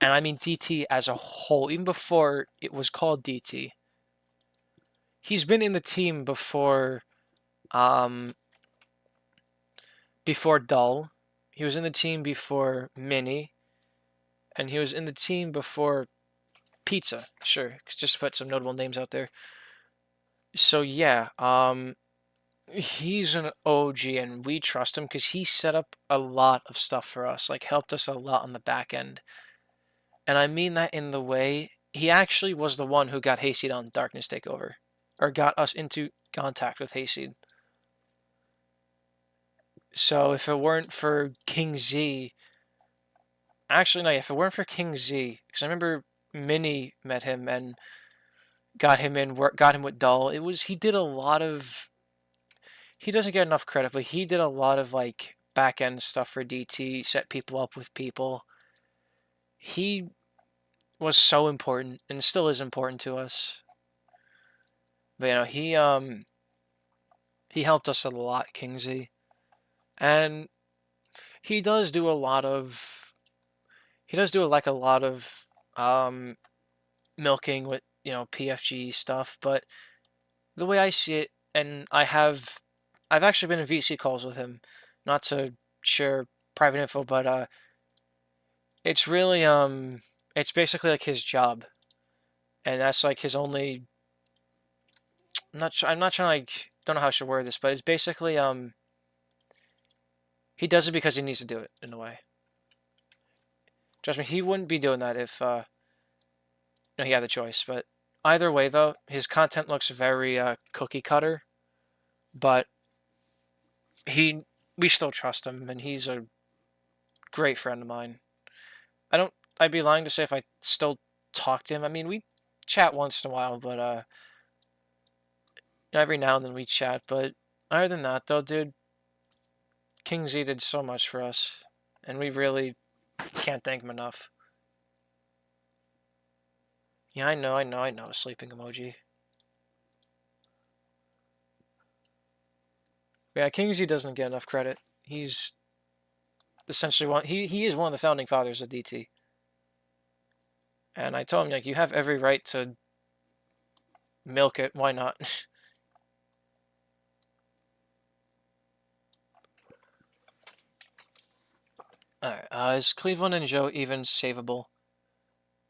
And I mean DT as a whole, even before it was called DT. He's been in the team before Dull. He was in the team before Mini. And he was in the team before Pizza. Sure, just put some notable names out there. So yeah, he's an OG and we trust him because he set up a lot of stuff for us, like helped us a lot on the back end. And I mean that in the way, he actually was the one who got Hayseed on Darkness Takeover. Or got us into contact with Hayseed. So if it weren't for King Z... Actually, no, if it weren't for King Z... Because I remember Minnie met him and got him in work, got him with Dull. It was he did a lot of he doesn't get enough credit, but he did a lot of like back end stuff for DT, set people up with people. He was so important and still is important to us. But he helped us a lot, Kingsley. And he does do a lot of a lot of milking with, PFG stuff, but the way I see it, and I've actually been in VC calls with him, not to share private info, but it's really it's basically like his job, and that's like his only. I'm not trying to like don't know how I should word this, but it's basically he does it because he needs to do it in a way. Trust me, he wouldn't be doing that if he had the choice. But either way, though, his content looks very cookie cutter, but he we still trust him, and he's a great friend of mine. I'd be lying to say if I still talk to him. I mean, we chat once in a while, but every now and then we chat. But other than that, though, dude, King Z did so much for us, and we really can't thank him enough. Yeah, I know. Sleeping emoji. Yeah, King Z doesn't get enough credit. He's essentially he is one of the founding fathers of DT. And I told him, like, you have every right to milk it. Why not? Alright, is Cleveland and Joe even savable?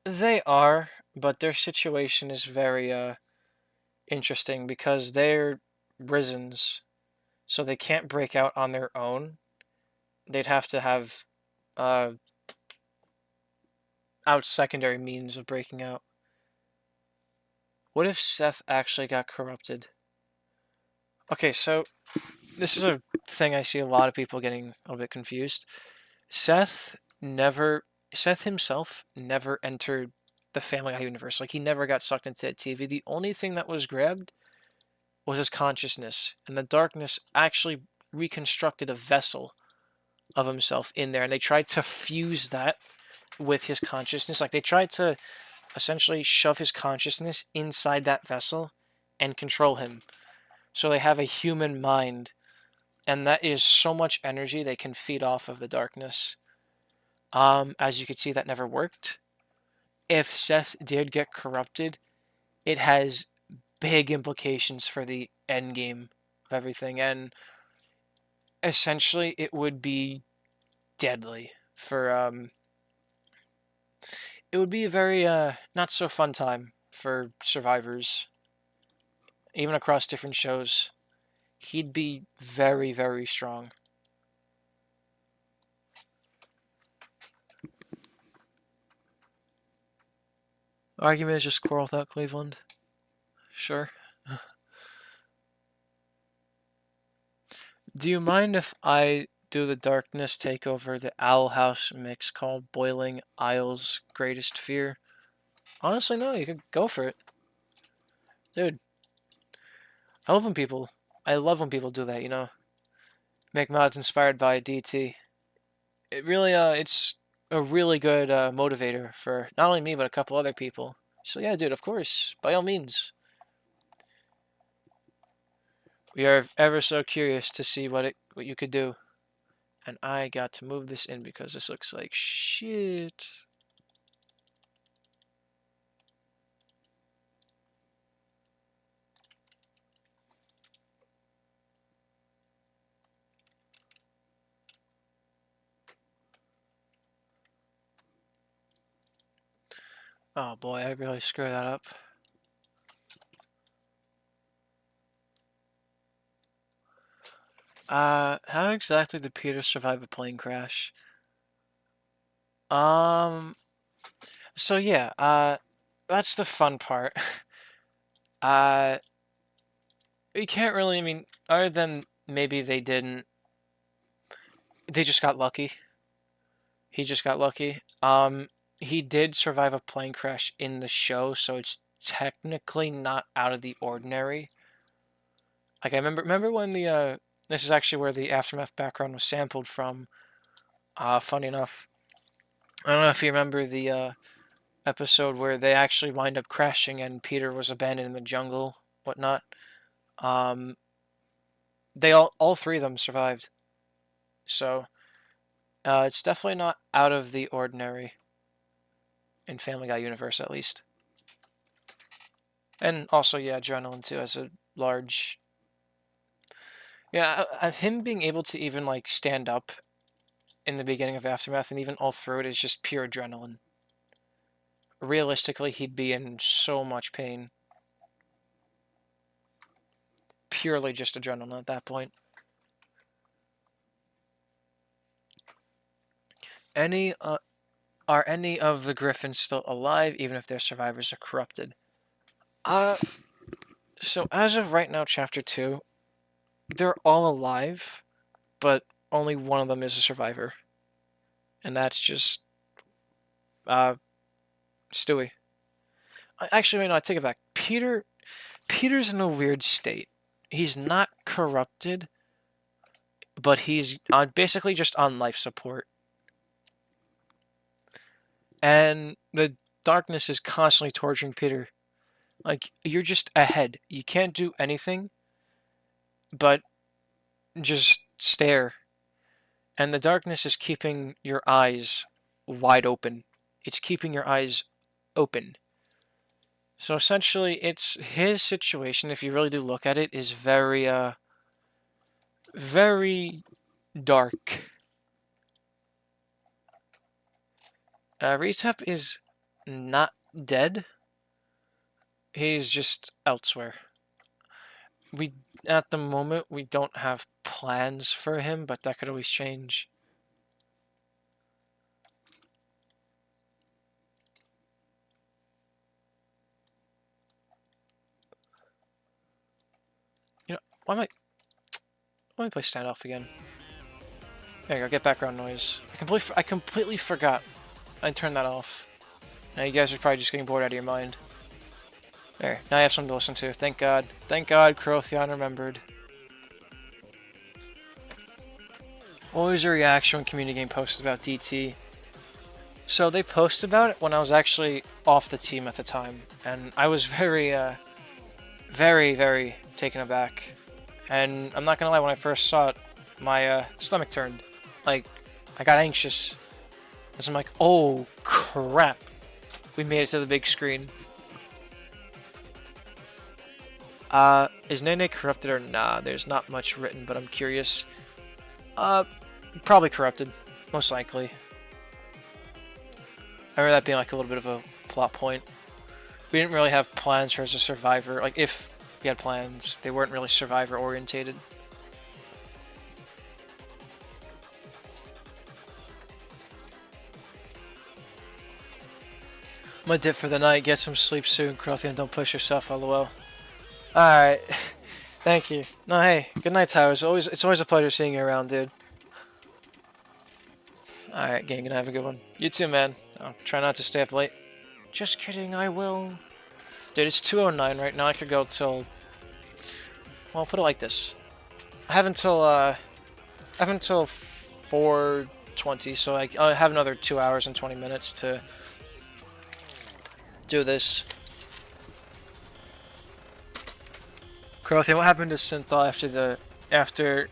They are, but their situation is very interesting because they're Risens, so they can't break out on their own. They'd have to have uh, out secondary means of breaking out. What if Seth actually got corrupted? Okay, so this is a thing I see a lot of people getting a little bit confused. Seth himself never entered the Family Guy universe. Like, he never got sucked into TV. The only thing that was grabbed was his consciousness, and the Darkness actually reconstructed a vessel of himself in there, and they tried to fuse that with his consciousness. Like, they tried to essentially shove his consciousness inside that vessel and control him. So they have a human mind, and that is so much energy they can feed off of the Darkness. As you can see, that never worked. If Seth did get corrupted, it has big implications for the end game of everything, and essentially it would be deadly for it would be a very not so fun time for survivors, even across different shows. He'd be very, very strong. Argument is just quarrel without Cleveland. Sure. Do you mind if I do the Darkness Takeover, the Owl House mix called Boiling Isle's Greatest Fear? Honestly, no, you could go for it. Dude, I love when people do that, Make mods inspired by DT. It really, it's a really good motivator for not only me, but a couple other people. So yeah, dude, of course, by all means. We are ever so curious to see what you could do. And I got to move this in because this looks like shit. Oh boy, I really screwed that up. How exactly did Peter survive a plane crash? So yeah, that's the fun part. uh, you can't really, I mean, other than maybe they just got lucky. He just got lucky. he did survive a plane crash in the show, so it's technically not out of the ordinary. Like, I remember when the, this is actually where the Aftermath background was sampled from. Funny enough. I don't know if you remember the, episode where they actually wind up crashing and Peter was abandoned in the jungle, whatnot. They all three of them survived. So, it's definitely not out of the ordinary. In Family Guy universe, at least. And also, yeah, Adrenaline, too, as a large... Yeah, him being able to even, like, stand up in the beginning of Aftermath and even all through it is just pure adrenaline. Realistically, he'd be in so much pain. Purely just adrenaline at that point. Are any of the Griffins still alive, even if their survivors are corrupted? So as of right now, Chapter 2, they're all alive, but only one of them is a survivor. And that's just, Stewie. Actually, no, I take it back. Peter's in a weird state. He's not corrupted, but he's basically just on life support. And the darkness is constantly torturing Peter. Like, you're just ahead. You can't do anything but just stare. And the darkness is keeping your eyes wide open. It's keeping your eyes open. So essentially, it's his situation, if you really do look at it, is very, very dark. Retep is not dead. He's just elsewhere. At the moment, we don't have plans for him, but that could always change. You know, let me play standoff again. There you go, get background noise. I completely forgot. I turned that off. Now you guys are probably just getting bored out of your mind. There, now I have something to listen to. Thank God. Thank God Crothion remembered. What was your reaction when Community Game posted about DT? So they posted about it when I was actually off the team at the time. And I was very, very taken aback. And I'm not gonna lie, when I first saw it, my stomach turned. Like, I got anxious. Because I'm like, oh crap. We made it to the big screen. Is Nene corrupted or nah? There's not much written, but I'm curious. Probably corrupted. Most likely. I remember that being like a little bit of a plot point. We didn't really have plans for her as a survivor. Like, if we had plans, they weren't really survivor orientated. I'm gonna dip for the night. Get some sleep soon, Crothian. Don't push yourself, lol. Alright. Thank you. No, hey. Good night, Towers. It's always a pleasure seeing you around, dude. Alright, gang. Gonna have a good one. You too, man. I'll try not to stay up late. Just kidding, I will. Dude, it's 2:09 right now. I could go till... Well, I'll put it like this. I have until 4:20, so I have another 2 hours and 20 minutes to do this. Crothian, what happened to Synthal after...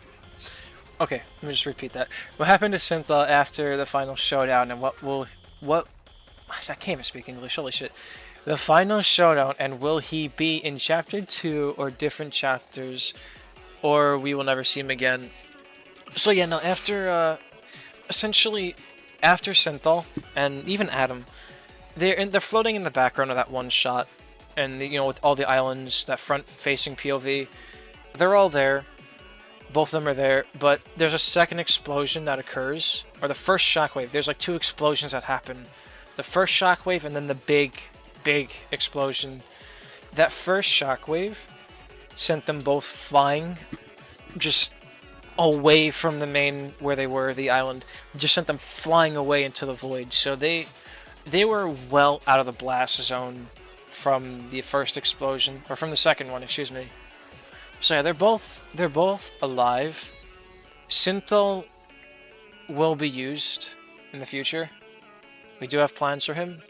Okay, let me just repeat that. What happened to Synthal after the final showdown, and what... I can't even speak English, holy shit. The final showdown, and will he be in Chapter 2 or different chapters, or we will never see him again? So yeah, no, after, essentially, after Synthal, and even Adam, they're floating in the background of that one shot, and you know, with all the islands, that front-facing POV, they're all there. Both of them are there, but there's a second explosion that occurs, or the first shockwave. There's like 2 explosions that happen. The first shockwave and then the big explosion. That first shockwave sent them both flying, just away from the main where they were, the island. Just sent them flying away into the void. So they they were well out of the blast zone from the first explosion, or from the second one, excuse me. So yeah, they're both alive. Synthol will be used in the future. We do have plans for him.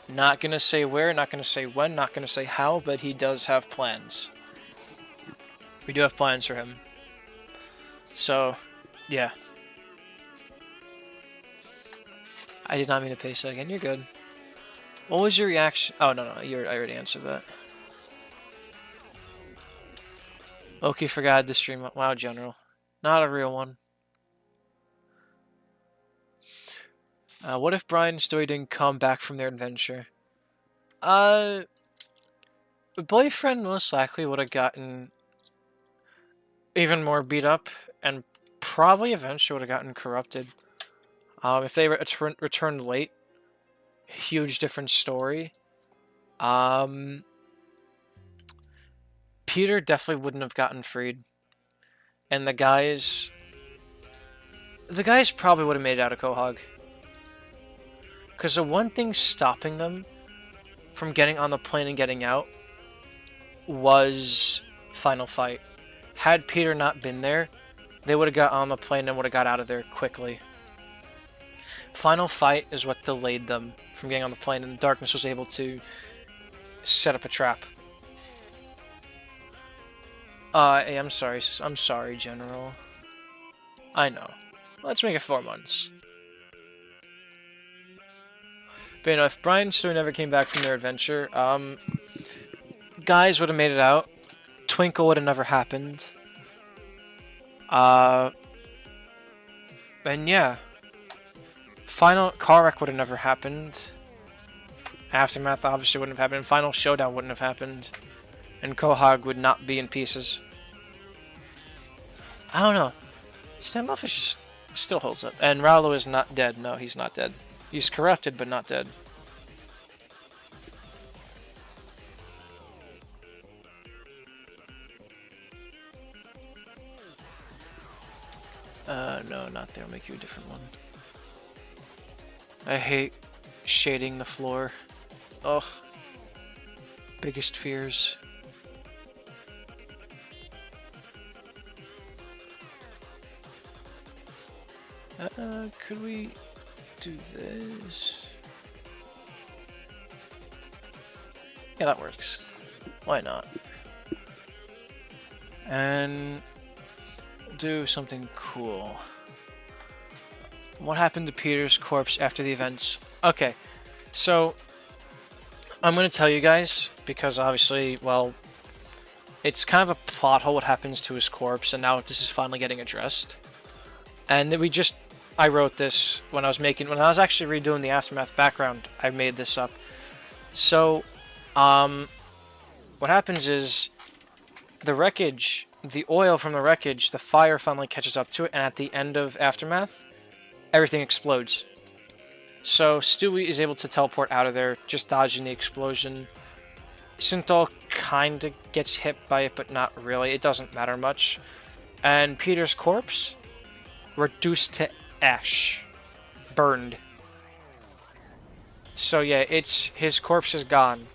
Not gonna say where, not gonna say when, not gonna say how, but he does have plans. We do have plans for him. So, yeah. I did not mean to paste that again. You're good. What was your reaction? Oh, no. I already answered that. Loki forgot to stream. Wow, General. Not a real one. What if Brian and Stewie didn't come back from their adventure? Boyfriend most likely would have gotten even more beat up, and probably eventually would have gotten corrupted. If they returned late, huge different story. Peter definitely wouldn't have gotten freed, and the guys probably would have made it out of Quahog. Because the one thing stopping them from getting on the plane and getting out was Final Fight. Had Peter not been there, they would have got on the plane and would have got out of there quickly. Final Fight is what delayed them from getting on the plane, and Darkness was able to set up a trap. Hey, I'm sorry, General. I know. Let's make it 4 months. But you know, if Brian and Stewie never came back from their adventure, guys would have made it out. Twinkle would have never happened. And yeah. Final car wreck would have never happened. Aftermath obviously wouldn't have happened. Final showdown wouldn't have happened. And Quahog would not be in pieces. I don't know. Standoffish just still holds up. And Rallo is not dead. No, he's not dead. He's corrupted, but not dead. No, not there. I'll make you a different one. I hate shading the floor. Ugh. Biggest fears. Could we do this? Yeah, that works. Why not? And do something cool. What happened to Peter's corpse after the events? Okay, so I'm going to tell you guys, because obviously, well, it's kind of a plot hole what happens to his corpse, and now this is finally getting addressed. And I wrote this when I was actually redoing the Aftermath background, I made this up. So, what happens is, the wreckage, the oil from the wreckage, the fire finally catches up to it, and at the end of Aftermath, everything explodes. So Stewie is able to teleport out of there, just dodging the explosion. Synthol kinda gets hit by it, but not really. It doesn't matter much. And Peter's corpse, reduced to ash. Burned. So yeah, his corpse is gone.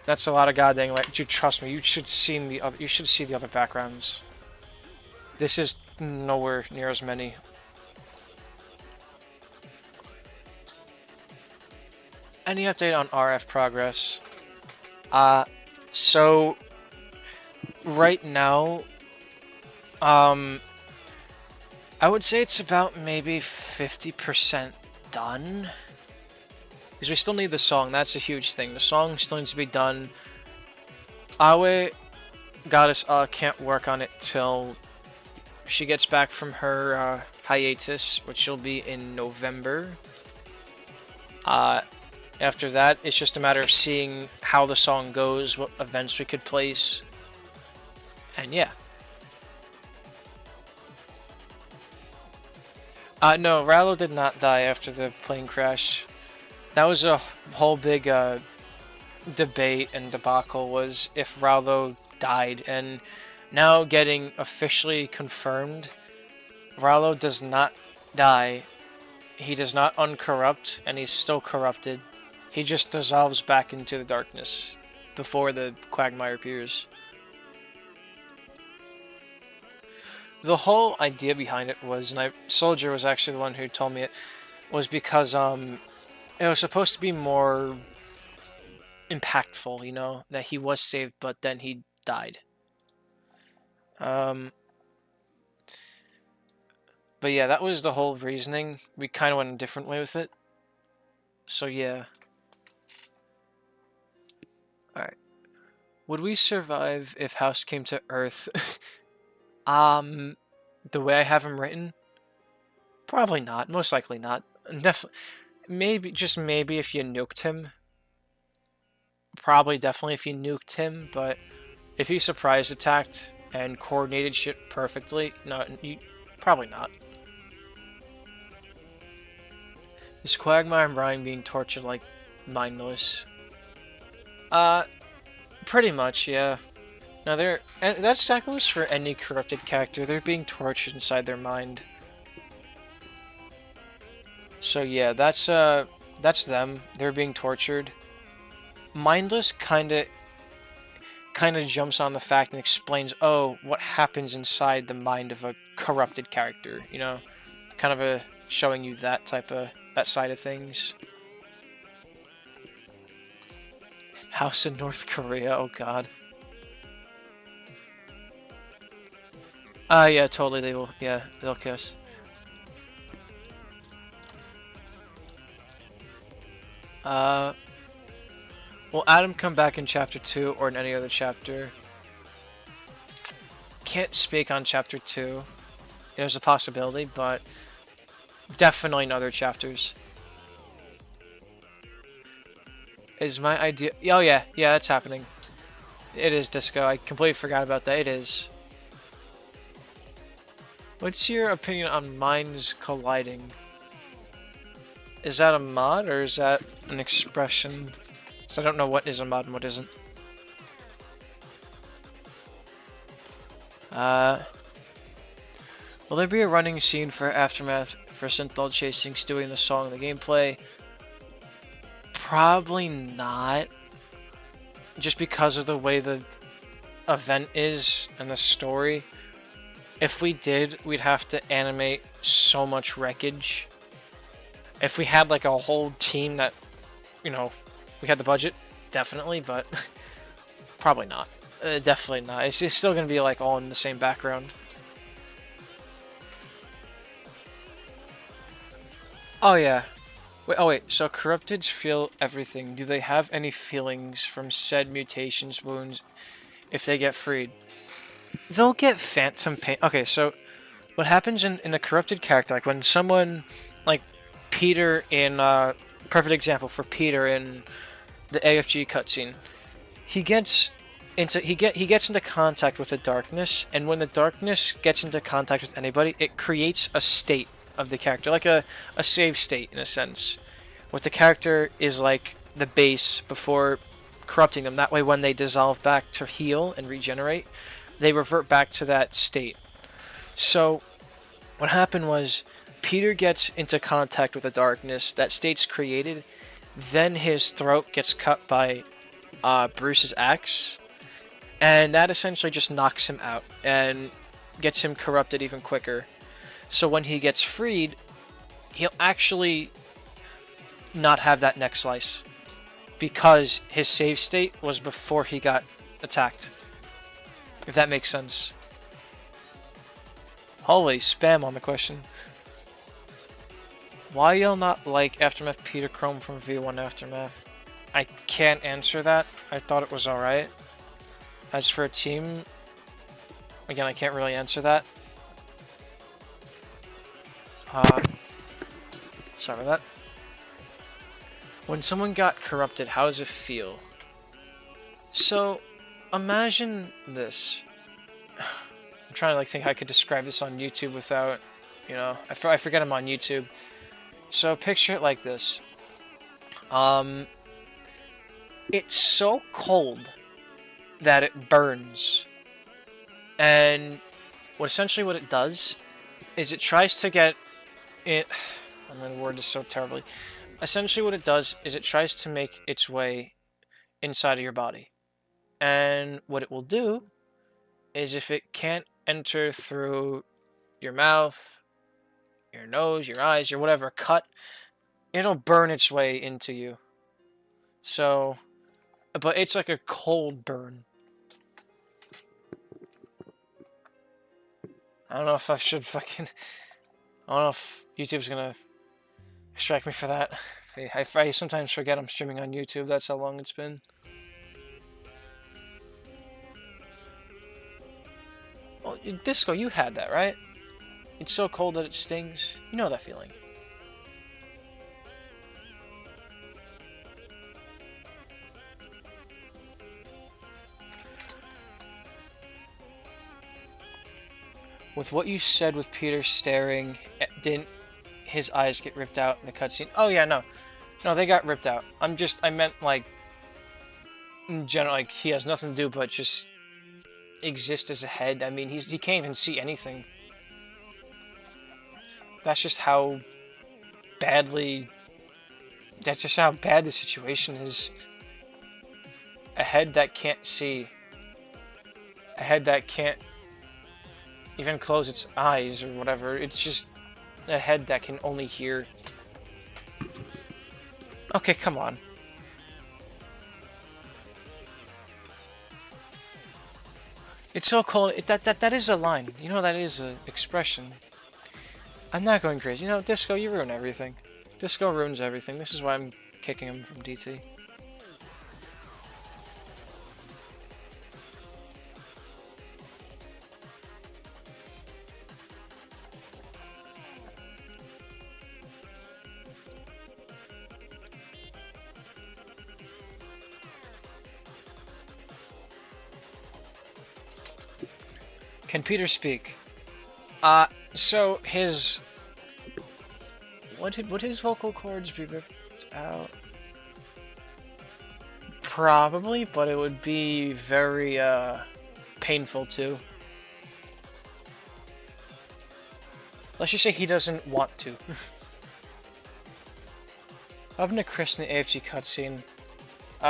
That's a lot of goddamn light. Dude, trust me, you should see the other backgrounds. This is nowhere near as many. Any update on RF progress? So right now, I would say it's about maybe 50% done. Because we still need the song, that's a huge thing. The song still needs to be done. Awe Goddess can't work on it till she gets back from her hiatus, which will be in November. After that, it's just a matter of seeing how the song goes, what events we could place, and yeah. No, Rallo did not die after the plane crash. That was a whole big debate and debacle, was if Rallo died, and now getting officially confirmed, Rallo does not die, he does not uncorrupt, and he's still corrupted. He just dissolves back into the darkness before the Quagmire appears. The whole idea behind it was, and Soldier was actually the one who told me it, was because it was supposed to be more impactful, you know, that he was saved, but then he died. But yeah, that was the whole reasoning. We kind of went a different way with it. So yeah. Alright. Would we survive if House came to Earth? The way I have him written? Probably not. Most likely not. Definitely. Maybe, just maybe if you nuked him. Probably definitely if you nuked him, but if he surprise attacked and coordinated shit perfectly, no, you, probably not. Is Quagmire and Brian being tortured like mindless? Pretty much, yeah. Now and that goes for any corrupted character. They're being tortured inside their mind. So yeah, that's them. They're being tortured. Mindless kinda jumps on the fact and explains, oh, what happens inside the mind of a corrupted character, you know? Kind of showing you that side of things. House in North Korea, oh god. Yeah, totally they will. Yeah, they'll kiss. Will Adam come back in Chapter 2 or in any other chapter? Can't speak on Chapter 2. There's a possibility, but definitely in other chapters. Is my idea... Oh yeah, that's happening. It is, Disco. I completely forgot about that. It is. What's your opinion on minds colliding? Is that a mod, or is that an expression? So I don't know what is a mod and what isn't. Will there be a running scene for Aftermath for Synthol chasing Stewie in the song and the gameplay? Probably not. Just because of the way the event is and the story. If we did, we'd have to animate so much wreckage. If we had like a whole team that, you know, we had the budget, definitely, but probably not. Definitely not. It's still going to be like all in the same background. Oh yeah. Wait, so corrupteds feel everything. Do they have any feelings from said mutations wounds if they get freed? They'll get phantom pain. Okay, so what happens in a corrupted character, like when someone, like Peter in, perfect example for Peter in the AFG cutscene, he gets into contact with the darkness, and when the darkness gets into contact with anybody, it creates a state of the character, like a save state in a sense. What the character is like the base before corrupting them. That way when they dissolve back to heal and regenerate, they revert back to that state. So what happened was Peter gets into contact with the darkness, that state's created, then his throat gets cut by Bruce's axe, and that essentially just knocks him out and gets him corrupted even quicker. So when he gets freed, he'll actually not have that neck slice because his save state was before he got attacked. If that makes sense. Holy spam on the question. Why y'all not like Aftermath Peter Chrome from V1 Aftermath? I can't answer that. I thought it was alright. As for a team, again, I can't really answer that. Sorry about that. When someone got corrupted, how does it feel? So, imagine this. I'm trying to like think how I could describe this on YouTube without, you know, I forget I'm on YouTube. So picture it like this. It's so cold that it burns. And essentially what it does is it tries to get
it. I'm going to word this so terribly. Essentially, what it does is it tries to make its way inside of your body. And what it will do is if it can't enter through your mouth, your nose, your eyes, your whatever cut, it'll burn its way into you. So, but it's like a cold burn. I don't know if I should fucking. I don't know if YouTube's gonna strike me for that. I sometimes forget I'm streaming on YouTube. That's how long it's been. Oh, Disco, you had that, right? It's so cold that it stings. You know that feeling. With what you said with Peter staring, didn't his eyes get ripped out in the cutscene? Oh yeah, no. No, they got ripped out. I meant like, in general, like he has nothing to do but just exist as a head. I mean, he can't even see anything. That's just how badly, that's just how bad the situation is. A head that can't see. A head that can't even close its eyes or whatever. It's just a head that can only hear. Okay, come on. It's so cold. That is a line. You know, that is an expression. I'm not going crazy. You know, Disco, you ruin everything. Disco ruins everything. This is why I'm kicking him from DT. Can Peter speak? So his... Would his vocal cords be ripped out? Probably, but it would be very, painful too. Let's just say he doesn't want to. Up to Chris in the AFG cutscene.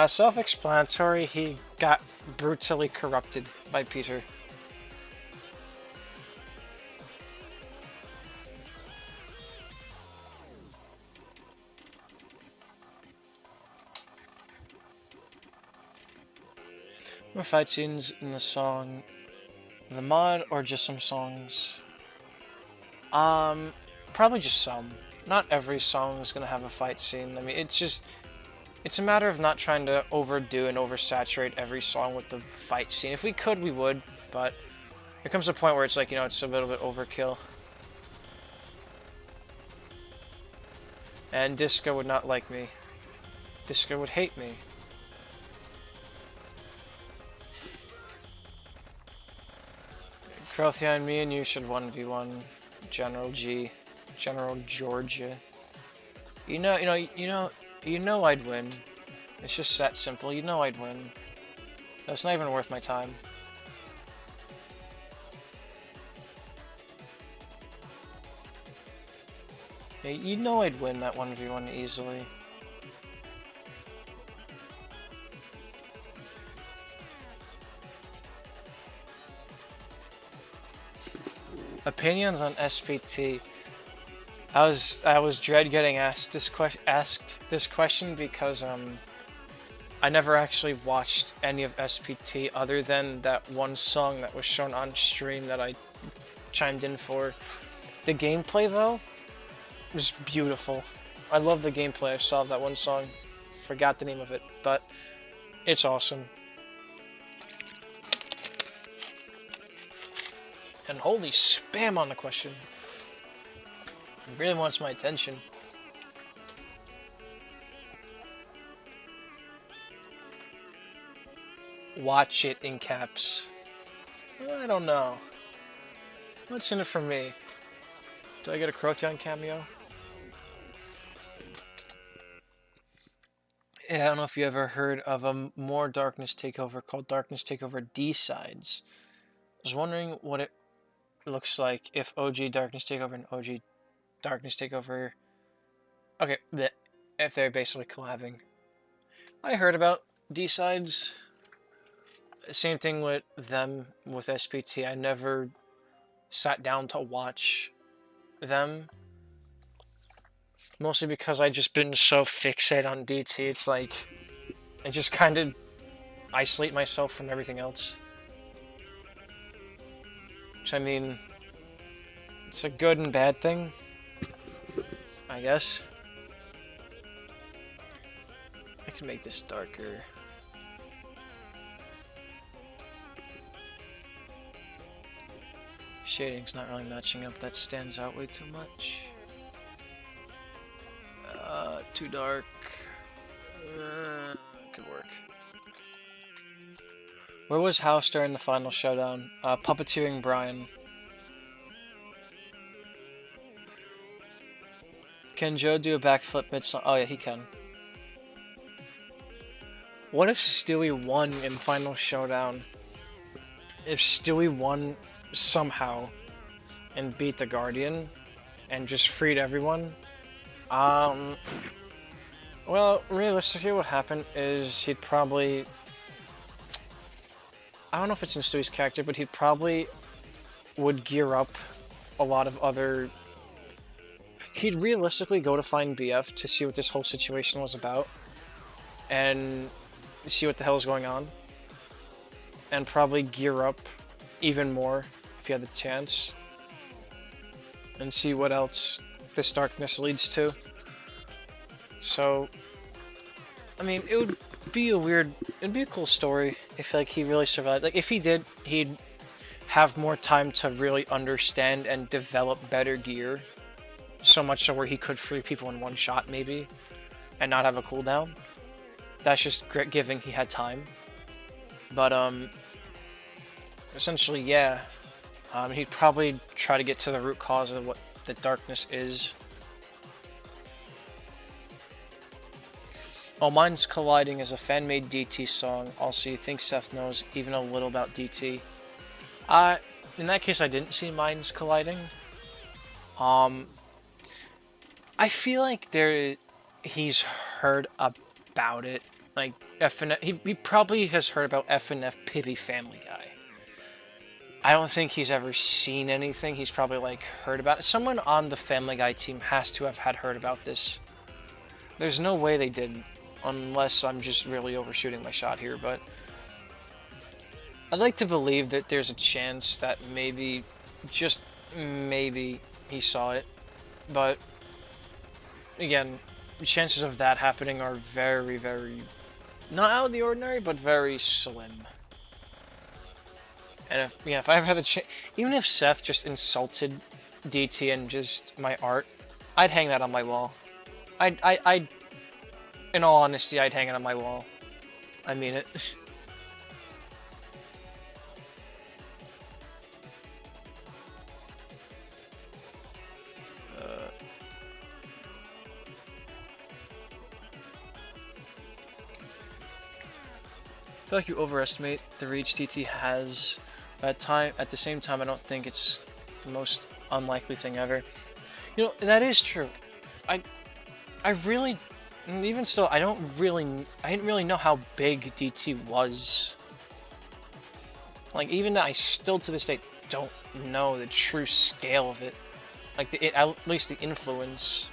Self-explanatory, he got brutally corrupted by Peter. More fight scenes in the song, the mod, or just some songs? Probably just some. Not every song is gonna have a fight scene. I mean, it's a matter of not trying to overdo and oversaturate every song with the fight scene. If we could, we would, but there comes a point where it's like, you know, it's a little bit overkill. And Disco would not like me. Disco would hate me. Krothia and me and you should 1v1 General G. General Georgia. You know I'd win. It's just that simple. You know I'd win. That's not even worth my time. Yeah, you know I'd win that 1v1 easily. Opinions on SPT. I was dread getting asked this question because I never actually watched any of SPT other than that one song that was shown on stream that I chimed in for. The gameplay though was beautiful. I love the gameplay I saw of that one song. Forgot the name of it, but it's awesome. And holy spam on the question. It really wants my attention. Watch it in caps. I don't know. What's in it for me? Do I get a Crotheon cameo? Yeah, I don't know if you ever heard of a more Darkness Takeover called Darkness Takeover D-Sides. I was wondering what it looks like if OG Darkness Takeover and OG Darkness Takeover. Okay, if they're basically collabing. I heard about D-Sides. Same thing with them with SPT. I never sat down to watch them. Mostly because I just been so fixated on DT. It's like I just kind of isolate myself from everything else. Which I mean, it's a good and bad thing, I guess. I can make this darker. Shading's not really matching up. That stands out way too much. Too dark. Could work. Where was House during the final showdown? Puppeteering Brian. Can Joe do a backflip mid-song? Oh yeah, he can. What if Stewie won in final showdown? If Stewie won somehow and beat the Guardian and just freed everyone, well, realistically what happened is he'd probably, I don't know if it's in Stewie's character, but he probably would gear up a lot of other, he'd realistically go to find BF to see what this whole situation was about and see what the hell is going on, and probably gear up even more if he had the chance, and see what else this darkness leads to. So, I mean, it'd be a cool story if like he really survived. Like if he did, he'd have more time to really understand and develop better gear. So much so where he could free people in one shot maybe, and not have a cooldown. That's just giving he had time. But essentially, yeah. He'd probably try to get to the root cause of what the darkness is. Oh, Minds Colliding is a fan-made DT song. Also, you think Seth knows even a little about DT? In that case, I didn't see Minds Colliding. I feel like he's heard about it. Like he probably has heard about FNF Pibby Family Guy. I don't think he's ever seen anything. He's probably like heard about it. Someone on the Family Guy team has to have heard about this. There's no way they didn't, unless I'm just really overshooting my shot here, but I'd like to believe that there's a chance that maybe, just maybe, he saw it. But again, the chances of that happening are very, very, not out of the ordinary, but very slim. And if I ever had a chance, even if Seth just insulted DT and just my art, I'd hang that on my wall. I'd, in all honesty, I'd hang it on my wall. I mean it. I feel like you overestimate the reach DT has. At the same time, I don't think it's the most unlikely thing ever. You know, that is true. I really, and even still, I didn't really know how big DT was. Like, even that, I still to this day don't know the true scale of it. Like, at least the influence.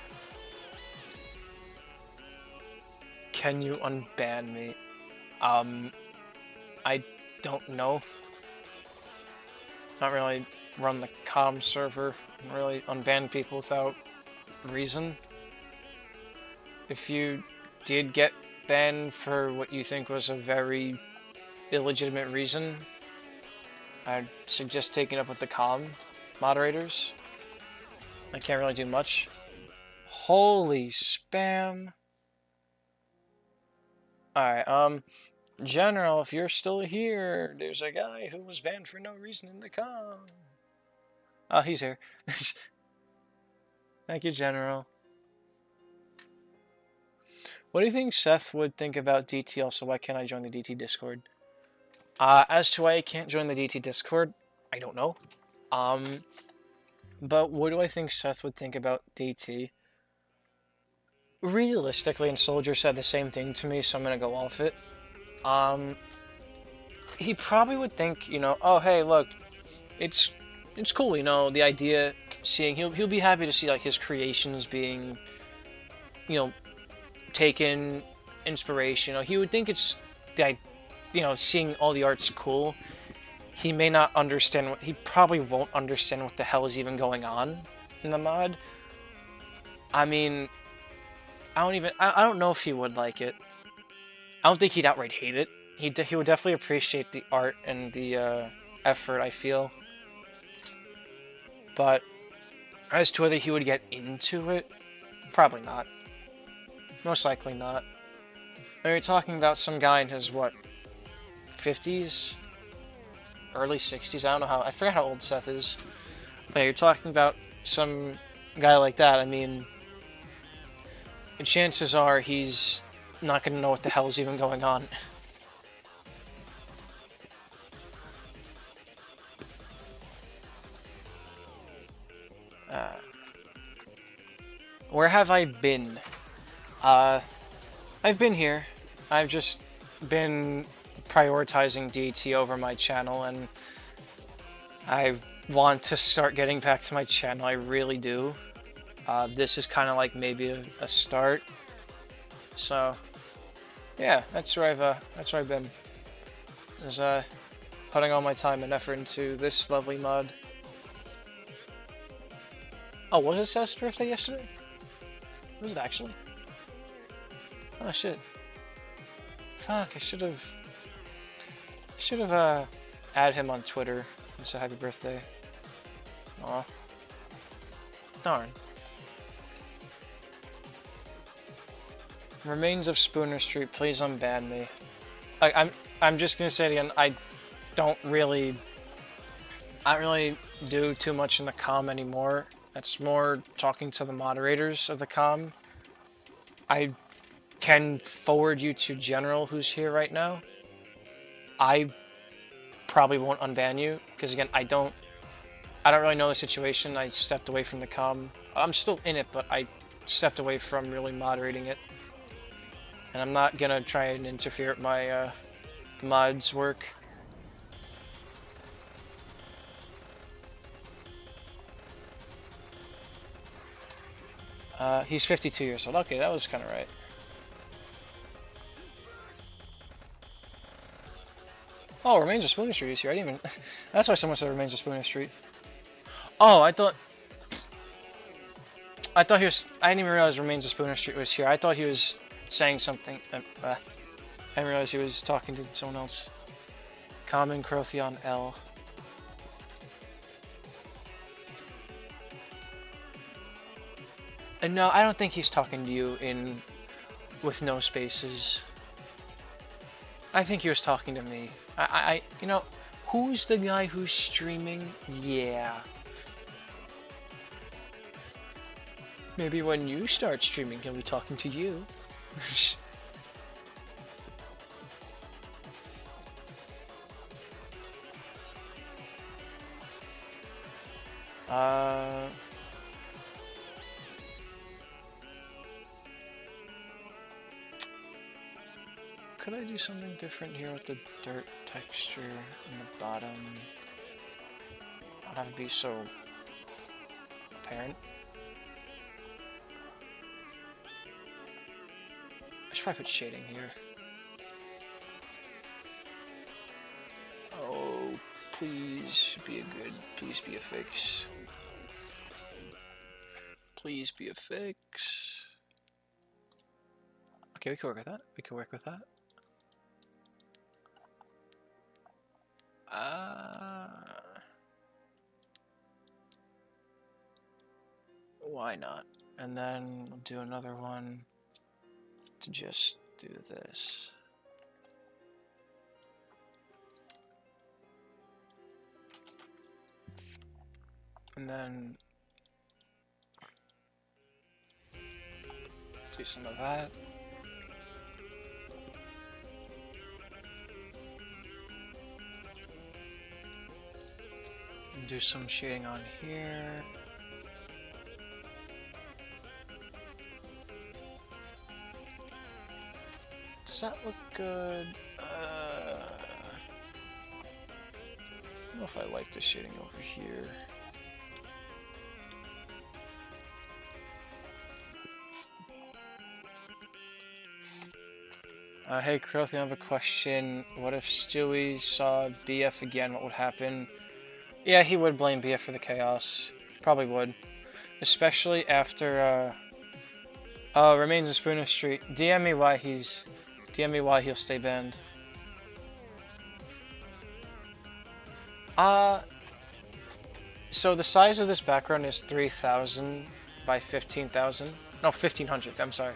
Can you unban me? I don't know. Not really run the comm server. Really unban people without reason. If you did get banned for what you think was a very illegitimate reason, I'd suggest taking it up with the comm moderators. I can't really do much. Holy spam. Alright, General, if you're still here, there's a guy who was banned for no reason in the comm. Oh, he's here. Thank you, General. What do you think Seth would think about DT? Also, why can't I join the DT Discord? As to why I can't join the DT Discord, I don't know. But what do I think Seth would think about DT? Realistically, and Soldier said the same thing to me, so I'm gonna go off it. Um, he probably would think, oh hey, look, it's it's cool, the idea seeing he'll be happy to see like his creations being, you know, taken inspiration. He would think it's the, seeing all the art's cool. He may not understand he probably won't understand what the hell is even going on in the mod. I mean, I don't know if he would like it. I don't think he'd outright hate it. He would definitely appreciate the art and the effort, I feel. But as to whether he would get into it, probably not. Most likely not. Are you talking about some guy in his, what, 50s? Early 60s? I don't know how. I forget how old Seth is. But you're talking about some guy like that. I mean, the chances are he's not going to know what the hell is even going on. Where have I been? I've been here. I've just been prioritizing DT over my channel, and I want to start getting back to my channel. I really do. This is kind of like maybe a start. So, yeah, that's where I've been. Is putting all my time and effort into this lovely mod. Oh, was it Seth's birthday yesterday? Was it actually? Oh shit. Fuck, I should have added him on Twitter and said happy birthday. Aw. Darn. Remains of Spooner Street, please unban me. I'm just gonna say it again, I don't really do too much in the comm anymore. That's more talking to the moderators of the comm. I can forward you to General, who's here right now. I probably won't unban you, because again, I don't really know the situation. I stepped away from the comm. I'm still in it, but I stepped away from really moderating it. And I'm not gonna try and interfere with my mods work. He's 52 years old. Okay, that was kind of right. Oh, Remains of Spooner Street is here. I didn't even... That's why someone said Remains of Spooner Street. Oh, I thought he was... I didn't even realize Remains of Spooner Street was here. I thought he was saying something. I didn't realize he was talking to someone else. Common Crothion L. And no, I don't think he's talking to you with no spaces. I think he was talking to me. Who's the guy who's streaming? Yeah. Maybe when you start streaming, he'll be talking to you. Could I do something different here with the dirt texture in the bottom? I'd have to be so apparent. I should probably put shading here. Oh, please be please be a fix. Please be a fix. Okay, we can work with that. We can work with that. Why not? And then we'll do another one to just do this. And then do some of that. And do some shading on here. does that look good? I don't know if I like the shading over here. Hey, Krothy, I have a question. What if Stewie saw BF again? What would happen? Yeah, he would blame BF for the chaos. Probably would. Especially after, Remains of Spooner Street. DM me why he'll stay banned. So the size of this background is 3,000 by 15,000. No, 1,500, I'm sorry.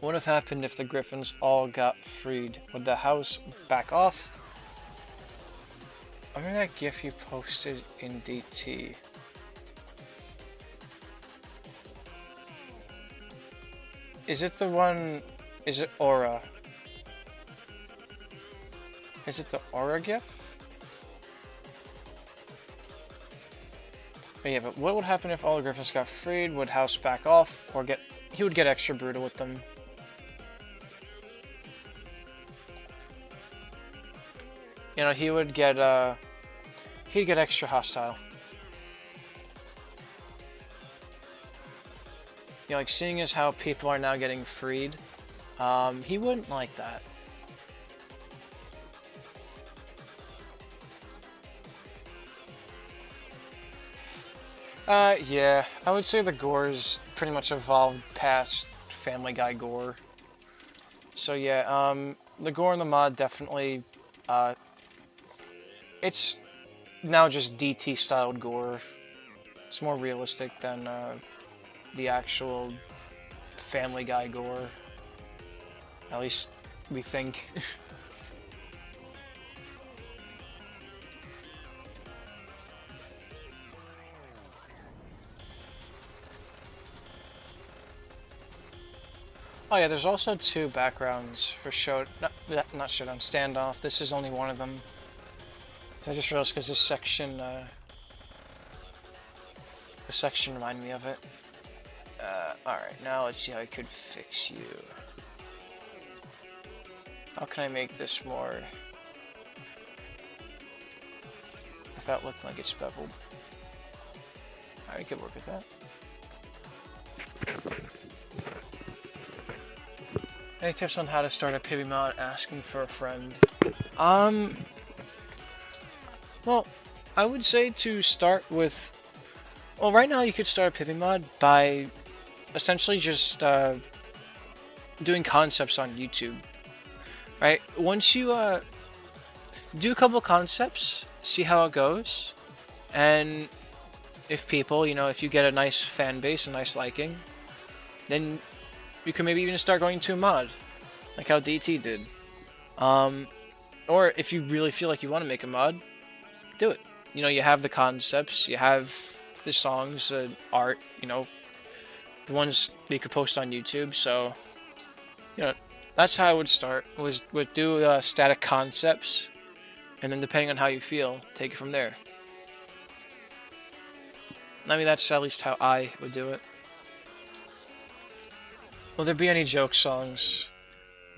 What would have happened if the Griffins all got freed? Would the house back off? I remember that GIF you posted in DT. Is it the one... Is it Aura? Is it the Aura GIF? But yeah, but what would happen if all the Griffins got freed? Would house back off? Or get... He would get extra brutal with them. You know, he'd get extra hostile. You know, like, seeing as how people are now getting freed, he wouldn't like that. Yeah, I would say the gore's pretty much evolved past Family Guy gore. So yeah, the gore in the mod definitely, it's now just DT-styled gore. It's more realistic than, the actual Family Guy gore. At least we think. Oh yeah, there's also 2 backgrounds for not Showdown, Standoff. This is only one of them. I just realized because this section reminded me of it. Alright, now let's see how I could fix you. How can I make this more... without looking like it's beveled? Alright, I could work with that. Any tips on how to start a Pibby mod? Asking for a friend. Well, I would say to start with... Well, right now you could start a Pibby mod by essentially just doing concepts on YouTube. Right? Once you do a couple concepts, see how it goes, and if people, you know, if you get a nice fan base, a nice liking, then you can maybe even start going to a mod, like how DT did. Or if you really feel like you want to make a mod, do it. You know, you have the concepts, you have the songs, art, you know, the ones that you could post on YouTube. So, you know, that's how I would start, would do static concepts, and then depending on how you feel, take it from there. I mean, that's at least how I would do it. Will there be any joke songs?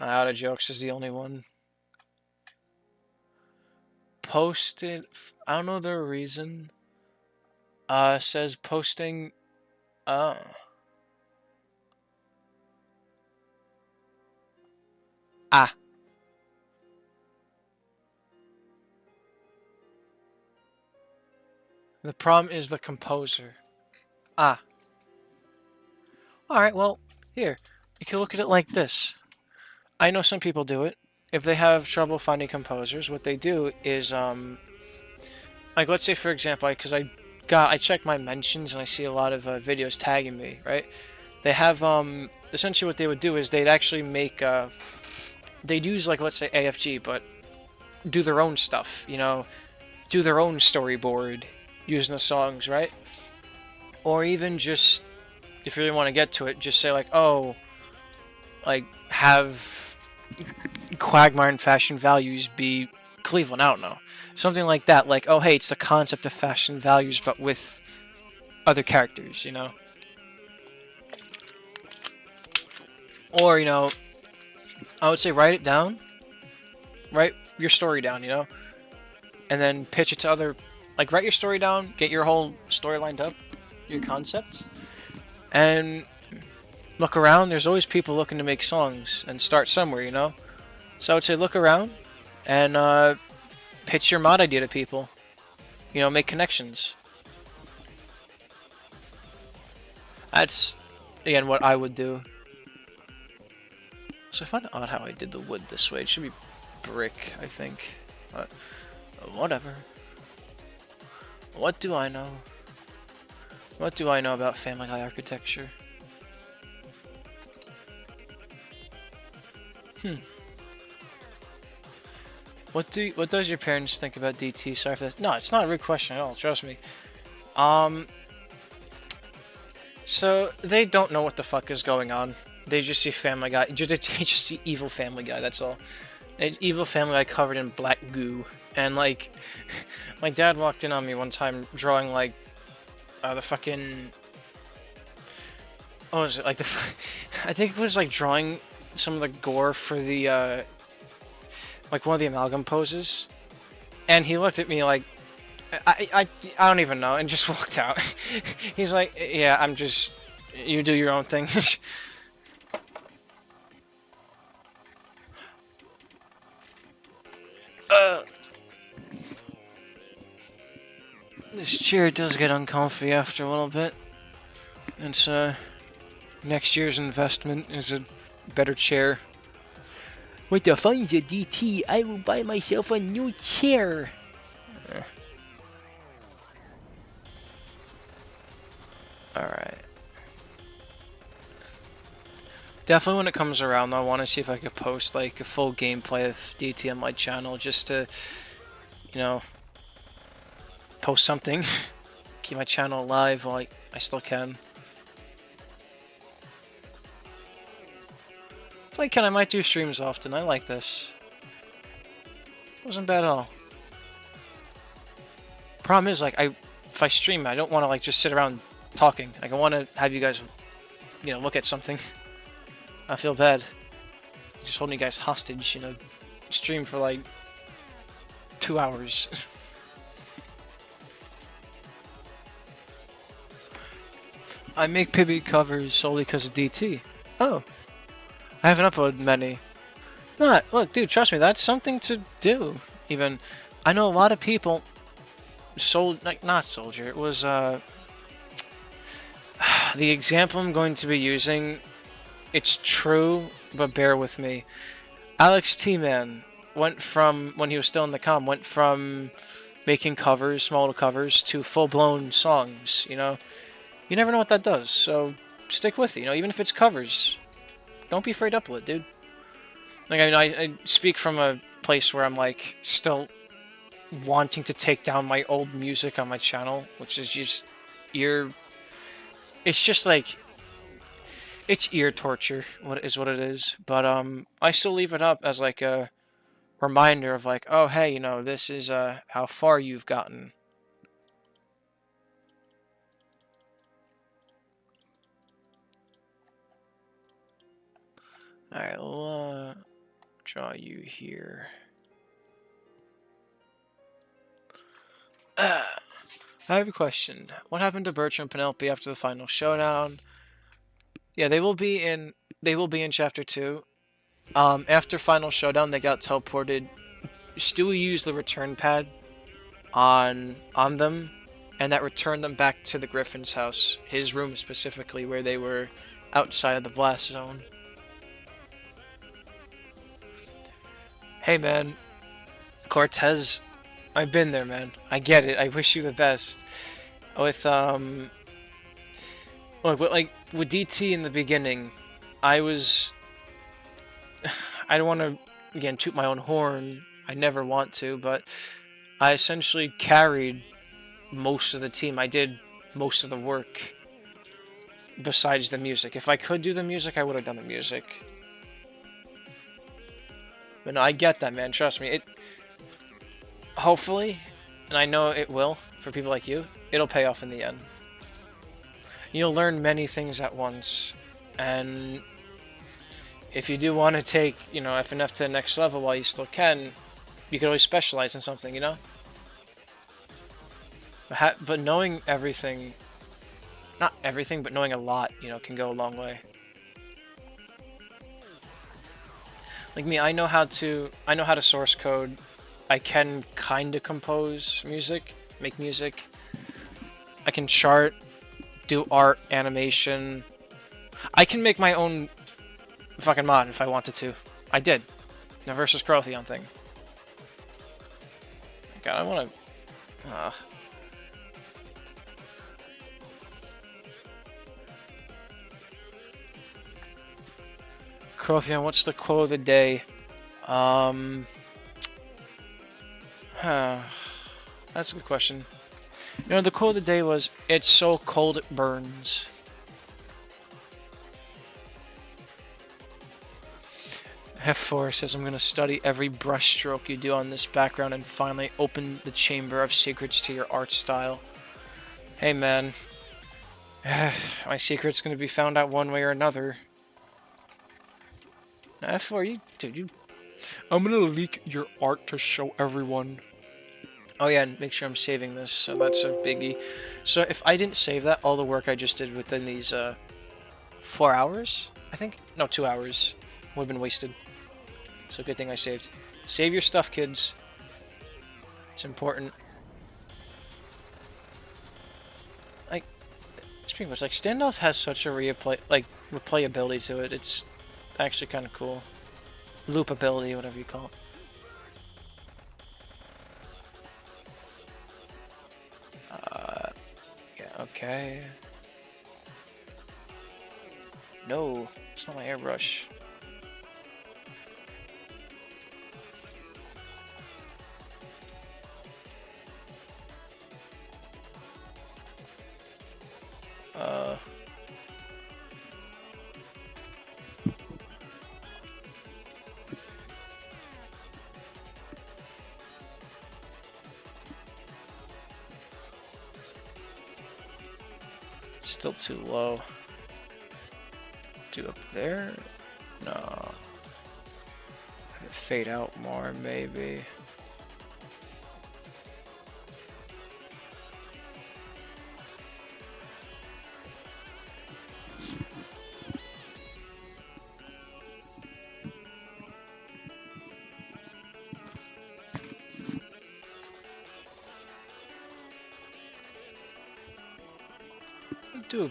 Out of Jokes is the only one. Posted, I don't know the reason. Says posting, ah. The problem is the composer. Alright, well, here. You can look at it like this. I know some people do it. If they have trouble finding composers, what they do is, like, let's say, for example, because I check my mentions and I see a lot of videos tagging me, right? They have, essentially what they would do is they'd actually make, they'd use, like, let's say AFG, but do their own stuff, you know? Do their own storyboard using the songs, right? Or even just, if you really want to get to it, just say, like, oh, like, have Quagmire and Fashion Values be
Cleveland. I don't know, something like that. Like, oh hey, it's the concept of fashion values, but with other characters, you know. Or I would say write it down, write your story down, and then pitch it to other. Like, write your story down, get your whole story lined up, your concepts, and look around. There's always people looking to make songs and start somewhere. So I would say look around and pitch your mod idea to people. Make connections. That's, again, what I would do. So I find it odd how I did the wood this way. It should be brick, I think. But whatever. What do I know? What do I know about Family Guy architecture? What does your parents think about DT? Sorry for that. No, it's not a rude question at all. Trust me. So they don't know what the fuck is going on. They just see Family Guy. They just see evil Family Guy. That's all. Evil Family Guy covered in black goo. And like, my dad walked in on me one time drawing like the fucking. What was it like? I think it was like drawing some of the gore for the like one of the amalgam poses, and he looked at me like, I don't even know, and just walked out. He's like, yeah, I'm just, you do your own thing. This chair does get uncomfy after a little bit. It's next year's investment is a better chair. With the funds of DT, I will buy myself a new chair. Alright. Definitely when it comes around, though, I want to see if I could post like a full gameplay of DT on my channel just to, post something. Keep my channel alive while I still can. If I can, I might do streams often. I like this. Wasn't bad at all. Problem is, like, if I stream, I don't want to like just sit around talking. Like, I want to have you guys, look at something. I feel bad. Just holding you guys hostage, stream for like 2 hours. I make Pibby covers solely because of DT. Oh. I haven't uploaded many. Not, look, dude, trust me, that's something to do. Even, I know a lot of people, not Soldier, it was, the example I'm going to be using, it's true, but bear with me. Alex T-Man went from, when he was still in the comm, went from making covers, small little covers, to full-blown songs, You never know what that does, so stick with it, even if it's covers. Don't be afraid to upload, dude. Like, I speak from a place where I'm, like, still wanting to take down my old music on my channel, which is just it's just, like, it's ear torture, what it is. But, I still leave it up as, like, a reminder of, like, oh, hey, this is, how far you've gotten. Alright, we'll draw you here. I have a question. What happened to Bertram and Penelope after the final showdown? Yeah, they will be in chapter 2. After final showdown, they got teleported. Stewie used the return pad on them, and that returned them back to the Griffin's house, his room specifically, where they were outside of the blast zone. Hey, man. Cortez, I've been there, man. I get it. I wish you the best. With, look, with DT in the beginning, I don't want to, again, toot my own horn. I never want to, but I essentially carried most of the team. I did most of the work besides the music. If I could do the music, I would have done the music. But no, I get that, man. Trust me.
hopefully, and I know it will for people like you, it'll pay off in the end. You'll learn many things at once, and if you do want to take, FNF to the next level while you still can, you can always specialize in something, But knowing everything, not everything, but knowing a lot, can go a long way. Like me, I know how to source code. I can kind of compose music, make music. I can chart, do art, animation. I can make my own fucking mod if I wanted to. I did. The versus Crotheon thing. God, I want to. Crotheon, what's the quote of the day? That's a good question. The quote of the day was, "It's so cold it burns." F4 says, "I'm going to study every brushstroke you do on this background and finally open the chamber of secrets to your art style." Hey, man. My secret's going to be found out one way or another. F4, dude, I'm going to leak your art to show everyone. Oh yeah, and make sure I'm saving this, so that's a biggie. So if I didn't save that, all the work I just did within these 4 hours, I think? No, 2 hours would have been wasted. So good thing I saved. Save your stuff, kids. It's important. Like, speaking of which, like, Standoff has such a replayability to it. It's actually kind of cool. Loopability, whatever you call it. Yeah, okay. No, it's not my airbrush. Still too low. Do up there? No. Fade out more, maybe. Do a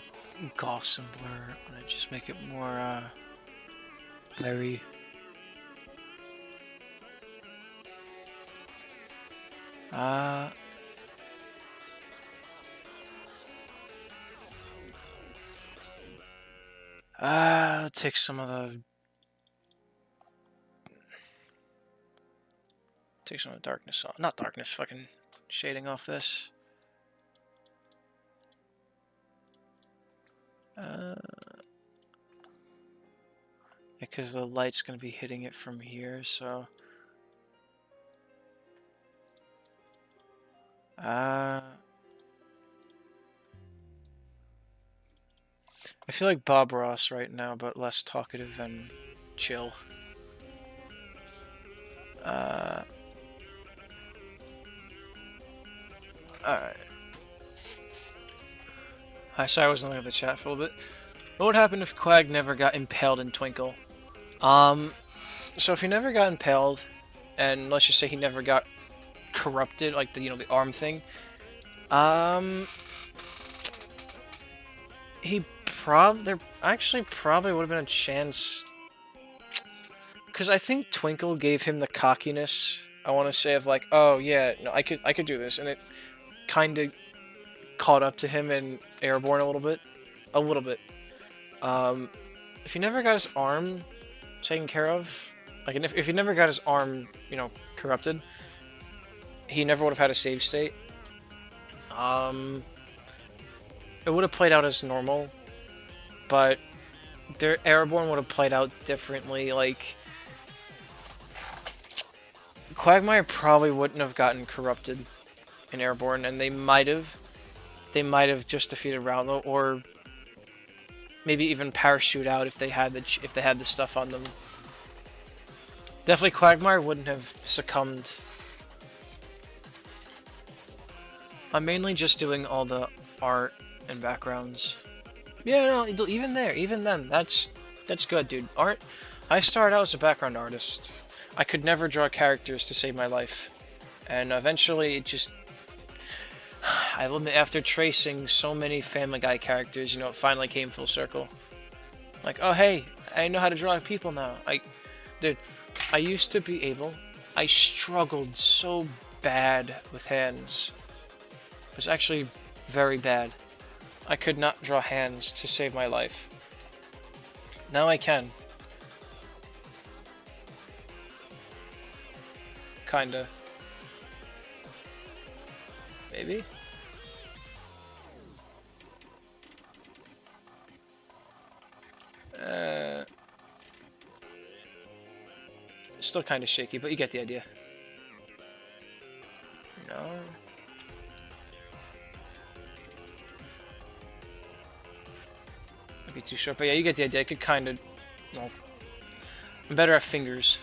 Gaussian blur. I'm gonna just make it more blurry. Take some of the darkness off. Not darkness, fucking shading off this. Because the light's gonna be hitting it from here, so. I feel like Bob Ross right now, but less talkative and chill. Alright. Sorry, I wasn't looking at the chat for a little bit. What would happen if Quag never got impaled in Twinkle? So if he never got impaled, and let's just say he never got corrupted, like the arm thing, there actually probably would have been a chance, because I think Twinkle gave him the cockiness, I want to say, of like, oh yeah, no, I could do this, and it kind of caught up to him in Airborne a little bit. If he never got his arm taken care of, like if he never got his arm, corrupted, he never would have had a save state. It would have played out as normal, but their Airborne would have played out differently. Like, Quagmire probably wouldn't have gotten corrupted in Airborne, and they might have. They might have just defeated Roundlow, or maybe even parachute out if they had the stuff on them. Definitely Quagmire wouldn't have succumbed. I'm mainly just doing all the art and backgrounds. Yeah, no, even there, even then, that's good, dude. Art. I started out as a background artist. I could never draw characters to save my life, and eventually it just. I will admit, after tracing so many Family Guy characters, it finally came full circle. Like, oh hey, I know how to draw people now. Dude, I used to be able. I struggled so bad with hands. It was actually very bad. I could not draw hands to save my life. Now I can. Kinda. Maybe? Still kind of shaky, but you get the idea. No. Might be too short, but yeah, you get the idea. I could kind of. Well, I'm better at fingers.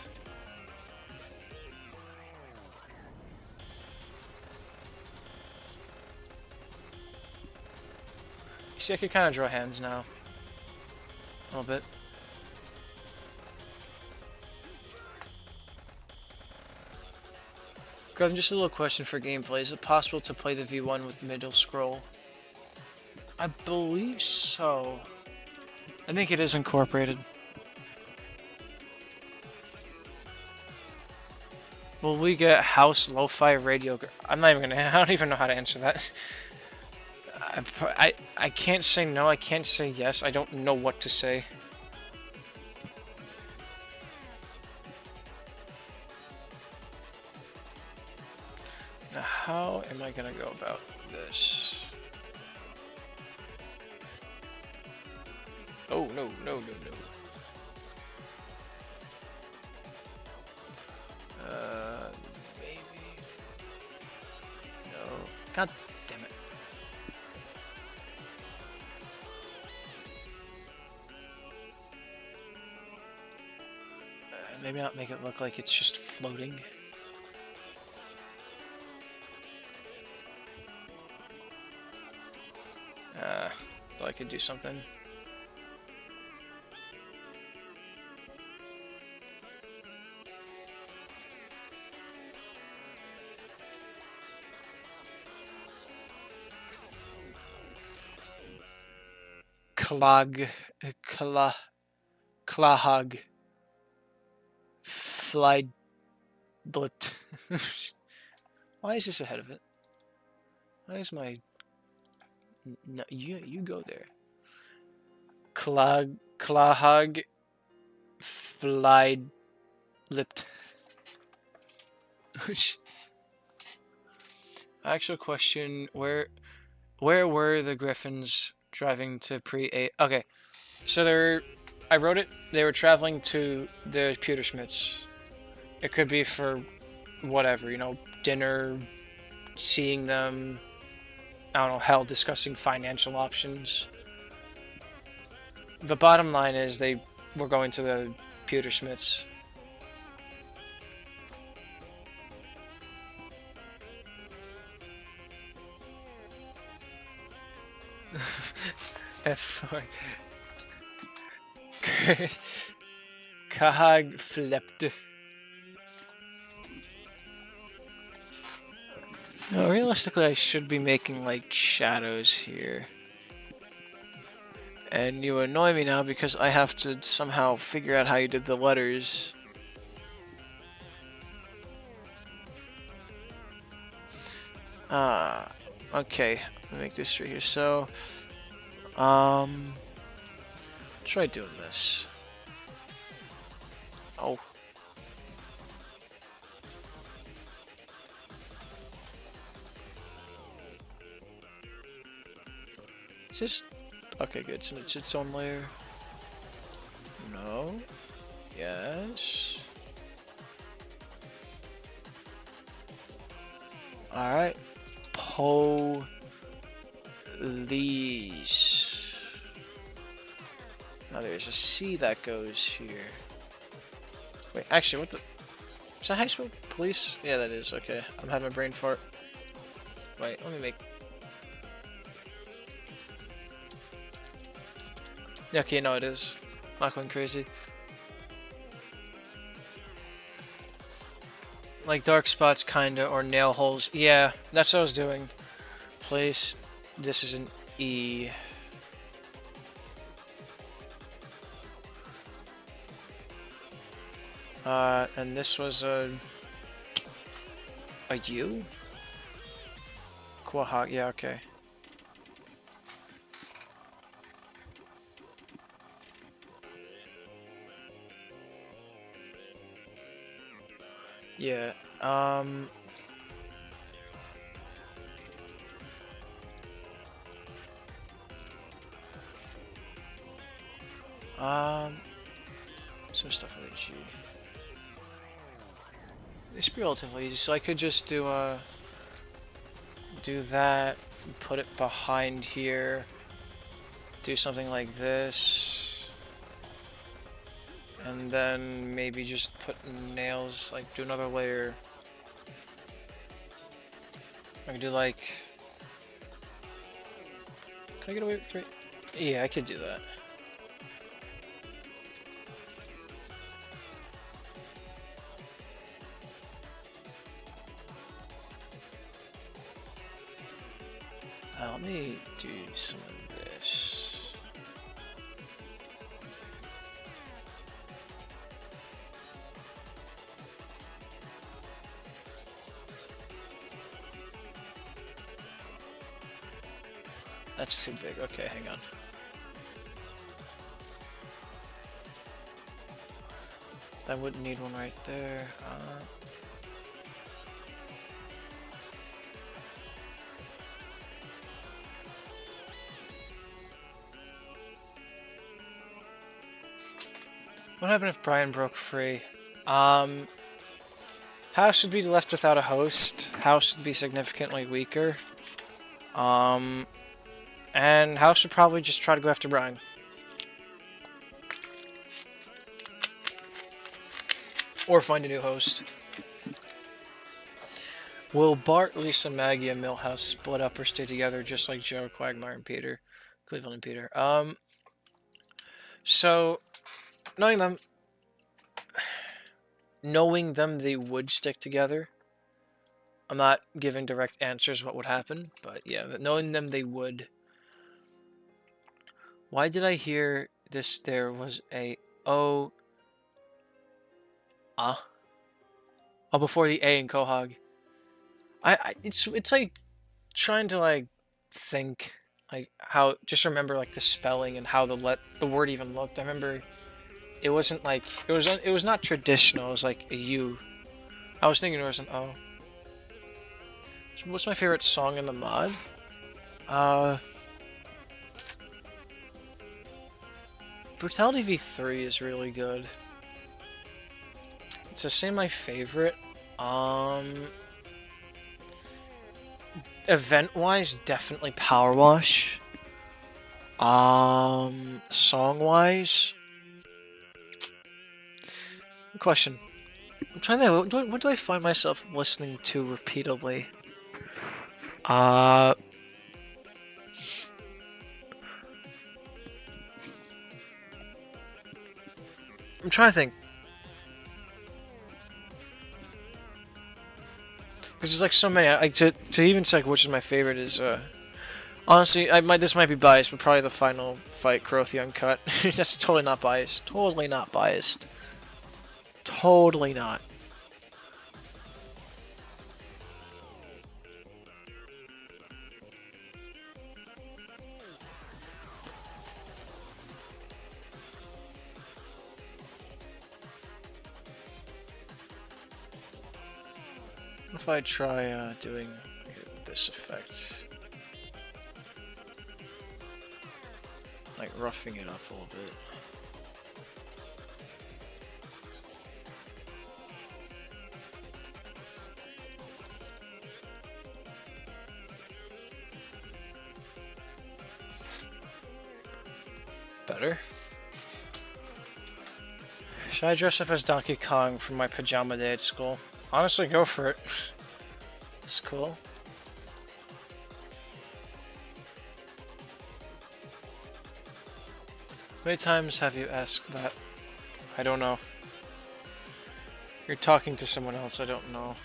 You see, I could kind of draw hands now. A little bit. Grub, just a little question for gameplay. Is it possible to play the V1 with middle scroll? I believe so. I think it is incorporated. Will we get house lo-fi radio? I'm not even gonna. I don't even know how to answer that. I can't say no. I can't say yes. I don't know what to say. Now, how am I gonna go about this? Oh no no no no. Maybe. No. God damn it. Maybe not make it look like it's just floating. Thought I could do something. Klahag. Flydblit. Why is this ahead of it? Why is my... No, you go there. Klahag. Flydlipt. Actual question, where were the Griffins driving to pre-8? Okay, so I wrote it, they were traveling to the Pewterschmidts. It could be for whatever, dinner, seeing them, I don't know, hell, discussing financial options. The bottom line is they were going to the Pewterschmidts. F4. Kahag flipped. No, realistically, I should be making like shadows here. And you annoy me now because I have to somehow figure out how you did the letters. Okay. Let me make this right here. So, try doing this. Oh. Is this... Okay, good. So it's its own layer. No. Yes.
Alright. Police. Now there's a C that goes here. Wait, actually, what the... Is that how you spell police? Yeah, that is. Okay. I'm having a brain fart. Wait, let me make... Okay, no, it is. Not going crazy. Like dark spots, kinda, or nail holes. Yeah, that's what I was doing. Place. This is an E. And this was a U? Quahog, yeah, okay. Yeah, some stuff with a G. It should be relatively easy, so I could just do that, put it behind here, do something like this, and then maybe just put nails, like do another layer. I could do like... Can I get away with 3? Yeah, I could do that. Let me do some of this. That's too big. Okay, hang on. I wouldn't need one right there. What happened if Brian broke free? House would be left without a host. House would be significantly weaker. And House would probably just try to go after Brian. Or find a new host. Will Bart, Lisa, Maggie, and Milhouse split up or stay together just like Joe, Quagmire, and Peter? Cleveland and Peter. So, knowing them, they would stick together. I'm not giving direct answers what would happen, but yeah, knowing them, they would. Why did I hear this? There was a O. Oh, before the A in Quahog. It's like trying to like think like how just remember like the spelling and how the word even looked. I remember it wasn't like it was not traditional. It was like a U. I was thinking it was an O. What's my favorite song in the mod? Brutality V3 is really good. To say my favorite, event-wise, definitely Power Wash. Song-wise, question. I'm trying to think, what do I find myself listening to repeatedly? I'm trying to think. Because there's like so many. Like to even say which is my favorite is honestly this might be biased, but probably the final fight, Karothy Uncut. That's totally not biased. Totally not biased. Totally not. What if I try doing this effect? Like roughing it up a little bit. better. Should I dress up as Donkey Kong for my pajama day at school? Honestly, go for it. It's cool. How many times have you asked that? I don't know. You're talking to someone else, I don't know.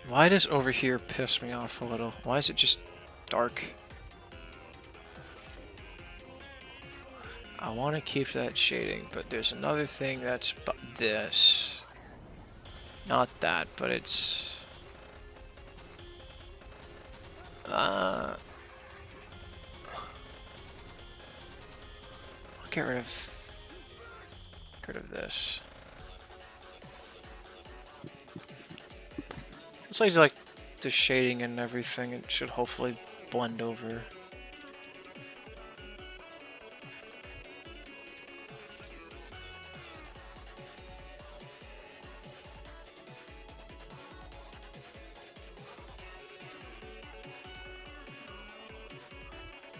Why does over here piss me off a little? Why is it just dark? I want to keep that shading, but there's another thing that's this. Not that, but it's... I'll get rid of this. It's like the shading and everything, it should hopefully blend over.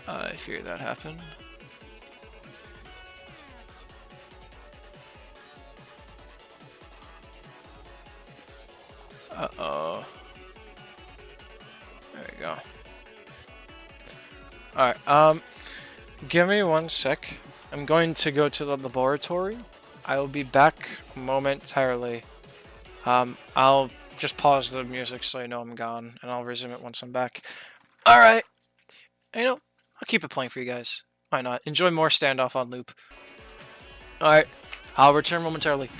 I fear that happened. Uh-oh. There we go. Alright, give me 1 sec. I'm going to go to the laboratory. I will be back momentarily. I'll just pause the music so you know I'm gone, and I'll resume it once I'm back. Alright. You know, I'll keep it playing for you guys. Why not? Enjoy more Standoff on loop. Alright, I'll return momentarily.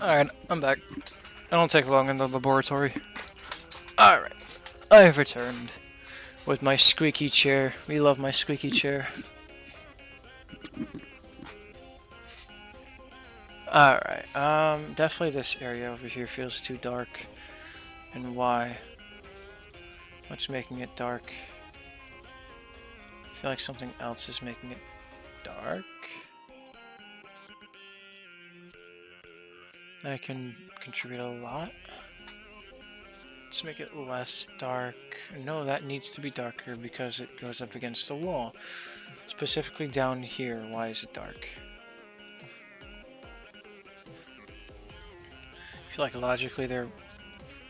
Alright, I'm back. I don't take long in the laboratory. Alright, I have returned with my squeaky chair. We love my squeaky chair. Alright, definitely this area over here feels too dark. And why? What's making it dark? I feel like something else is making it dark. I can contribute a lot. Let's make it less dark. No, that needs to be darker because it goes up against the wall. Specifically down here, why is it dark? I feel like logically there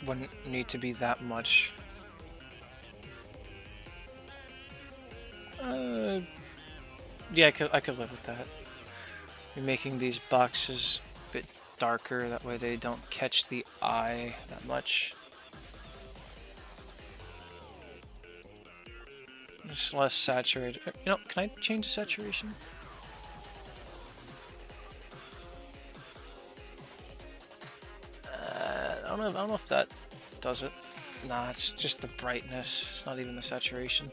wouldn't need to be that much. Yeah, I could live with that. You're making these boxes a bit darker, that way they don't catch the eye that much. Just less saturated. You know, can I change the saturation? I don't know if that does it. Nah, it's just the brightness. It's not even the saturation.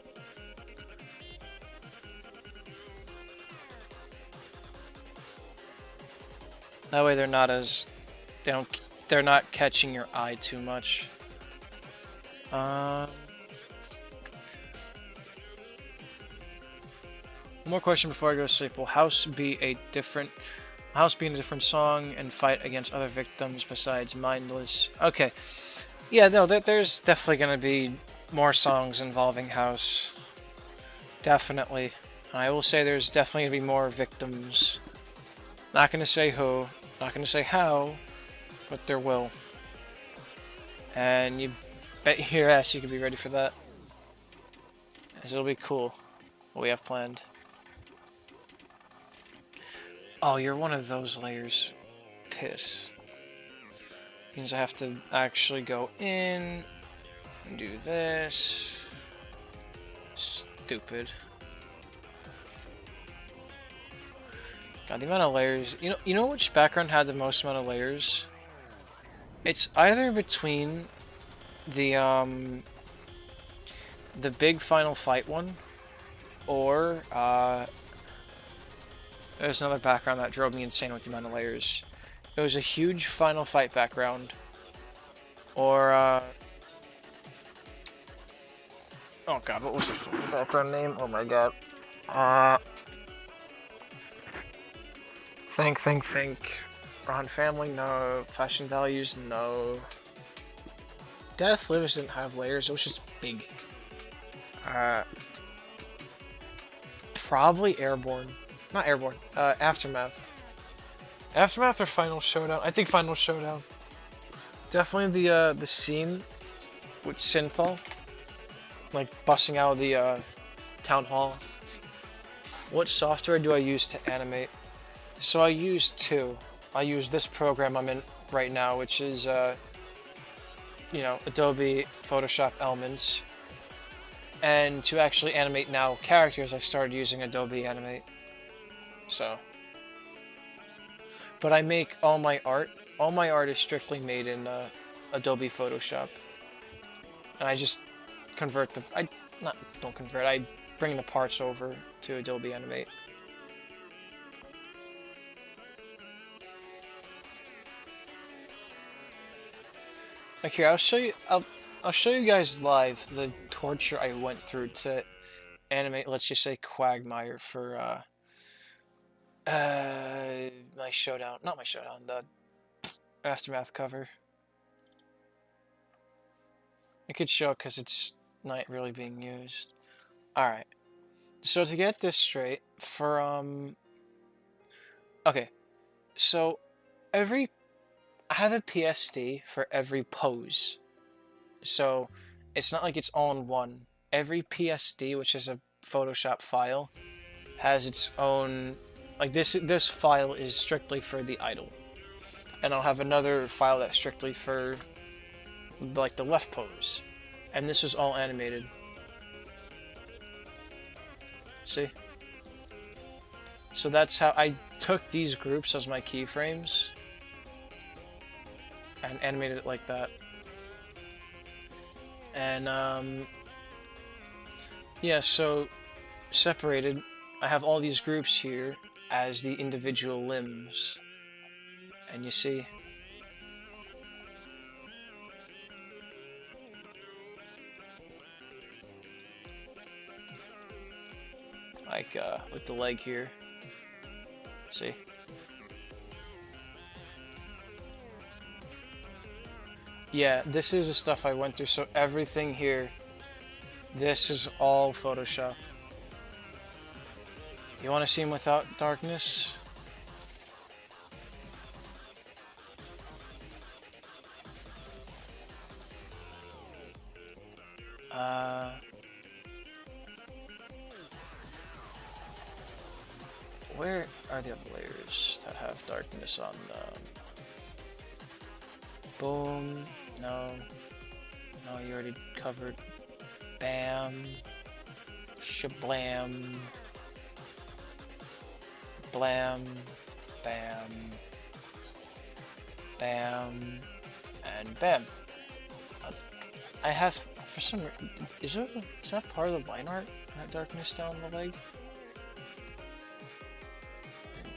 That way they're not as they're not catching your eye too much. One more question before I go to sleep. Will House be in a different song and fight against other victims besides Mindless? Okay. Yeah, no, there's definitely gonna be
more songs involving house. Definitely. I will say there's definitely going to be more victims. Not going to say who, not going to say how, but there will. And you bet your ass you can be ready for that. As it'll be cool what we have planned. Oh, you're one of those layers. Piss. Means I have to actually go in and do this. Stupid. God, the amount of layers. You know which background had the most amount of layers? It's either between the big final fight one, or there's another background that drove me insane with the amount of layers. It was a huge final fight background, or oh god, what was the background name? Oh my god. Think. Ron Family, no. Fashion Values, no. Death Lives didn't have layers, it was just big. Probably Airborne. Not Airborne. Aftermath. Aftermath or Final Showdown? I think Final Showdown. Definitely the scene with Synthol, like busting out of the town hall. What software do I use to animate? So I use two. I use this program I'm in right now, which is Adobe Photoshop Elements. And to actually animate now characters, I started using Adobe Animate. So, but I make all my art. All my art is strictly made in Adobe Photoshop, and I just convert the. Don't convert. I bring the parts over to Adobe Animate. Like here, I'll show you. I'll show you guys live the torture I went through to animate. Let's just say Quagmire for my showdown. Not my showdown. The Aftermath cover. I could show it because it's not really being used. All right. So to get this straight, for okay, so I have a PSD for every pose. So it's not like it's all in one. Every PSD, which is a Photoshop file, has its own, like this file is strictly for the idle. And I'll have another file that's strictly for like the left pose. And this is all animated. See? So that's how I took these groups as my keyframes and animated it like that. And yeah, so separated, I have all these groups here as the individual limbs. And you see, like with the leg here, see? Yeah, this is the stuff I went through, so everything here, this is all Photoshop. You want to see him without darkness? Where are the other layers that have darkness on them? Boom. No. No, you already covered. Bam. Shablam. Blam. Bam. Bam. And bam. I have, for some reason, is that part of the line art? That darkness down the leg?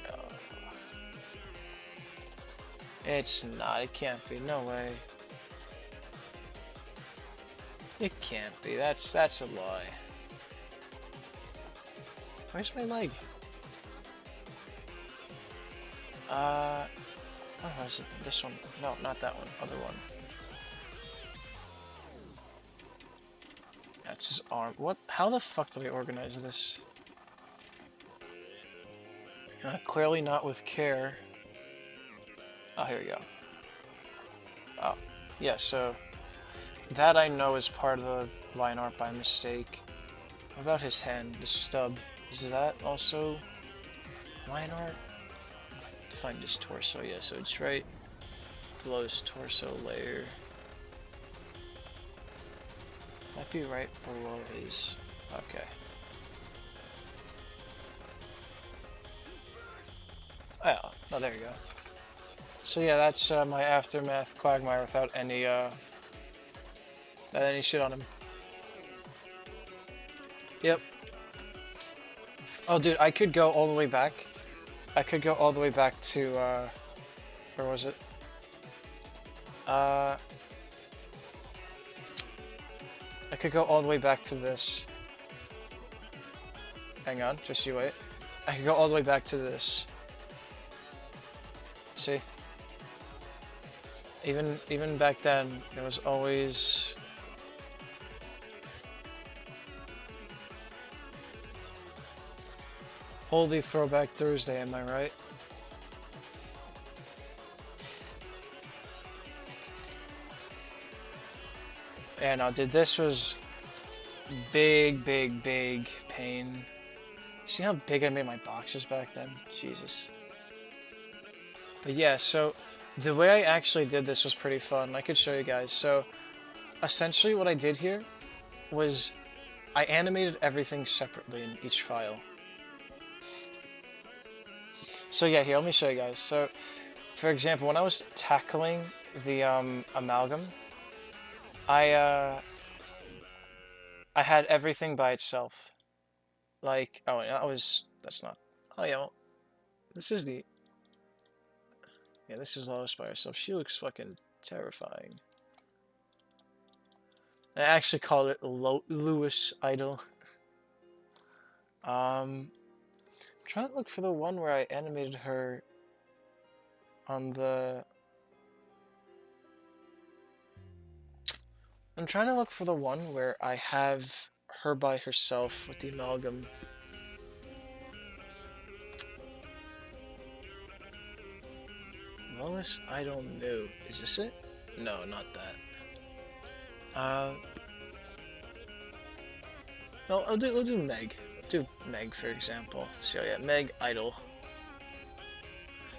No. It's not, it can't be, no way. It can't be, that's a lie. Where's my leg? What was it? This one? No, not that one, other one. That's his arm. What? How the fuck did I organize this? Clearly not with care. Oh, here we go. Oh, yeah, so that I know is part of the line art by mistake. What about his hand, the stub? Is that also line art? Define his torso, yeah, so it's right below his torso layer. Might be right below his... okay. Oh, there you go. So yeah, that's my Aftermath Quagmire without any shit on him. Yep. Oh, dude, I could go all the way back. I could go all the way back to, where was it? I could go all the way back to this. Hang on, just you wait. I could go all the way back to this. See? Even back then, it was always... Holy Throwback Thursday, am I right? Yeah, no, dude, this was big pain. See how big I made my boxes back then? Jesus. But yeah, so the way I actually did this was pretty fun. I could show you guys. So essentially what I did here was I animated everything separately in each file. So yeah, here, let me show you guys. So, for example, when I was tackling the amalgam, I had everything by itself. Like, oh, that's not, oh yeah, well, this is the, yeah, this is Lois by herself. She looks fucking terrifying. I actually called it Lewis Idol. I'm trying to look for the one where I animated her on the... I'm trying to look for the one where I have her by herself with the amalgam. Lois Idol new. Is this it? No, not that. No, we'll do Meg. Do Meg, for example. So yeah, Meg Idol.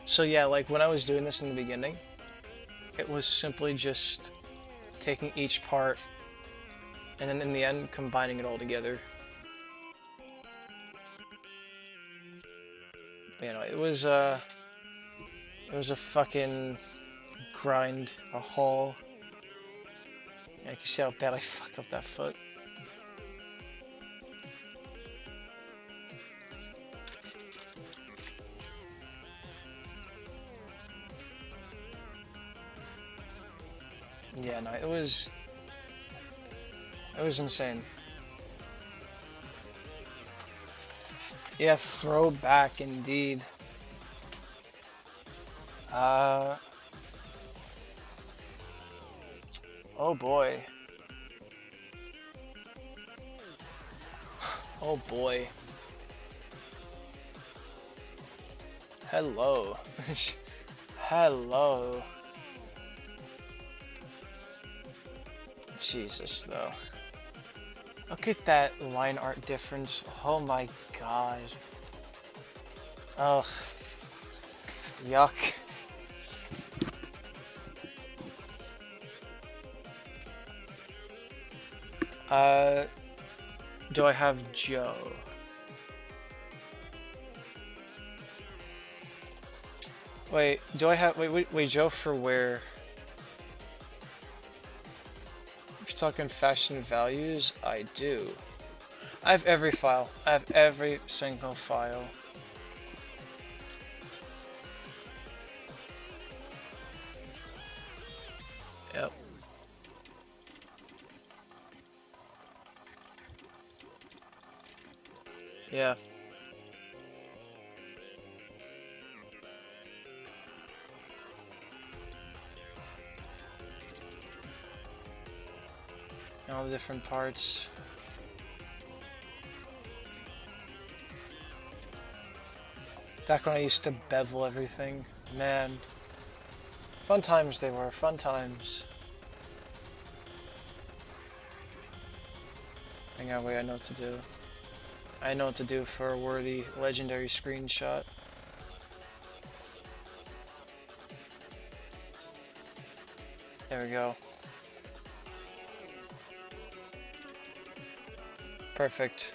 So yeah, like when I was doing this in the beginning, it was simply just taking each part and then in the end combining it all together. But, you know, it was a fucking grind, a haul. Yeah, you can see how bad I fucked up that foot. Yeah, no, it was insane. Yeah, throwback indeed. Oh boy. Oh boy. Hello. Hello. Jesus, though. Look at that line art difference. Oh my god. Ugh. Yuck. Do I have Joe? Wait, do I have... Wait, Joe for where? If you're talking fashion values, I do. I have every file. I have every single file. Yep. Yeah. All the different parts. Back when I used to bevel everything. Man. Fun times they were, fun times. Hang on, wait, I know what to do. I know what to do for a worthy, legendary screenshot. There we go. Perfect.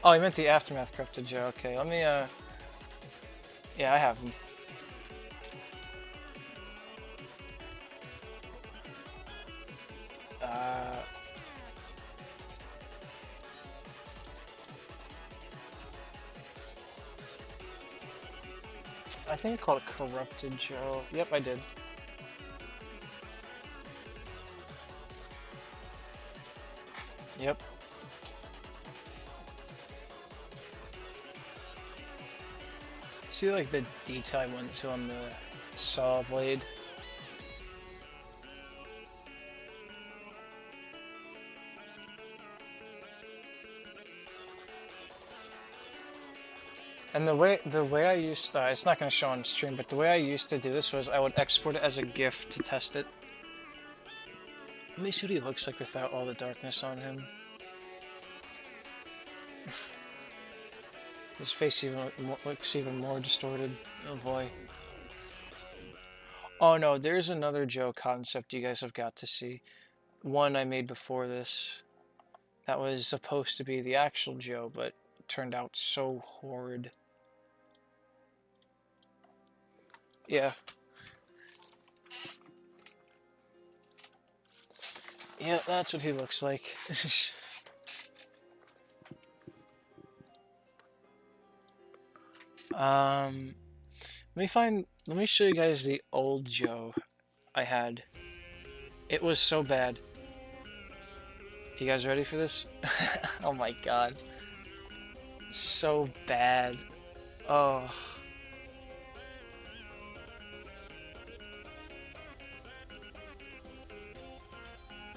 Oh, you meant the Aftermath Cryptid Joe. Okay, let me, yeah, I have them. I think I called it Corrupted Joe. Yep, I did. Yep. See, like, the detail I went to on the saw blade. And the way I used to, it's not going to show on stream, but the way I used to do this was I would export it as a GIF to test it. Let me see what he looks like without all the darkness on him. His face looks even more distorted. Oh boy. Oh no, there's another Joe concept you guys have got to see. One I made before this. That was supposed to be the actual Joe, but turned out so horrid. Yeah. Yeah, that's what he looks like. Let me show you guys the old Joe I had. It was so bad. You guys ready for this? Oh my god. So bad. Oh.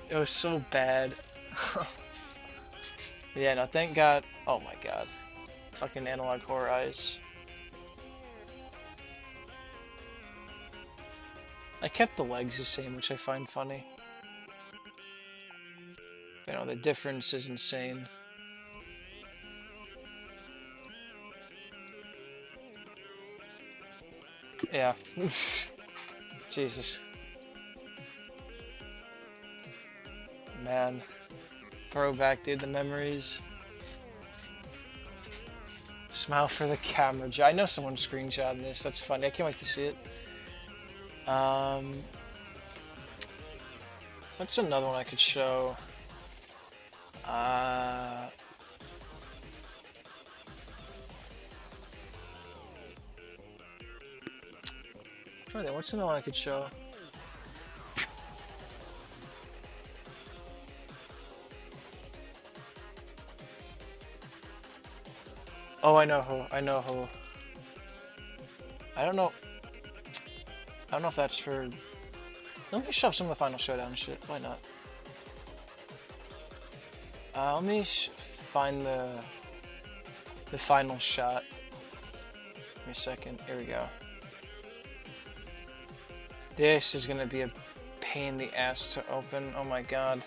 It was so bad. Yeah, no, thank god. Oh my god. Fucking analog horror eyes. I kept the legs the same, which I find funny. You know, the difference is insane. Yeah. Jesus. Man. Throwback, dude, the memories. Smile for the camera. I know someone screenshotted this. That's funny. I can't wait to see it. What's another one I could show? I'm trying to think, what's another one I could show? Oh, I know who. I know who. I don't know. I don't know if that's for... Let me show some of the Final Showdown shit. Why not? Let me find the final shot. Give me a second. Here we go. This is gonna be a pain in the ass to open. Oh my god.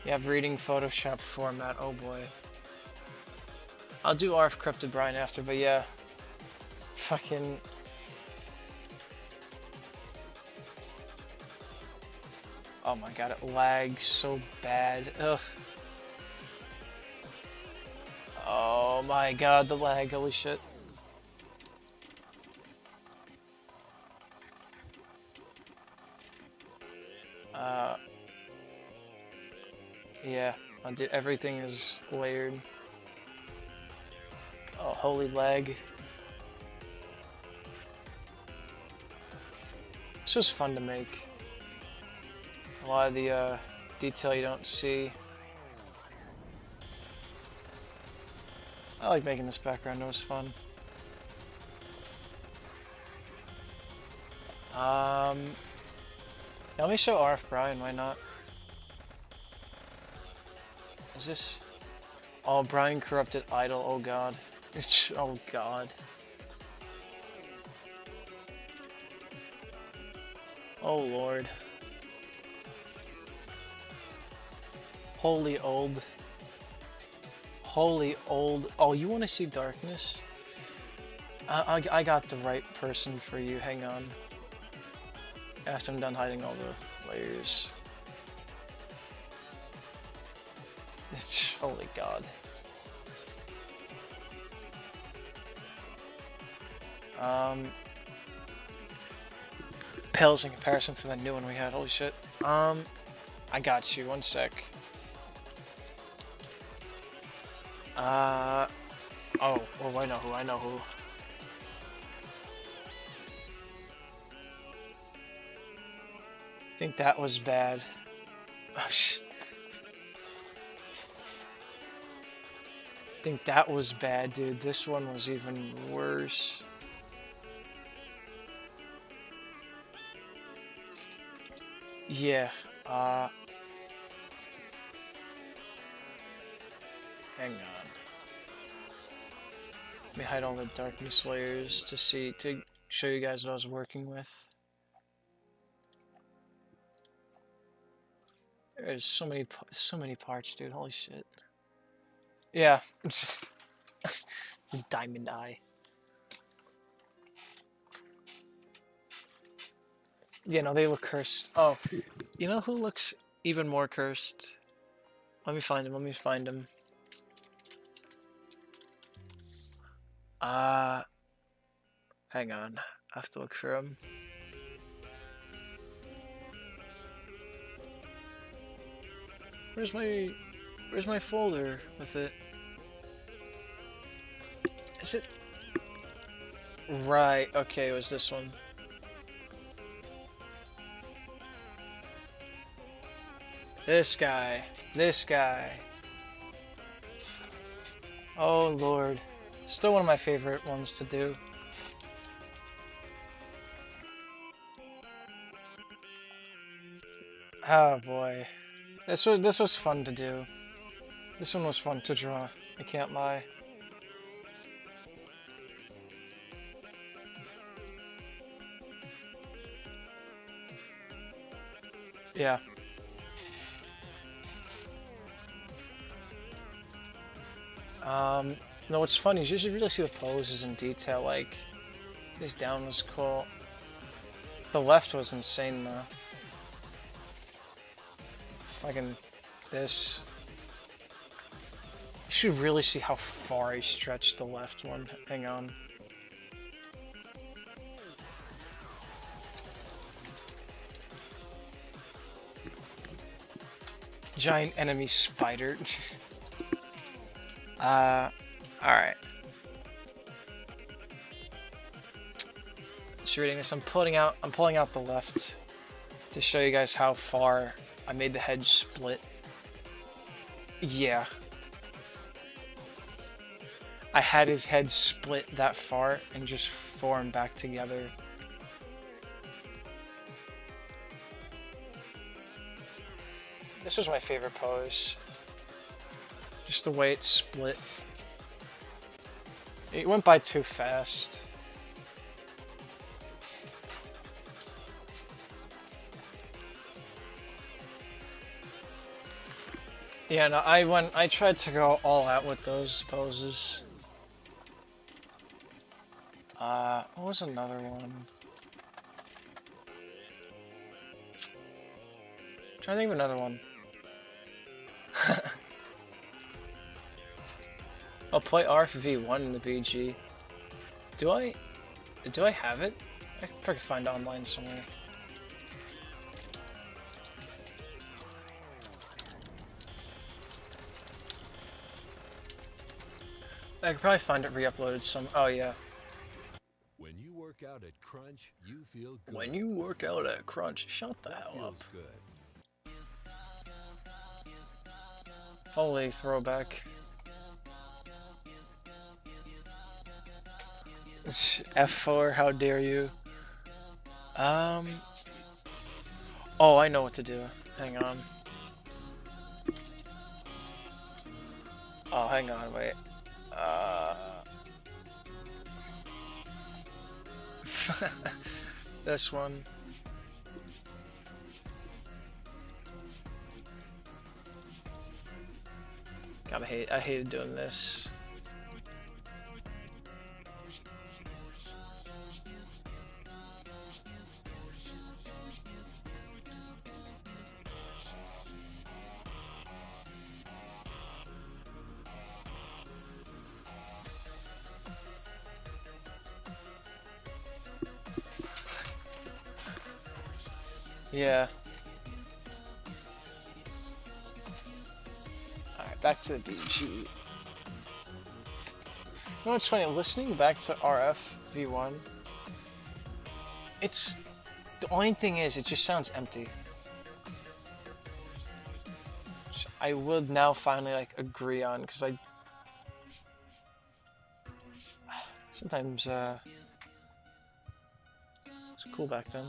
Yeah, reading Photoshop format. Oh boy. I'll do RF Cryptid Brian after, but yeah. Fucking... Oh my god, it lags so bad. Ugh. Oh my god, the lag, holy shit. Yeah, everything is layered. Oh, holy lag. This was fun to make. A lot of the detail you don't see. I like making this background, it was fun. Now let me show RF Brian, why not? Is this... Oh, Brian Corrupted Idol. Oh god. Oh god. Oh lord. Holy old. Holy old. Oh, you want to see Darkness? I got the right person for you. Hang on. After I'm done hiding all the layers. Holy god. Pales in comparison to the new one we had. Holy shit. I got you. One sec. Oh, I know who. I know who. I think that was bad. Oh, shit. I think that was bad, dude. This one was even worse. Yeah, hang on. Let me hide all the darkness layers to show you guys what I was working with. There's so many parts, dude. Holy shit. Yeah. Diamond Eye. Yeah, no, they look cursed. Oh, you know who looks even more cursed? Let me find him. Let me find him. Hang on. I have to look for him. Where's my folder with it? Is it? Right, okay, it was this one. This guy. This guy. Oh lord. Still one of my favorite ones to do. Oh boy. This was fun to do. This one was fun to draw. I can't lie. Yeah. No, what's funny is you should really see the poses in detail. Like, this down was cool. The left was insane though. Like in this. You should really see how far I stretched the left one. Hang on. Giant enemy spider. Alright. Just reading this, I'm pulling out the left to show you guys how far I made the head split. Yeah. I had his head split that far and just form back together. This was my favorite pose. Just the way it split. It went by too fast. Yeah, no, I tried to go all out with those poses. What was another one? I'm trying to think of another one. I'll play RFV1 in the BG. Do I have it? I could probably find it online somewhere. I could probably find it re-uploaded some. Oh yeah.
When you work out at Crunch, you feel good.
When you work out at Crunch, shut the hell up.
Good.
Holy throwback. F4, how dare you? Oh, I know what to do. Hang on. Oh, hang on, wait. This one. God, I hated doing this. Yeah. Alright, back to the BG. You know what's funny? Listening back to RF V1, it's... The only thing is, it just sounds empty. Which I would now finally, like, agree on, because I... Sometimes, it's cool back then.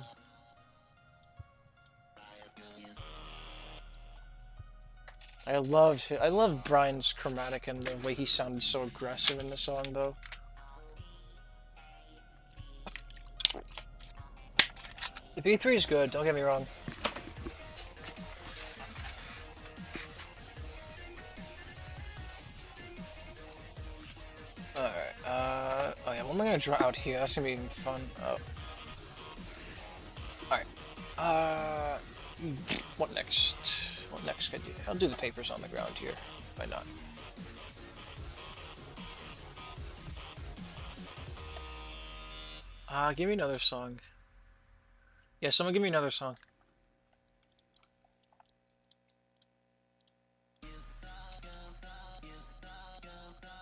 I love Brian's chromatic and the way he sounded so aggressive in the song, though. The V3 is good, don't get me wrong. Alright, oh yeah, what am I gonna draw out here? That's gonna be even fun. Oh. Alright, what next? What next could I do? I'll do the papers on the ground here. Why not? Give me another song. Yeah, someone give me another song.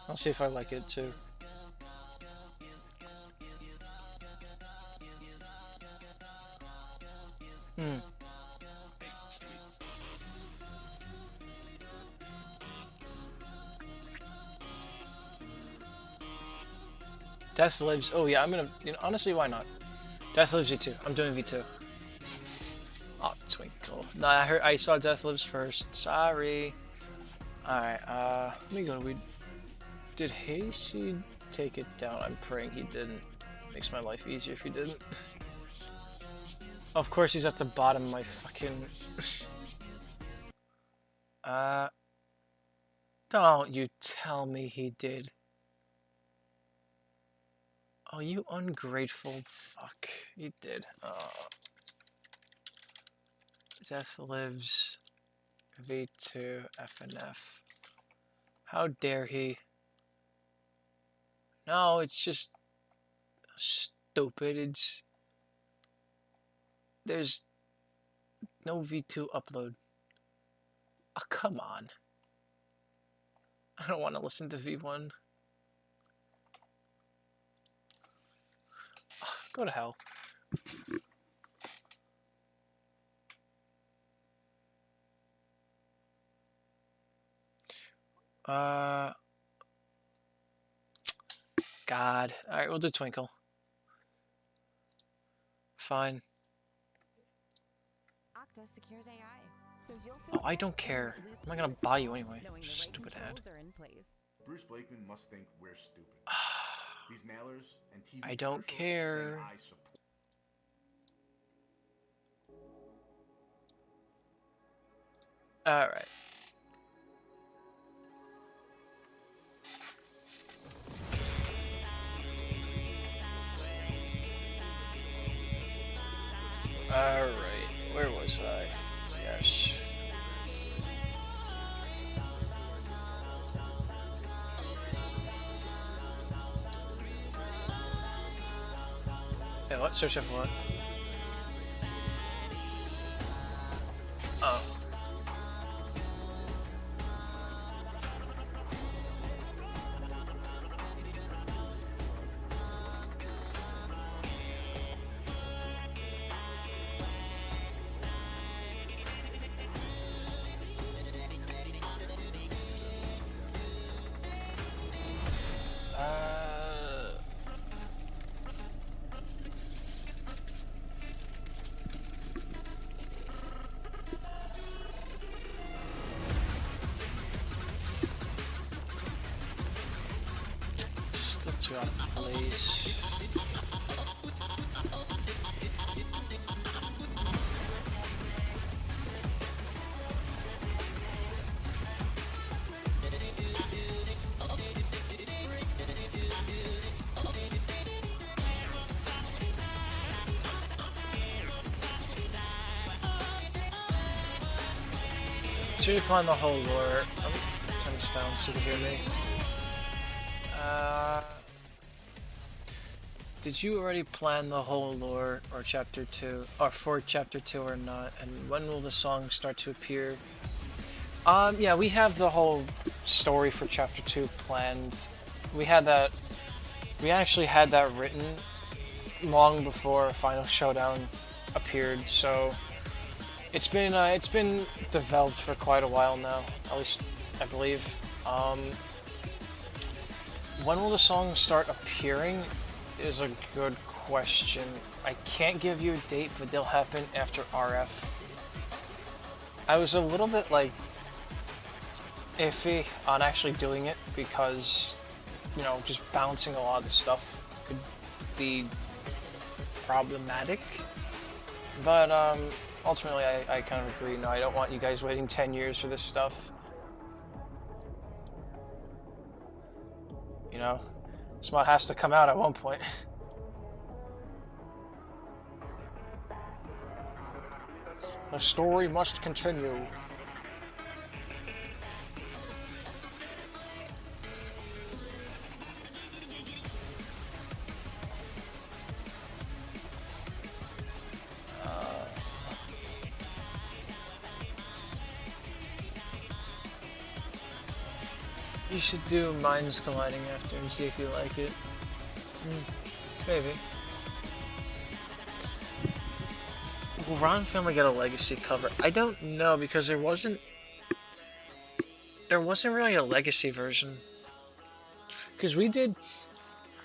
I'll see if I like it too. Death Lives. Oh yeah, I'm gonna. You know, honestly, why not? Death Lives V2. I'm doing V2. Oh, Twinkle. No, I saw Death Lives first. Sorry. All right. Let me go. Did Hayseed take it down? I'm praying he didn't. Makes my life easier if he didn't. Of course, he's at the bottom of my fucking. Don't you tell me he did. Oh, you ungrateful fuck. He did. Death Lives V2 FNF. How dare he? No, it's just stupid. There's no V2 upload. Oh, come on. I don't want to listen to V1. Go to hell. God. Alright, we'll do Twinkle. Fine. Oh, I don't care. I'm not gonna buy you anyway. Stupid ad.
Bruce Blakeman must think we're stupid. These mailers and TV
I don't care. Alright. Alright, where was I? Yes. Yeah, what? Search up what? Oh. drop place. Should we plan the whole lore? Turn this down so you can hear me. Did you already plan the whole lore or chapter 2 or for chapter 2 or not? And when will the song start to appear? Yeah, we have the whole story for chapter 2 planned. We actually had that written long before Final Showdown appeared, so it's been developed for quite a while now, at least I believe. When will the song start appearing is a good question. I can't give you a date, but they'll happen after RF. I was a little bit like iffy on actually doing it because, you know, just balancing a lot of the stuff could be problematic. But ultimately, I kind of agree. No, I don't want you guys waiting 10 years for this stuff. You know, this mod has to come out at one point. The story must continue. You should do Minds Colliding after and see if you like it. Maybe. Will Ron Family get a Legacy cover? I don't know because there wasn't really a Legacy version. Because we did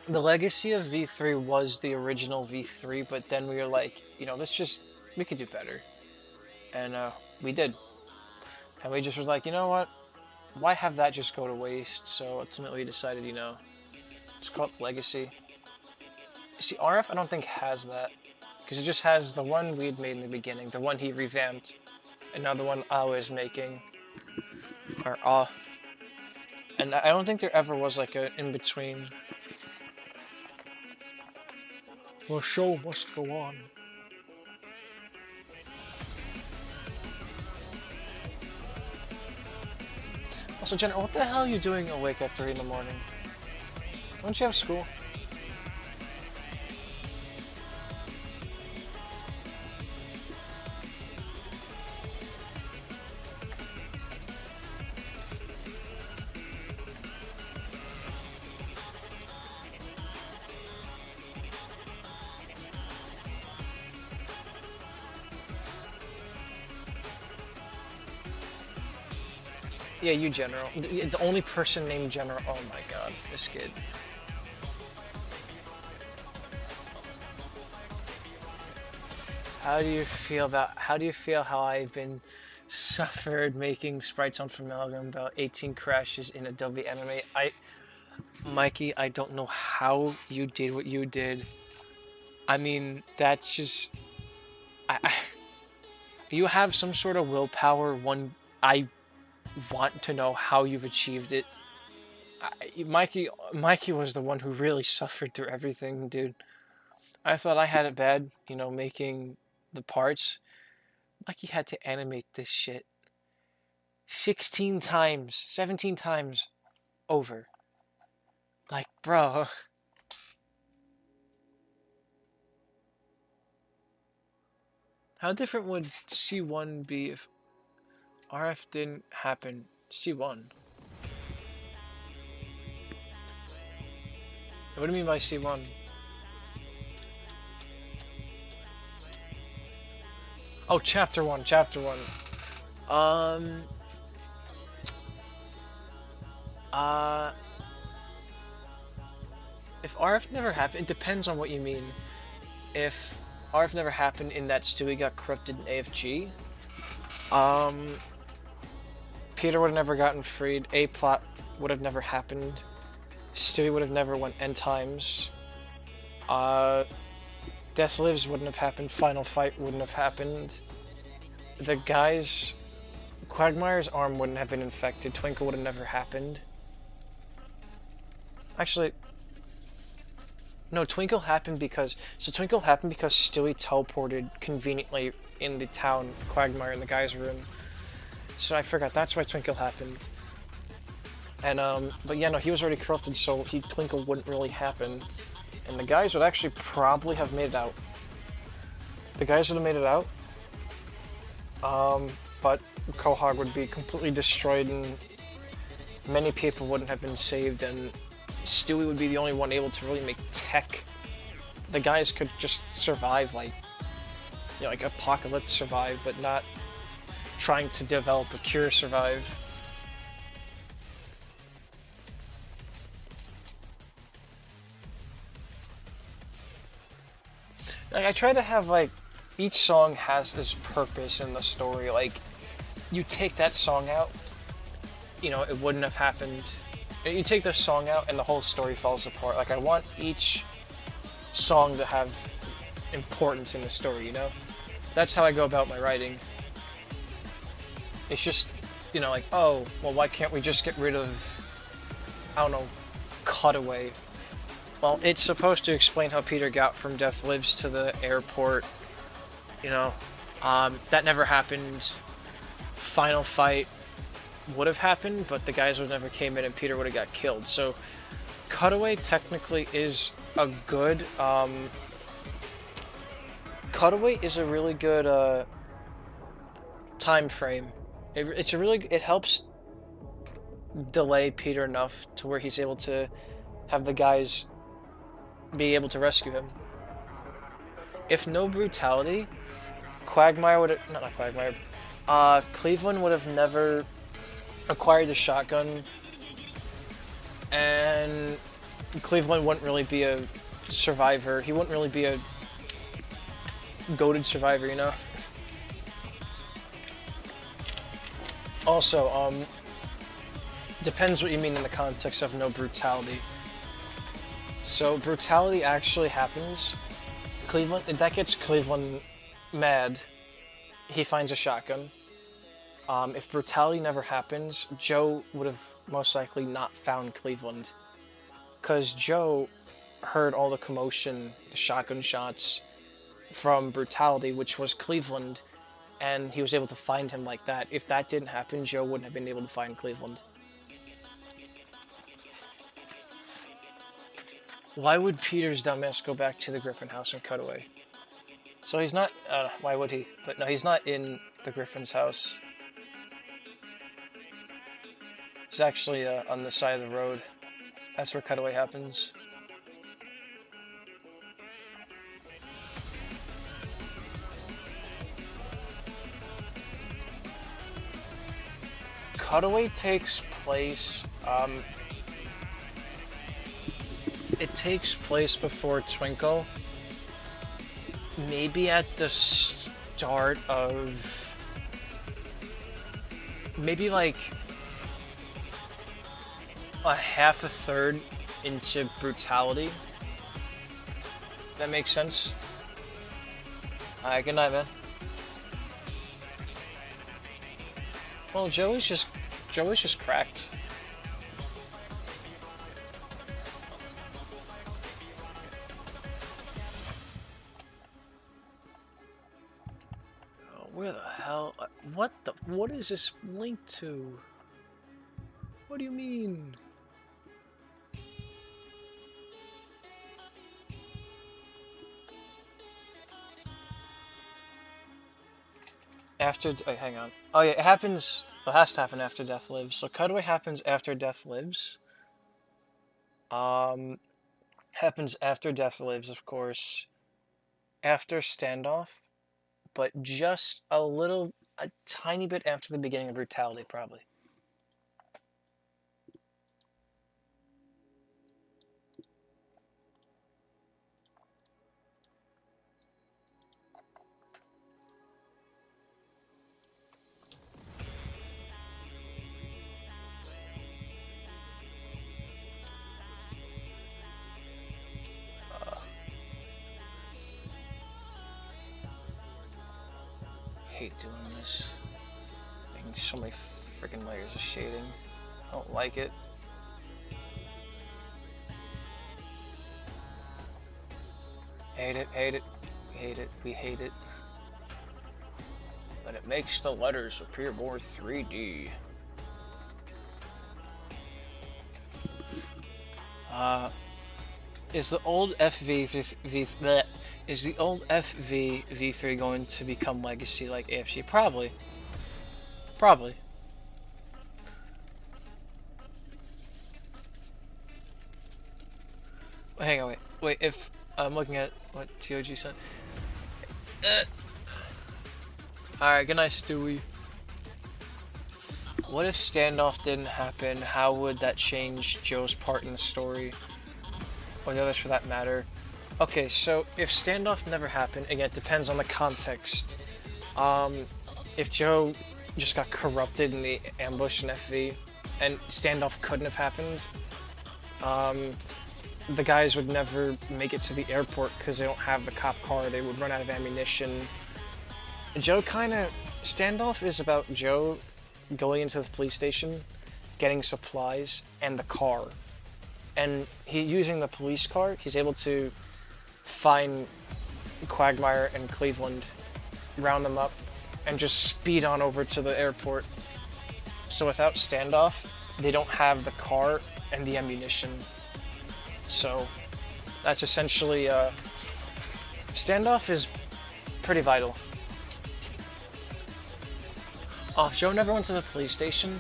the Legacy of V3 was the original V3, but then we were like, you know, we could do better. And we did. And we just was like, you know what? Why have that just go to waste? So ultimately we decided, you know, let's call it Legacy. See, RF I don't think has that. Because it just has the one we had made in the beginning, the one he revamped, and now the one I was making. And I don't think there ever was like a in-between. The show must go on. Also, Jenna, what the hell are you doing awake at 3 in the morning? Don't you have school? Yeah, you, General. The only person named General. Oh my god, this kid. How do you feel how I've been suffered making sprites on Amalgam about 18 crashes in Adobe MMA? Mikey, I don't know how you did what you did. I mean, that's just... you have some sort of willpower. I want to know how you've achieved it. Mikey was the one who really suffered through everything, dude. I thought I had it bad, you know, making the parts. Mikey had to animate this shit 16 times, 17 times over. Like, bro. How different would C1 be if RF didn't happen? C1. What do you mean by C1? Oh, chapter 1, chapter 1. If RF never happened, it depends on what you mean. If RF never happened in that Stewie got corrupted in AFG, Peter would have never gotten freed, A-plot would have never happened, Stewie would have never went end times. Uh, Death Lives wouldn't have happened. Final Fight wouldn't have happened. The guys... Quagmire's arm wouldn't have been infected. Twinkle would have never happened. Actually... No, Twinkle happened because... So Twinkle happened because Stewie teleported conveniently in the town, Quagmire in the guy's room. So I forgot, that's why Twinkle happened. And, but yeah, no, he was already corrupted, so Twinkle wouldn't really happen. And the guys would actually probably have made it out. The guys would have made it out. But Quahog would be completely destroyed and many people wouldn't have been saved, and Stewie would be the only one able to really make tech. The guys could just survive, like, you know, like Apocalypse survive, but not trying to develop a cure survive. Like, I try to have, like, each song has this purpose in the story. Like, you take that song out, you know, it wouldn't have happened. You take this song out and the whole story falls apart. Like, I want each song to have importance in the story, you know? That's how I go about my writing. It's just, you know, like, oh, well, why can't we just get rid of, I don't know, Cutaway? Well, it's supposed to explain how Peter got from Death Lives to the airport, you know? That never happened. Final Fight would have happened, but the guys would never came in and Peter would have got killed. So, Cutaway technically is a good, Cutaway is a really good, time frame. It helps delay Peter enough to where he's able to have the guys be able to rescue him. If no brutality, Quagmire would have... Not Quagmire. Cleveland would have never acquired the shotgun, and Cleveland wouldn't really be a survivor. He wouldn't really be a goated survivor, you know? Also, depends what you mean in the context of no brutality. So, brutality actually happens. Cleveland, that gets Cleveland mad. He finds a shotgun. If brutality never happens, Joe would have most likely not found Cleveland. Because Joe heard all the commotion, the shotgun shots, from brutality, which was Cleveland, and he was able to find him like that. If that didn't happen, Joe wouldn't have been able to find Cleveland. Why would Peter's dumbass go back to the Griffin house and cut away? So he's not, why would he? But no, he's not in the Griffin's house. He's actually on the side of the road. That's where cutaway happens. Cutaway takes place, it takes place before Twinkle. Maybe at the start of... Maybe like a half a third into brutality. That makes sense? Alright, good night, man. Well, Joey's just cracked. Oh, where the hell? What is this linked to? What do you mean? After, oh, hang on. Oh yeah, it happens, it has to happen after Death Lives. So Cutaway happens after Death Lives. Happens after Death Lives, of course. After Standoff. But just a tiny bit after the beginning of Brutality, probably. hate doing this. Making so many freaking layers of shading. I don't like it. Hate it, hate it, hate it, we hate it. But it makes the letters appear more 3D. Is the old is the old FV V3 going to become legacy like AFG? Probably. Probably. Hang on, wait. If I'm looking at what TOG sent. Alright, good night, Stewie. What if standoff didn't happen? How would that change Joe's part in the story? Or the others for that matter. Okay, so if standoff never happened, again, it depends on the context. If Joe just got corrupted in the ambush in FV, and standoff couldn't have happened, the guys would never make it to the airport because they don't have the cop car. They would run out of ammunition. Joe standoff is about Joe going into the police station, getting supplies, and the car. And using the police car, he's able to find Quagmire and Cleveland, round them up, and just speed on over to the airport. So without standoff, they don't have the car and the ammunition. So that's essentially standoff is pretty vital. If Joe never went to the police station,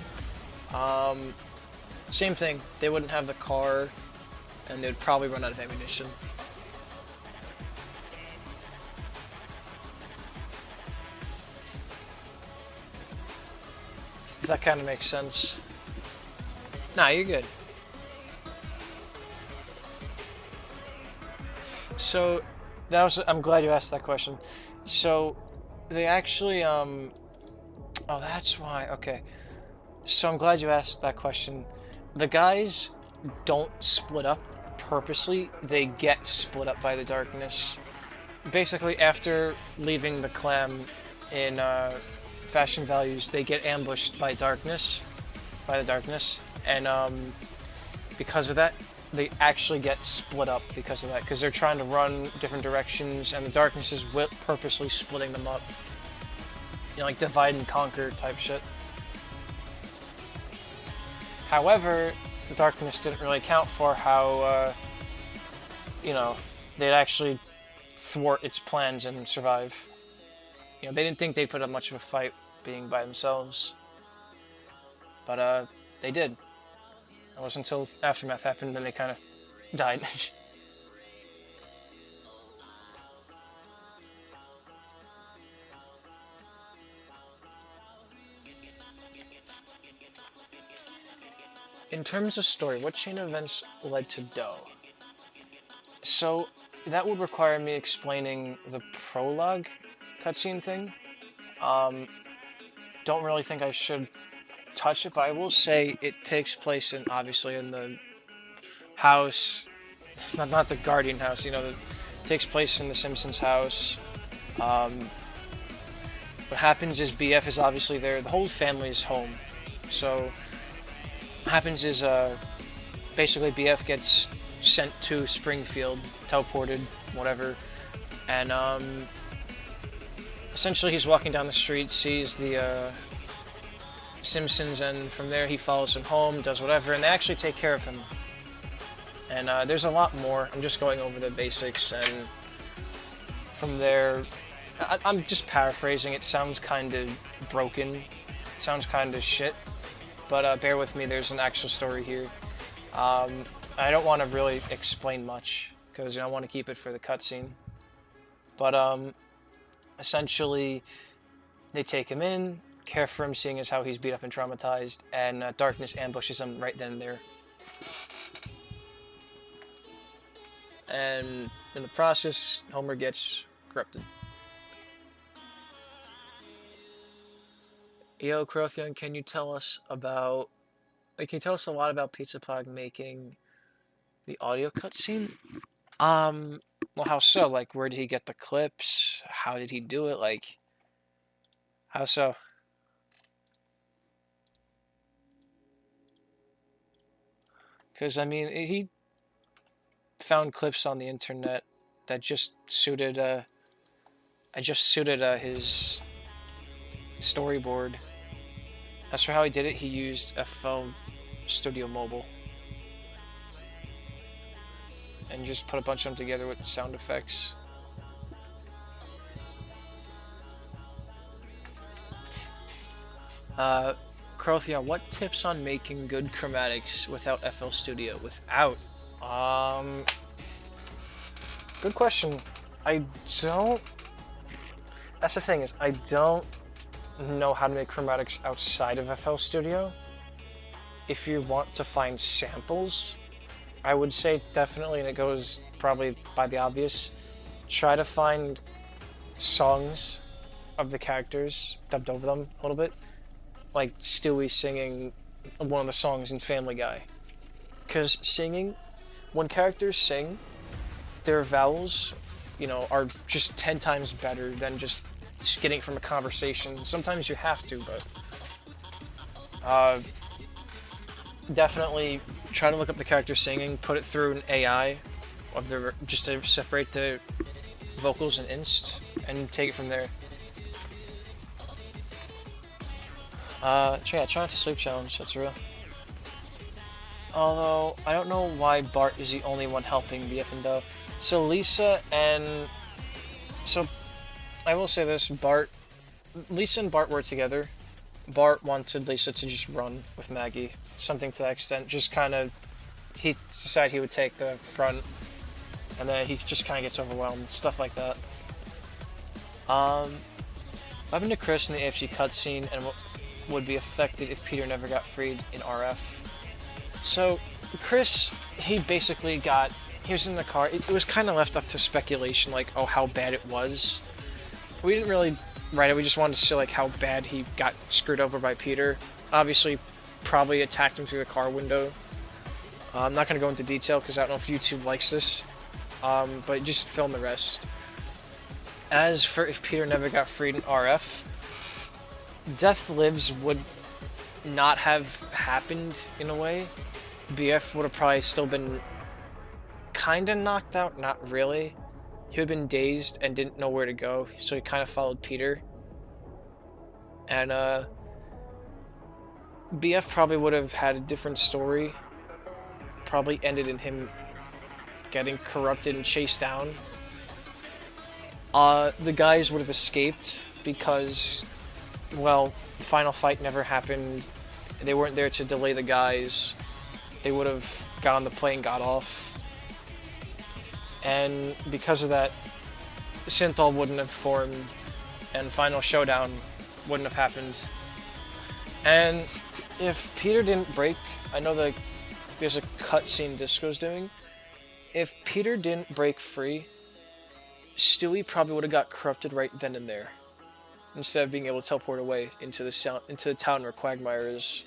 same thing. They wouldn't have the car, and they would probably run out of ammunition. If that kind of makes sense. Nah, you're good. So, I'm glad you asked that question. So, they actually, oh, that's why, okay. So I'm glad you asked that question. The guys don't split up purposely, they get split up by the darkness. Basically, after leaving the clam in Fashion Values, they get ambushed by the darkness, and because of that, they actually get split up because of that, because they're trying to run different directions, and the darkness is purposely splitting them up. You know, like divide and conquer type shit. However, the darkness didn't really account for how, you know, they'd actually thwart its plans and survive. You know, they didn't think they'd put up much of a fight being by themselves. But, they did. It wasn't until Aftermath happened then they kind of died. In terms of story, what chain of events led to Doe? So, that would require me explaining the prologue cutscene thing. Don't really think I should touch it, but I will say it takes place obviously in the house, not the Guardian house, you know, it takes place in the Simpsons house. What happens is BF is obviously there, the whole family is home. So, what happens is basically BF gets sent to Springfield, teleported, whatever, and essentially he's walking down the street, sees the Simpsons, and from there he follows them home, does whatever, and they actually take care of him. And there's a lot more. I'm just going over the basics, and from there, I'm just paraphrasing. It sounds kind of broken, it sounds kind of shit, but bear with me, there's an actual story here. I don't want to really explain much, because I want to keep it for the cutscene. But essentially, they take him in, care for him, seeing as how he's beat up and traumatized, and Darkness ambushes him right then and there. And in the process, Homer gets corrupted. Yo, Crothion, can you tell us a lot about PizzaPog making the audio cutscene? Well, how so? Like, where did he get the clips? How did he do it? Like, How so? Because, I mean, he found clips on the internet that just suited, his storyboard. As for how he did it, he used FL Studio Mobile. And just put a bunch of them together with sound effects. Crothia, what tips on making good chromatics without FL Studio? Good question. I don't. That's the thing, is I don't know how to make chromatics outside of FL Studio. If you want to find samples, I would say definitely, and it goes probably by the obvious, try to find songs of the characters, dubbed over them a little bit. Like Stewie singing one of the songs in Family Guy. Because when characters sing, their vowels, are just 10 times better than just getting it from a conversation. Sometimes you have to, but definitely try to look up the character singing, put it through an AI just to separate the vocals and inst, and take it from there. Try not to sleep challenge, that's real. Although, I don't know why Bart is the only one helping BF and Doe. So Lisa and... So, I will say this, Lisa and Bart were together. Bart wanted Lisa to just run with Maggie. Something to that extent. Just kind of... He decided he would take the front. And then he just kind of gets overwhelmed. Stuff like that. What happened to Chris in the AFG cutscene, and what would be affected if Peter never got freed in RF? So, Chris, he was in the car. It was kind of left up to speculation, like, oh, how bad it was. We didn't really write it, we just wanted to see, like, how bad he got screwed over by Peter. Obviously, probably attacked him through the car window. I'm not going to go into detail, because I don't know if YouTube likes this. But just film the rest. As for if Peter never got freed in RF, Death Lives would not have happened in a way. BF would have probably still been kinda knocked out, not really. He would have been dazed and didn't know where to go, so he kind of followed Peter. And BF probably would have had a different story. Probably ended in him getting corrupted and chased down. The guys would have escaped because, well, the final fight never happened. They weren't there to delay the guys. They would have got on the plane, got off. And because of that, Synthol wouldn't have formed, and Final Showdown wouldn't have happened. And if Peter didn't break, I know that there's a cutscene Disco's doing. If Peter didn't break free, Stewie probably would have got corrupted right then and there, instead of being able to teleport away into the town where Quagmire is.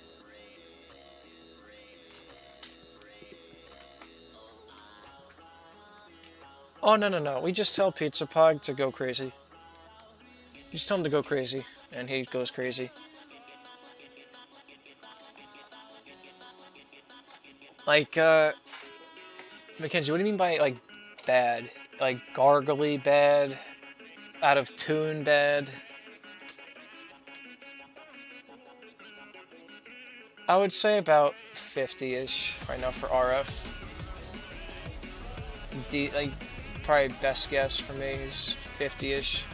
Oh, no. We just tell Pizza Pog to go crazy. Just tell him to go crazy, and he goes crazy. Like, Mackenzie, what do you mean by, like, bad? Like, gargly bad? Out of tune bad? I would say about 50-ish right now for RF. Probably best guess for me is 50-ish.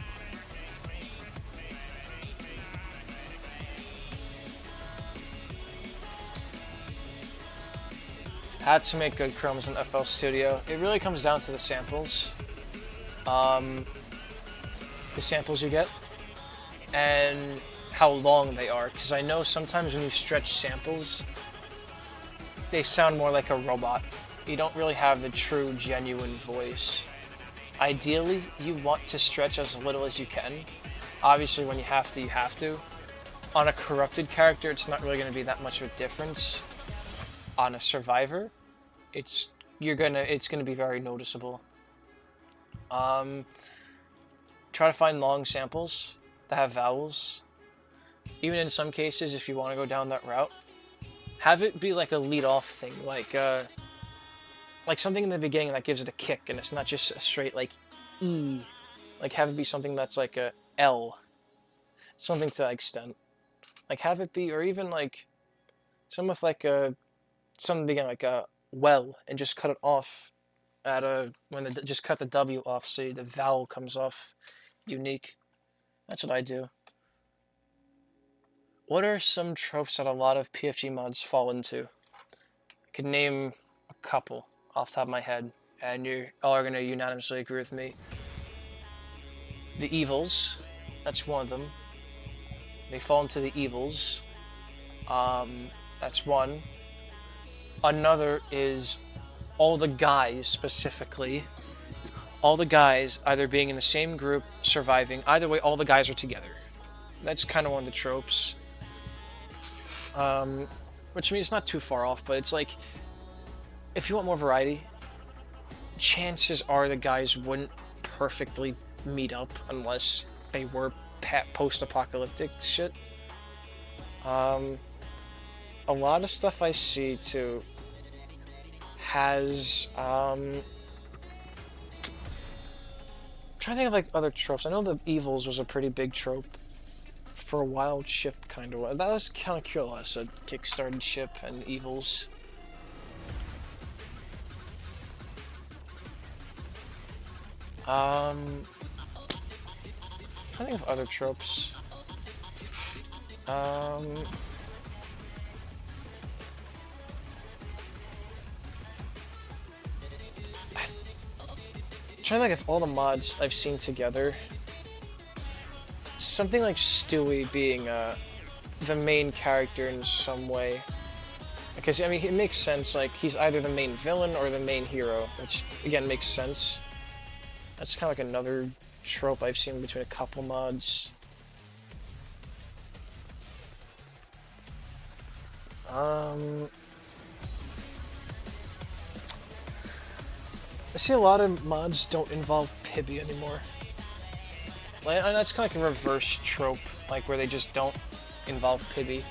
How to make good chromes in FL Studio. It really comes down to the samples. The samples you get. And how long they are. Because I know sometimes when you stretch samples, they sound more like a robot. You don't really have the true, genuine voice. Ideally, you want to stretch as little as you can. Obviously, when you have to, you have to. On a corrupted character, it's not really going to be that much of a difference. On a survivor, it's gonna be very noticeable. Try to find long samples that have vowels. even in some cases, if you want to go down that route, have it be like a lead-off thing, like something in the beginning that gives it a kick, and it's not just a straight like E. Like have it be something that's like a L, something to that extent. Like have it be, or even like some with like a something beginning like a well, and just cut it off at a when the just cut the W off so the vowel comes off unique. That's what I do. What are some tropes that a lot of PFG mods fall into? I could name a couple off the top of my head, and you all are gonna unanimously agree with me. The evils, that's one of them. They fall into the evils. That's one. Another is all the guys specifically. All the guys either being in the same group, surviving. Either way, all the guys are together. That's kind of one of the tropes. Which means it's not too far off, but it's like, if you want more variety, chances are the guys wouldn't perfectly meet up unless they were post-apocalyptic shit. A lot of stuff I see too has I'm trying to think of like other tropes. I know the evils was a pretty big trope for a wild ship kind of. That was kind of cool. I said kickstarted ship and evils. I think of other tropes. I'm trying to think of all the mods I've seen together. Something like Stewie being the main character in some way. Because, I mean, it makes sense, like, he's either the main villain or the main hero, which, again, makes sense. That's kind of like another trope I've seen between a couple mods. I see a lot of mods don't involve Pibby anymore. Like, and that's kind of like a reverse trope, like where they just don't involve Pibby.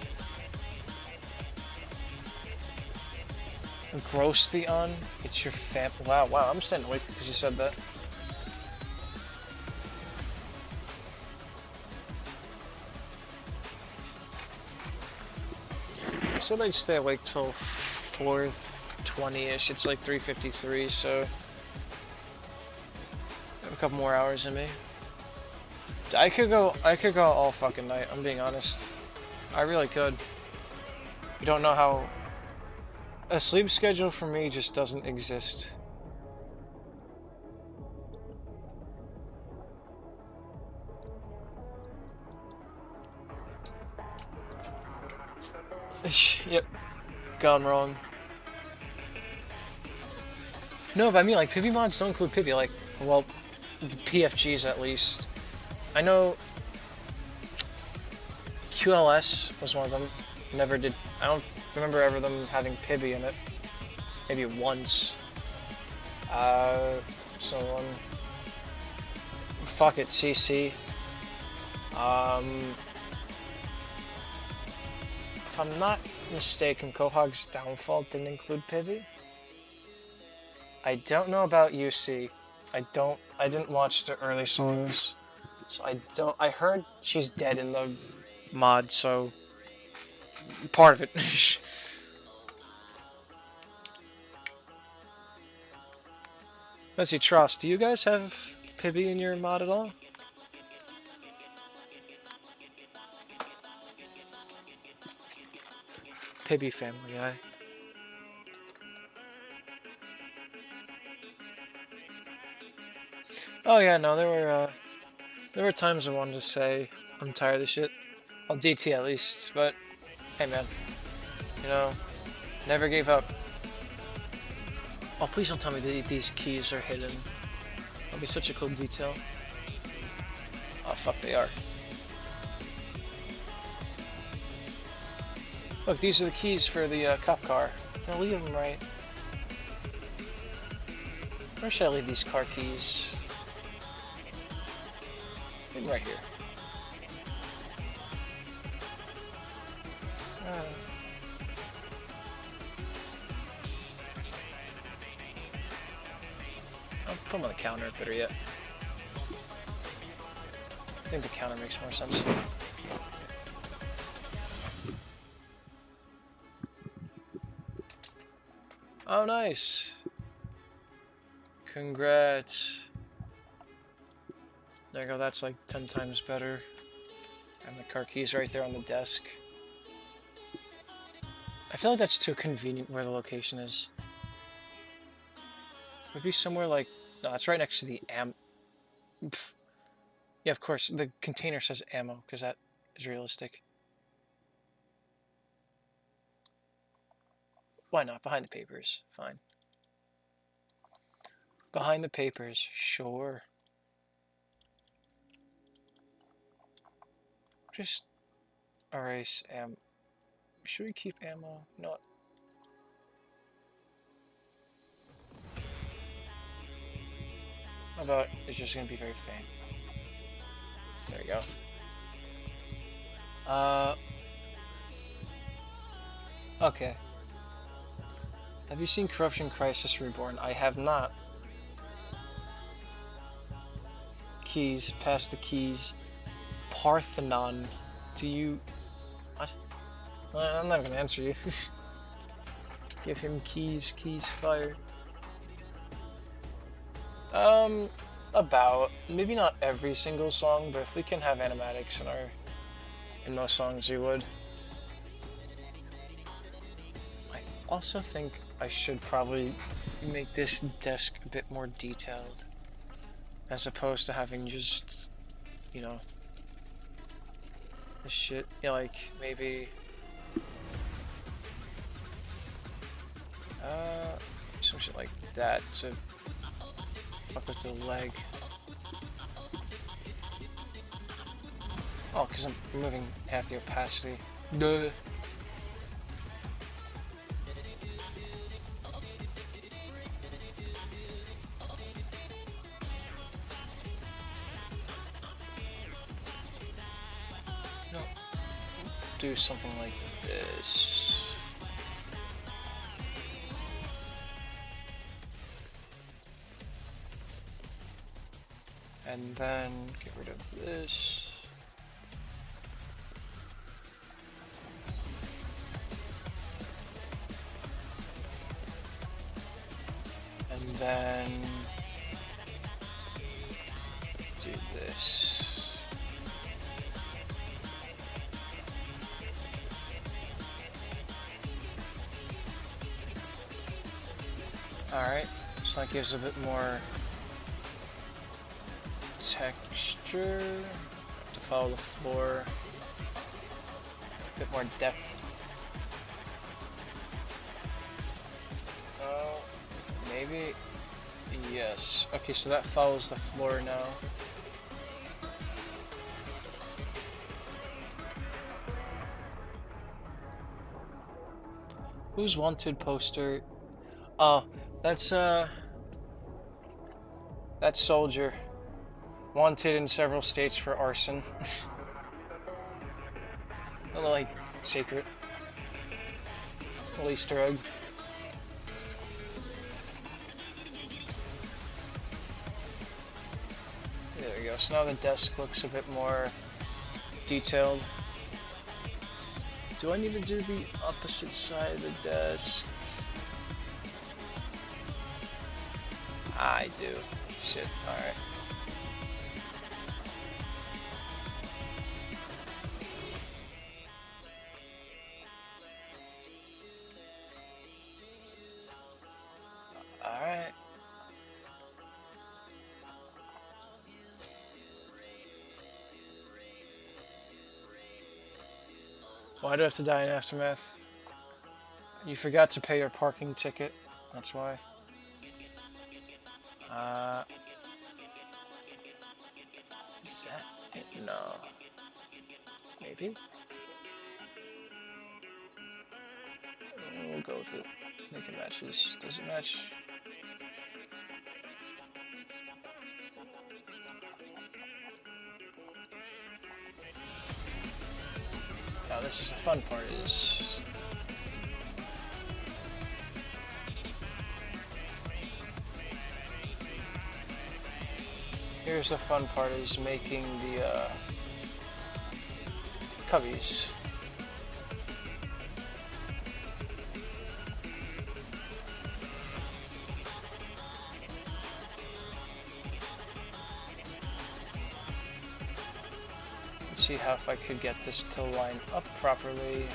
Gross Theon, it's your fam. Wow, I'm standing awake because you said that. I said I'd stay awake till 4:20ish. It's like 3:53, so I have a couple more hours in me. I could go all fucking night. I'm being honest. I really could. You don't know how. A sleep schedule for me just doesn't exist. Yep. Gone wrong. No, but I mean, like, Pibby mods don't include Pibby. Like, well, the PFGs at least. I know QLS was one of them. Never did. I don't remember ever them having Pibby in it. Maybe once. So one. Fuck it, CC. If I'm not mistaken, Quahog's Downfall didn't include Pibby. I don't know about UC. I didn't watch the early solos. So I heard she's dead in the mod, so part of it. Let's see, Tross, do you guys have Pibby in your mod at all? Pibby family guy. Oh yeah, no, there were times I wanted to say I'm tired of this shit. Well, DT at least, but hey man, you know, never gave up. Oh, please don't tell me that these keys are hidden. That'll be such a cool detail. Oh fuck, they are. Look, these are the keys for the cop car. I'll leave them right. Where should I leave these car keys? Leave them right here. Put them on the counter, better yet. I think the counter makes more sense. Oh, nice. Congrats. There you go, that's like 10 times better. And the car key's right there on the desk. I feel like that's too convenient where the location is. Would be somewhere like... No, it's right next to the Pff. Yeah, of course, the container says ammo, because that is realistic. Why not? Behind the papers. Fine. Behind the papers. Sure. Just erase ammo. Should we keep ammo? No. How about it's just gonna be very faint? There you go. Okay. Have you seen Corruption Crisis Reborn? I have not. Keys. Pass the keys. Parthenon. Do you... What? I'm not gonna answer you. Give him keys. Keys fire. About. Maybe not every single song, but if we can have animatics in most songs, we would. I also think I should probably make this desk a bit more detailed, as opposed to having just, you know, this shit, you know, like, maybe, some shit like that to fuck with the leg. Oh, because I'm removing half the opacity. Duh. No. Do something like this. And then get rid of this. And then do this. Alright, so that gives a bit more texture. Have to follow the floor. A bit more depth. Oh, maybe. Yes. Okay, so that follows the floor now. Who's wanted poster? Oh, that's Soldier. Wanted in several states for arson. Little, like, secret. Little Easter egg. There we go. So now the desk looks a bit more detailed. Do I need to do the opposite side of the desk? I do. Shit. Alright. Alright. Why do I have to die in Aftermath? You forgot to pay your parking ticket. That's why. Is that it? No. Maybe? We'll go with it. Make it matches. Does it match? Now this is the fun part is... Here's the fun part: is making the cubbies. Let's see how if I could get this to line up properly.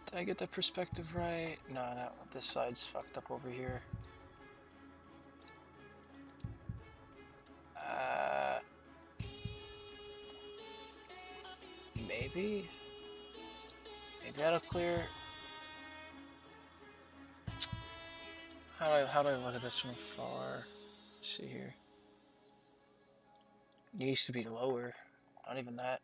Did I get the perspective right? No, this side's fucked up over here. Maybe that'll clear. How do I look at this from afar? Let's see here. It used to be lower. Not even that.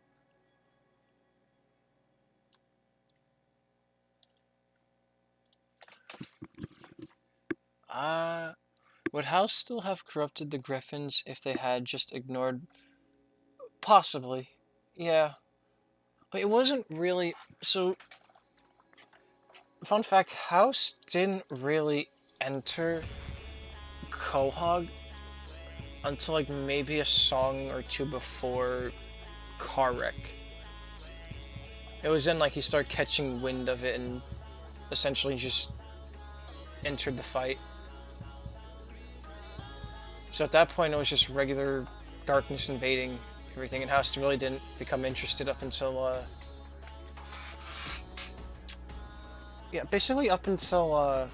Would House still have corrupted the Griffins if they had just ignored? Possibly. Yeah. But it wasn't really... So, fun fact, House didn't really enter Quahog until like maybe a song or two before Car Wreck. It was then like he started catching wind of it and essentially just entered the fight. So at that point it was just regular Darkness invading everything, and House really didn't become interested up until yeah, basically up until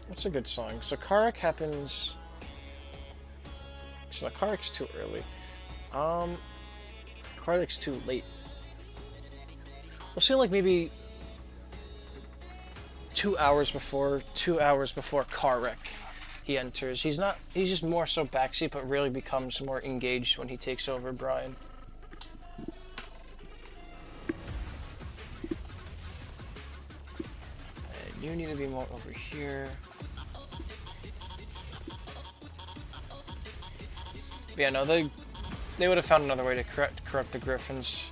what's a good song? So Karak happens. So Karak's too early. Karak's too late. We'll say like maybe 2 hours before Karak he enters. He's just more so backseat, but really becomes more engaged when he takes over Brian. And you need to be more over here. But yeah, no, they would have found another way to corrupt the Griffins.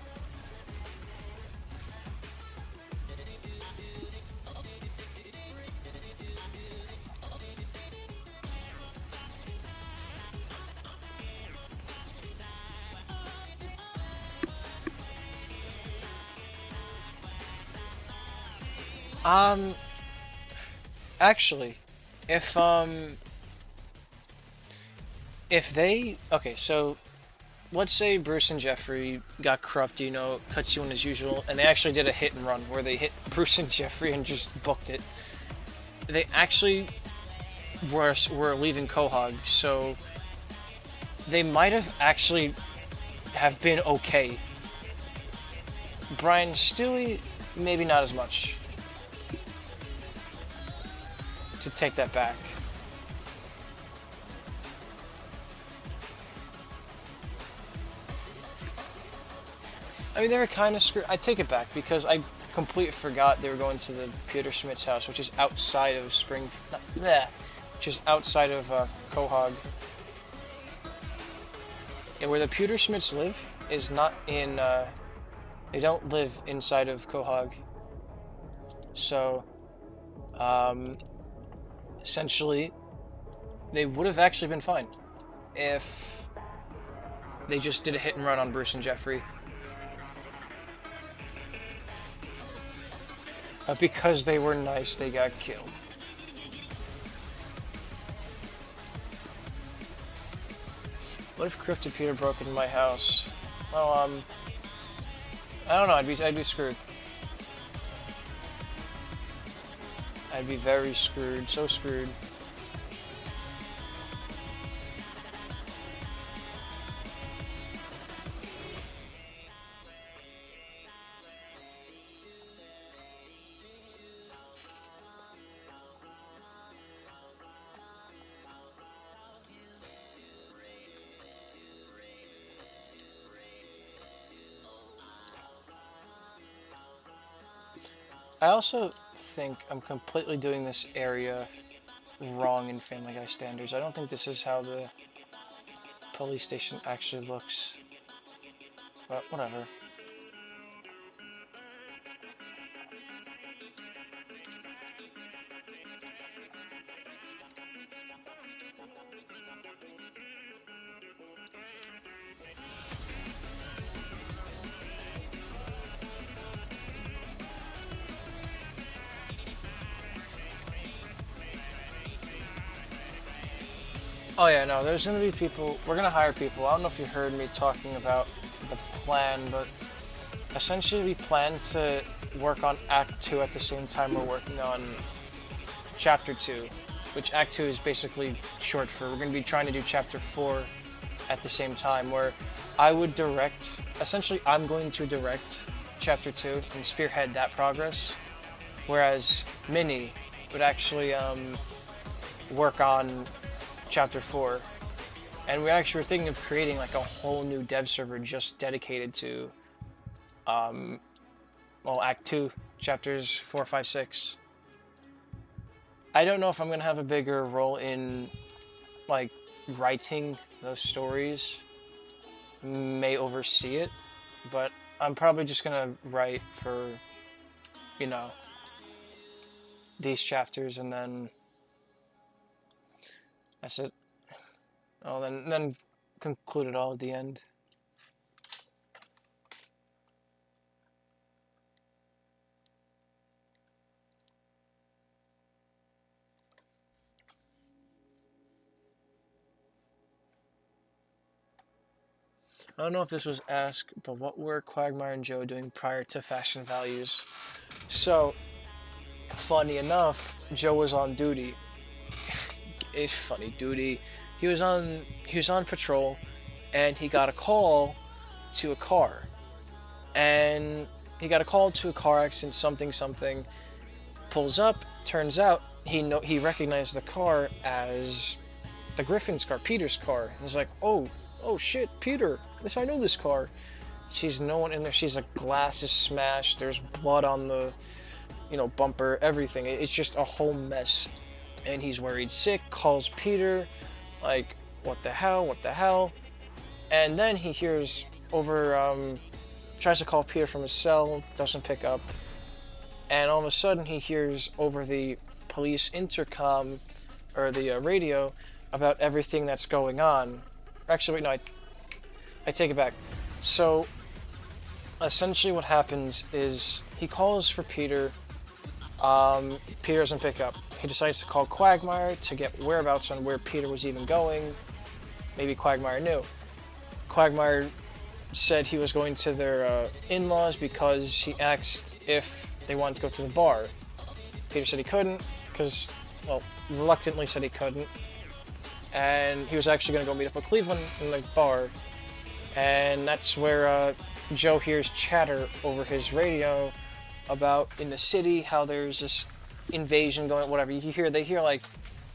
Actually, if they, okay, so let's say Bruce and Jeffrey got corrupt, you know, cuts you in as usual, and they actually did a hit and run where they hit Bruce and Jeffrey and just booked it. They actually were leaving Quahog, so they might have actually have been okay. Brian Stewie, maybe not as much. To take that back. I mean, they were kind of screwed. I take it back because I completely forgot they were going to the Peter Schmidt's house, which is outside of which is outside of Quahog. And where the Peter Schmidts live is not in. They don't live inside of Quahog. So, essentially, they would have actually been fine if they just did a hit and run on Bruce and Jeffrey. But because they were nice, they got killed. What if Crypto Peter broke into my house? Well, I don't know. I'd be screwed. I'd be very screwed. So screwed. I also think I'm completely doing this area wrong in Family Guy standards. I don't think this is how the police station actually looks. But whatever. Oh yeah, no, there's gonna be people, we're gonna hire people. I don't know if you heard me talking about the plan, but essentially we plan to work on Act 2 at the same time we're working on Chapter 2, which Act 2 is basically short for, we're gonna be trying to do Chapter 4 at the same time, where I would direct, essentially I'm going to direct Chapter 2 and spearhead that progress, whereas Minnie would actually work on Chapter 4, and we actually were thinking of creating like a whole new dev server just dedicated to well, Act 2, Chapters 4, 5, 6. I don't know if I'm gonna have a bigger role in like writing those stories, may oversee it, but I'm probably just gonna write for, you know, these chapters, and then that's it. Oh, then conclude it all at the end. I don't know if this was asked, but what were Quagmire and Joe doing prior to Fashion Values? So, funny enough, Joe was on duty. It's funny duty. He was on patrol, and he got a call to a car, and he got a call to a car accident. Something. Pulls up. Turns out he recognized the car as the Griffin's car, Peter's car. He's like, oh shit, Peter. I know this car. She's no one in there. She's like, glass is smashed. There's blood on the, bumper. Everything. It's just a whole mess. And he's worried sick. Calls Peter, like, what the hell? And then he hears over. Tries to call Peter from his cell. Doesn't pick up. And all of a sudden he hears over the police intercom or the radio about everything that's going on. Actually, wait, no, I take it back. So, essentially what happens is he calls for Peter. Peter doesn't pick up. He decides to call Quagmire to get whereabouts on where Peter was even going. Maybe Quagmire knew. Quagmire said he was going to their in-laws because he asked if they wanted to go to the bar. Peter said he couldn't because, reluctantly said he couldn't. And he was actually going to go meet up with Cleveland in the bar. And that's where Joe hears chatter over his radio about in the city how there's this invasion going, whatever. They hear like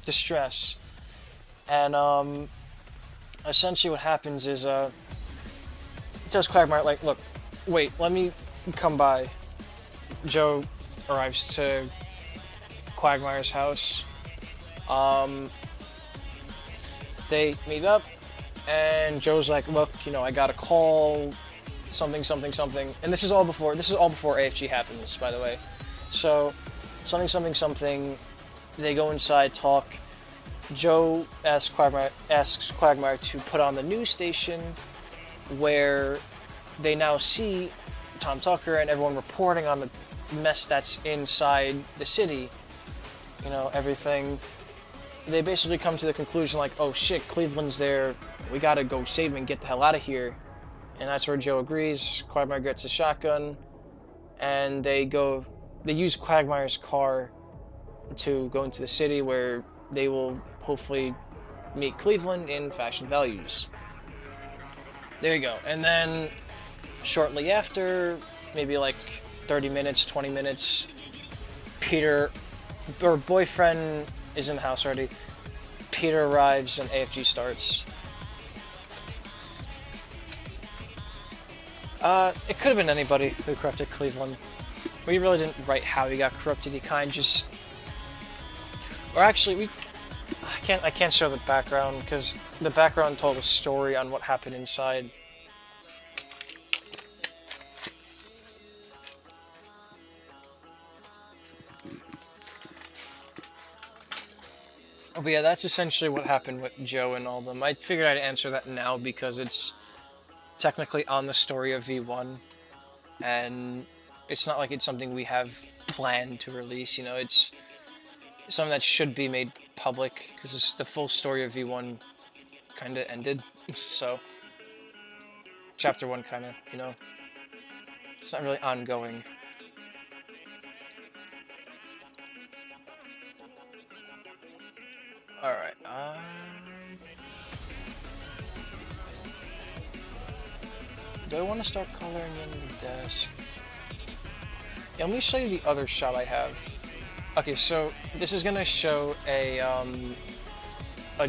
distress. And essentially what happens is he tells Quagmire, like, look, wait, let me come by. Joe arrives to Quagmire's house. They meet up, and Joe's like, look, I got a call, something. And this is all before AFG happens, by the way. So, something. They go inside, talk. Joe asks Quagmire to put on the news station where they now see Tom Tucker and everyone reporting on the mess that's inside the city. Everything. They basically come to the conclusion like, oh shit, Cleveland's there, we gotta go save him and get the hell out of here. And that's where Joe agrees. Quagmire gets a shotgun, and they use Quagmire's car to go into the city where they will hopefully meet Cleveland in Fashion Values. There you go. And then shortly after, maybe like 30 minutes, 20 minutes, Peter, or boyfriend, is in the house already. Peter arrives and AFG starts. It could have been anybody who corrupted Cleveland. We really didn't write how he got corrupted. He kind of just... Or actually, I can't show the background because the background told a story on what happened inside. But yeah, that's essentially what happened with Joe and all them. I figured I'd answer that now because it's technically on the story of V1, and it's not like it's something we have planned to release. You know, it's something that should be made public because the full story of V1 kind of ended. So, chapter 1 kind of, you know, it's not really ongoing. Alright, do I want to start coloring in the desk? Yeah, let me show you the other shot I have. Okay, so this is gonna show a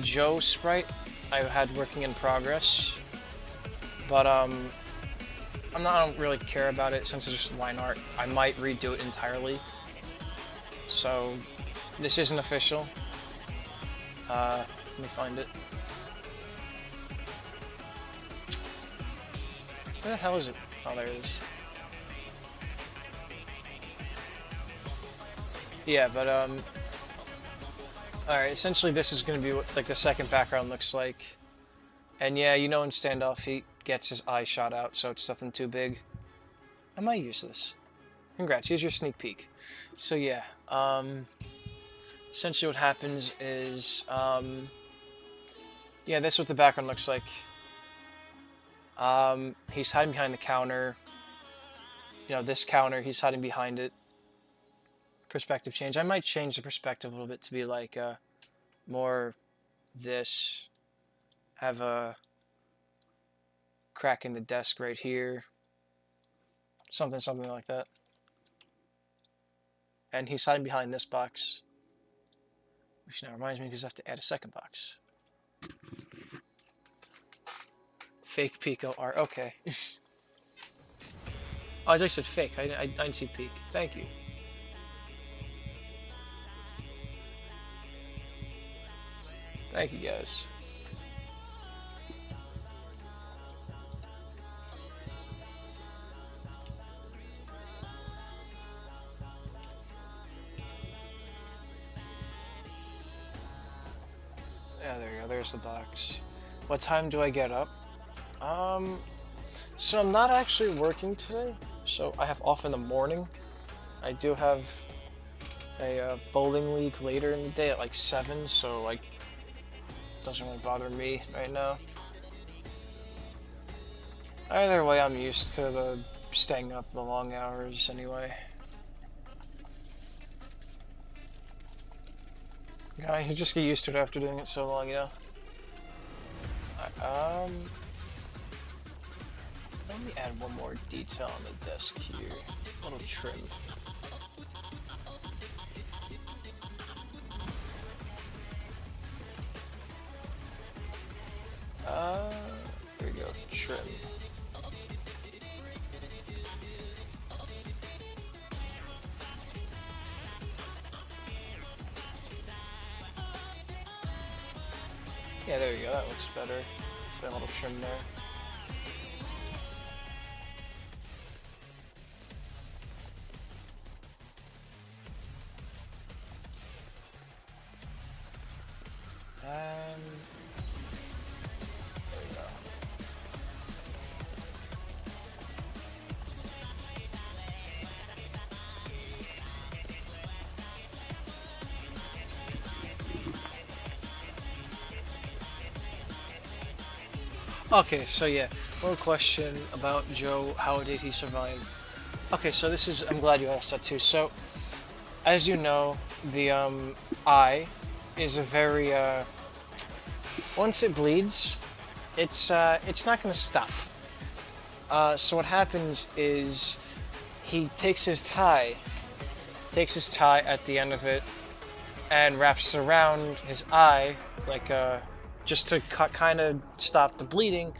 Joe sprite I had working in progress, but I don't really care about it since it's just line art. I might redo it entirely. So this isn't official. Let me find it. Where the hell is it? Oh, there it is. Yeah, but alright, essentially this is gonna be what like the second background looks like. And yeah, you know in Standoff he gets his eye shot out, so it's nothing too big. I might use this. Congrats, here's your sneak peek. So yeah, essentially what happens is, yeah, this is what the background looks like. He's hiding behind the counter. You know, this counter, he's hiding behind it. Perspective change. I might change the perspective a little bit to be like, more this. Have a crack in the desk right here. Something like that. And he's hiding behind this box. Which now reminds me because I have to add a second box. Fake Pico art. Okay. Oh, I said fake. I didn't see peak. Thank you. Thank you, guys. Yeah, there you go. There's the box. What time do I get up? So I'm not actually working today, so I have off in the morning. I do have a bowling league later in the day at like 7, so like doesn't really bother me right now. Either way, I'm used to the staying up the long hours anyway. Yeah, you just get used to it after doing it so long, you know. Let me add one more detail on the desk here. A little trim. There we go, trim. Yeah, there you go, that looks better. Got a little trim there. There we go. Okay, so yeah, one question about Joe, how did he survive? Okay, so this is, I'm glad you asked that too. So, as you know, the eye is a very, once it bleeds, it's not gonna stop. So what happens is, he takes his tie at the end of it, and wraps it around his eye, like just to kind of stop the bleeding.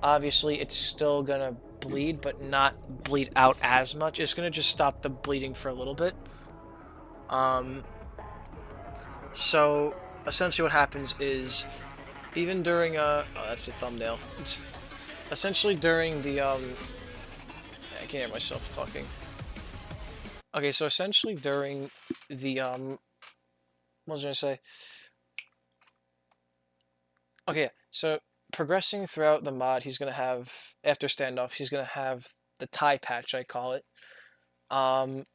Obviously, it's still gonna bleed, but not bleed out as much. It's gonna just stop the bleeding for a little bit. So essentially what happens is even during oh, that's a thumbnail. Essentially during the I can't hear myself talking. Okay, so essentially during the what was I gonna say? Okay, so progressing throughout the mod, he's gonna have after standoff, he's gonna have the tie patch, I call it. Um,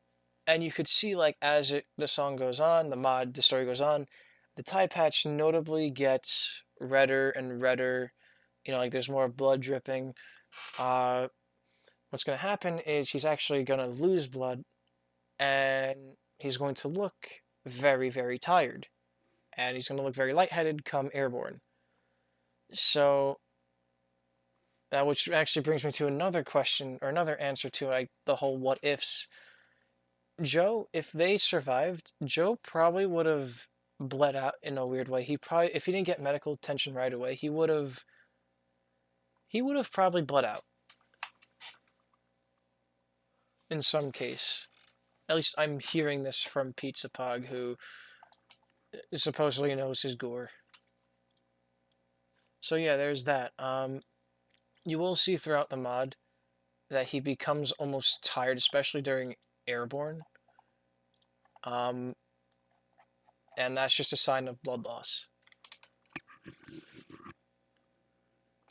and you could see like as the song goes on, the story goes on, the tie patch notably gets redder and redder. You know, like there's more blood dripping. Uh, what's gonna happen is he's actually gonna lose blood, and he's going to look very, very tired, and he's gonna look very lightheaded come airborne. So which actually brings me to another question or another answer to like the whole what ifs. Joe, if they survived, Joe probably would have bled out in a weird way. He probably, if he didn't get medical attention right away, he would have probably bled out in some case. At least I'm hearing this from Pizza Pog, who supposedly knows his gore. So yeah, there's that. You will see throughout the mod that he becomes almost tired, especially during airborne. And that's just a sign of blood loss.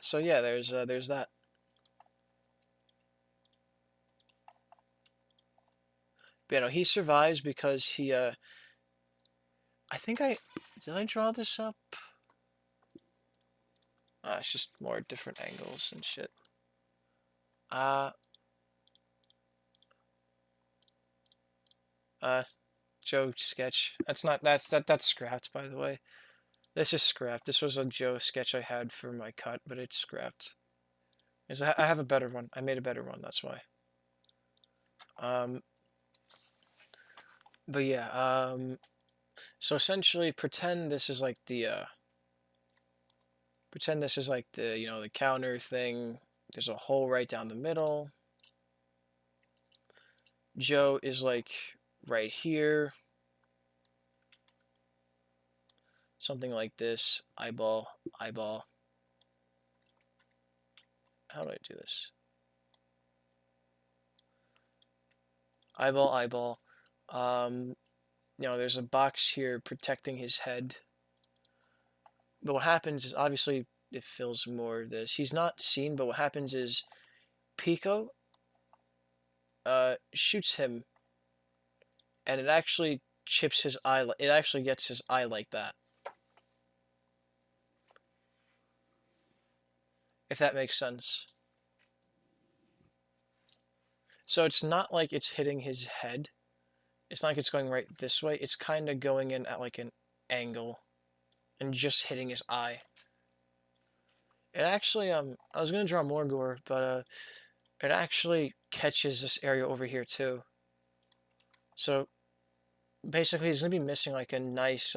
So yeah, there's that. But, you know, he survives because he I think did I draw this up? It's just more different angles and shit. Joe sketch. That's scrapped, by the way. This is scrapped. This was a Joe sketch I had for my cut, but it's scrapped. I have a better one. I made a better one, that's why. But yeah, so essentially pretend this is like the you know, the counter thing. There's a hole right down the middle. Joe is like right here. Something like this. Eyeball, eyeball. How do I do this? Eyeball, eyeball. You know, there's a box here protecting his head. But what happens is, obviously, it fills more of this. He's not seen, but what happens is Pico shoots him, and it actually chips his eye. It actually gets his eye like that. If that makes sense. So it's not like it's hitting his head. It's not like it's going right this way. It's kind of going in at like an angle and just hitting his eye. It actually, I was going to draw more gore, but it actually catches this area over here too. So basically he's going to be missing like a nice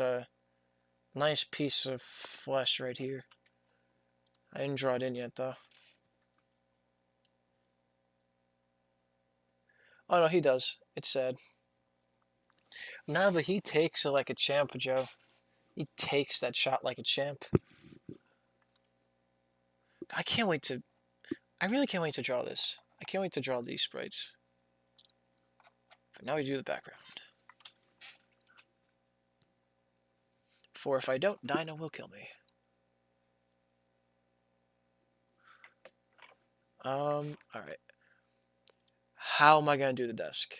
piece of flesh right here. I didn't draw it in yet though. Oh no, he does. It's sad. No, but he takes it like a champ, Joe. He takes that shot like a champ. I really can't wait to draw this. I can't wait to draw these sprites. But now we do the background. For if I don't, Dino will kill me. Alright. How am I going to do the desk?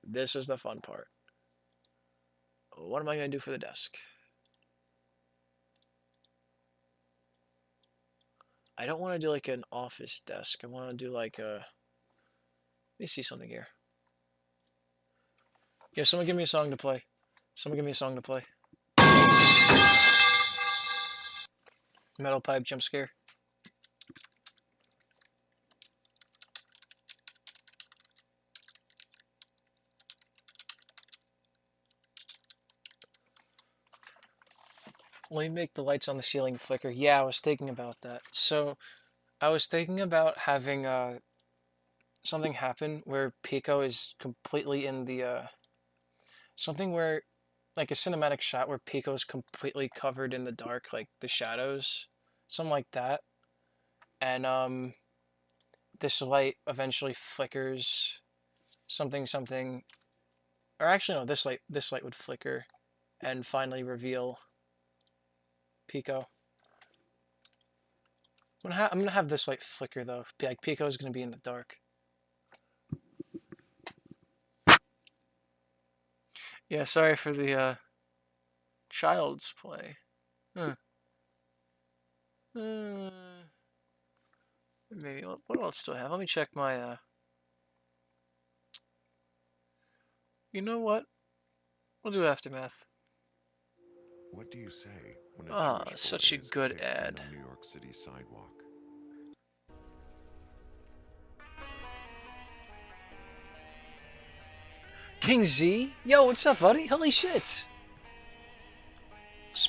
This is the fun part. What am I going to do for the desk? I don't want to do like an office desk. I want to do like a... Let me see something here. Yeah, someone give me a song to play. Someone give me a song to play. Metal pipe jump scare. Let me make the lights on the ceiling flicker. Yeah, I was thinking about that. So, I was thinking about having something happen where Pico is completely in the something where like a cinematic shot where Pico's completely covered in the dark, like the shadows, something like that. And this light eventually flickers, something, or actually no, this light would flicker, and finally reveal Pico. I'm gonna have this light flicker though. Like Pico's gonna be in the dark.
Yeah, sorry for the child's play. Huh. Maybe what else do I have? Let me check my. You know what? We'll do Aftermath.
What do you say when a
Ah,
Jewish
such
boy
a
is
good
kicked
ad.
on a New York City sidewalk?
King Z? Yo, what's up, buddy? Holy shit!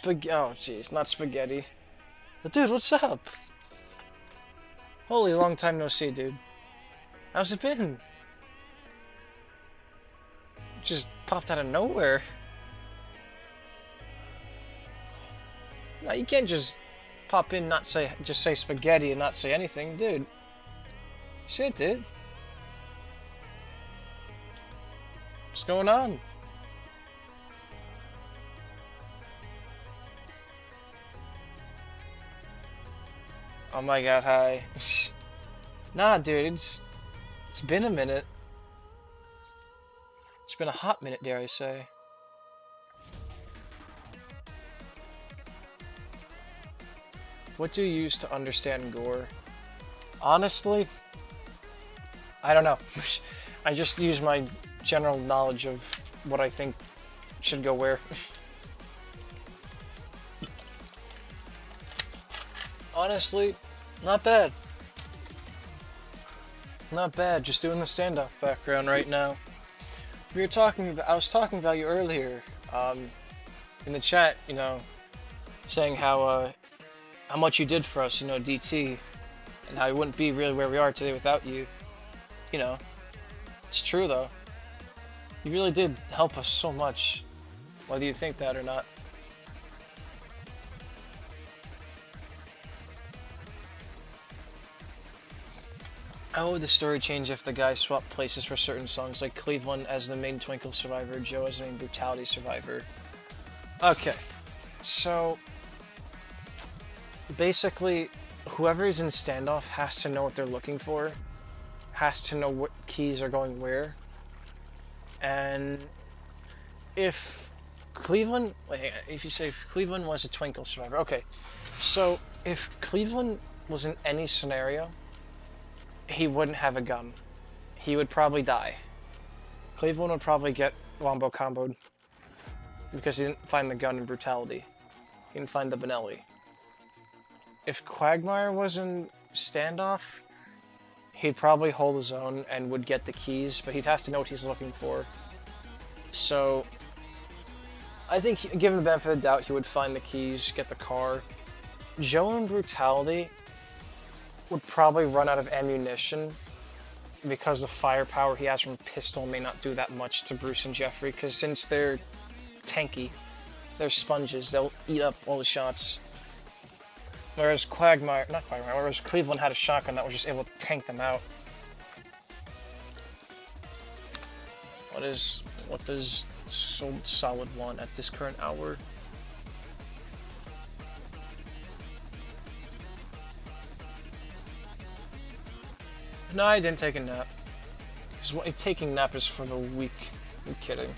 Oh, jeez, not spaghetti. But dude, what's up? Holy, long time no see, dude. How's it been? Just popped out of nowhere. No, you can't just pop in, just say spaghetti and not say anything, dude. Shit, dude. What's going on? Oh my god, hi. Nah, dude, it's been a minute. It's been a hot minute, dare I say. What do you use to understand gore? Honestly, I don't know. I just use my general knowledge of what I think should go where. Honestly, not bad. Not bad, just doing the standoff background right now. I was talking about you earlier, in the chat, you know, saying how much you did for us, you know, DT, and how we wouldn't be really where we are today without you. You know, it's true though. You really did help us so much, whether you think that or not. How would the story change if the guys swapped places for certain songs, like Cleveland as the main Twinkle survivor, Joe as the main Brutality survivor? Okay, so basically, whoever is in standoff has to know what they're looking for, has to know what keys are going where, and if you say Cleveland was a Twinkle survivor, okay, so if Cleveland was in any scenario, he wouldn't have a gun. He would probably die. Cleveland would probably get wombo comboed because he didn't find the gun in Brutality. He didn't find the Benelli. If Quagmire was in standoff, he'd probably hold his own and would get the keys, but he'd have to know what he's looking for. So, I think, given the benefit of the doubt, he would find the keys, get the car. Joe in Brutality would probably run out of ammunition because the firepower he has from pistol may not do that much to Bruce and Jeffrey, because since they're tanky, they're sponges, they'll eat up all the shots. Whereas whereas Cleveland had a shotgun that was just able to tank them out. What does Solid want at this current hour? No, I didn't take a nap. Because taking a nap is for the weak. I'm kidding.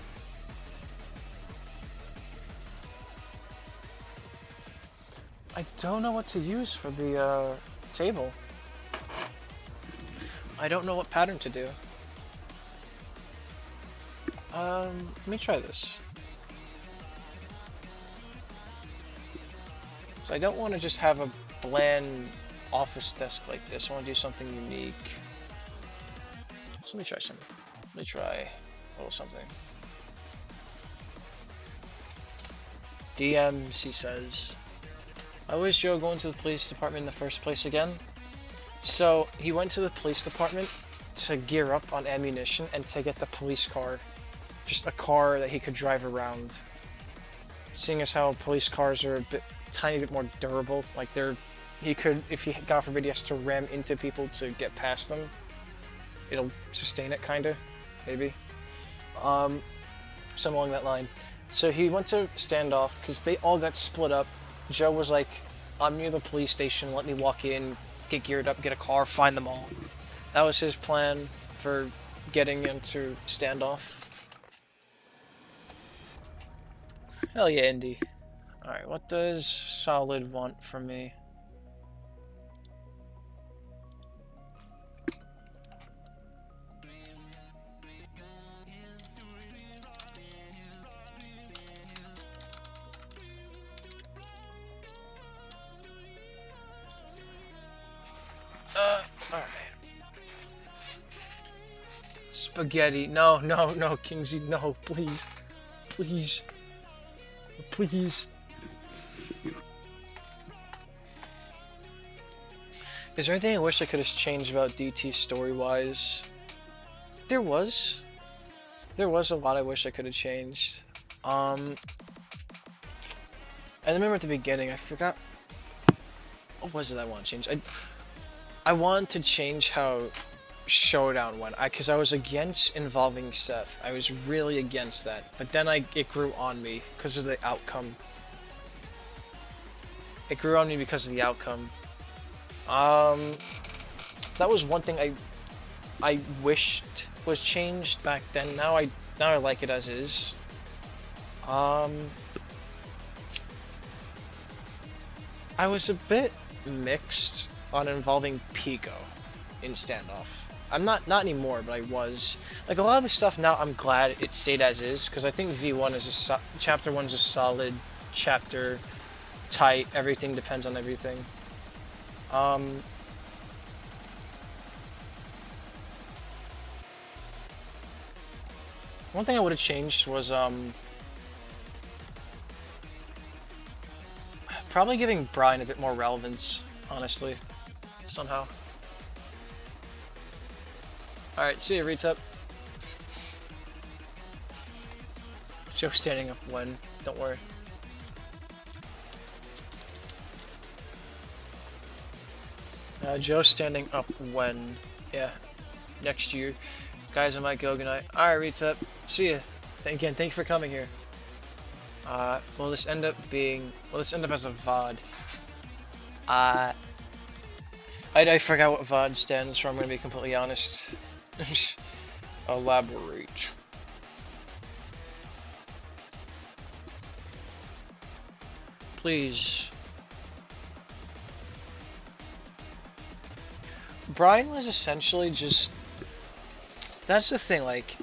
I don't know what to use for the table. I don't know what pattern to do. Let me try this. So I don't want to just have a bland office desk like this. I want to do something unique. So let me try something. Let me try a little something. DMs, he says. Why was Joe going to the police department in the first place again? So he went to the police department to gear up on ammunition and to get the police car. Just a car that he could drive around. seeing as how police cars are a bit, tiny bit more durable. Like he could, if he, God forbid, he has to ram into people to get past them, it'll sustain it, kinda, maybe. Something along that line. So he went to standoff because they all got split up. Joe was like, I'm near the police station, let me walk in, get geared up, get a car, find them all. That was his plan for getting into standoff. Hell yeah, Indy. Alright, what does Solid want from me? Alright. Spaghetti. No, Kingsy, no, please. Please. Please. Is there anything I wish I could have changed about DT story-wise? There was. There was a lot I wish I could have changed. I remember at the beginning, I forgot... What was it I want to change? I wanted to change how Showdown went, because I was against involving Seth. I was really against that, but then it grew on me because of the outcome. It grew on me because of the outcome. That was one thing I wished was changed back then. Now I like it as is. I was a bit mixed on involving Pico in standoff. I'm not anymore, but I was. Like, a lot of the stuff now, I'm glad it stayed as is, because I think V1 is Chapter 1's a solid chapter, tight, everything depends on everything. One thing I would have changed was, probably giving Brian a bit more relevance, honestly, somehow. Alright, see ya, Retep. Joe standing up when, don't worry. Joe standing up when, yeah, next year. Guys, I might go, good night. Alright, Retep, see ya. Again, thank you for coming here. Will this end up as a VOD? I forgot what VOD stands for, I'm gonna be completely honest. Elaborate. Please. Brian was essentially just... That's the thing, like...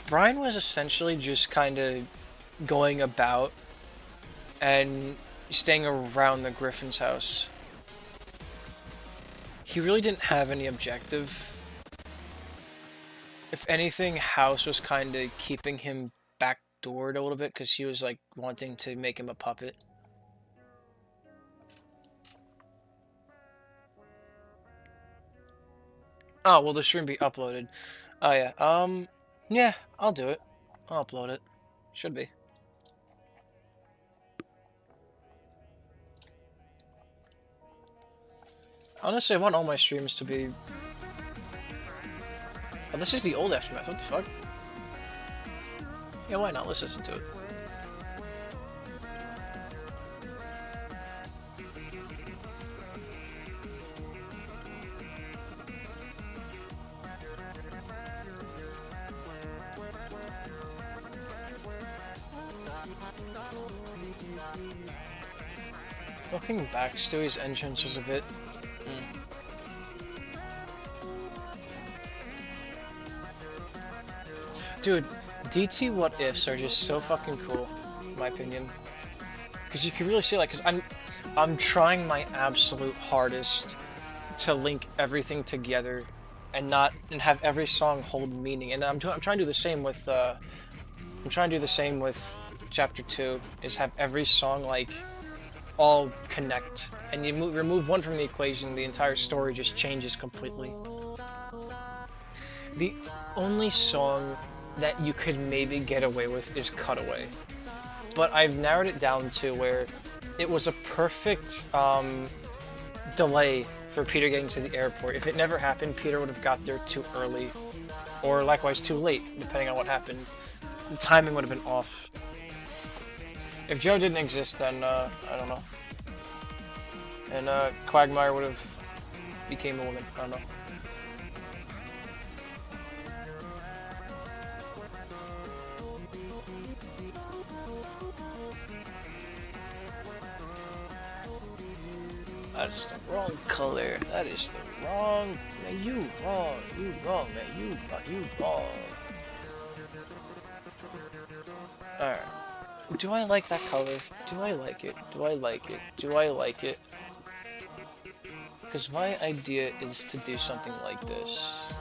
Brian was essentially just kind of going about and staying around the Griffin's house. He really didn't have any objective. If anything, House was kind of keeping him backdoored a little bit because he was like wanting to make him a puppet. Oh, will the stream be uploaded? Oh yeah, yeah, I'll do it. I'll upload it. Should be. Honestly, I want all my streams to be... Oh, this is the old Aftermath, what the fuck? Yeah, why not? Let's listen to it. Looking back, Stewie's entrance was a bit... Dude, DT what ifs are just so fucking cool, in my opinion. Because you can really see, like, because I'm trying my absolute hardest to link everything together and have every song hold meaning. And I'm trying to do the same with Chapter 2, is have every song like all connect. And you remove one from the equation, the entire story just changes completely. The only song that you could maybe get away with is cutaway. But I've narrowed it down to where it was a perfect delay for Peter getting to the airport. If it never happened, Peter would have got there too early, or likewise too late, depending on what happened. The timing would have been off. If Joe didn't exist, then I don't know. And Quagmire would have became a woman. I don't know. That is the wrong color. That is the wrong. Man, you wrong. You wrong, man. You wrong. Alright. Do I like that color? Do I like it? Do I like it? Do I like it? Because my idea is to do something like this.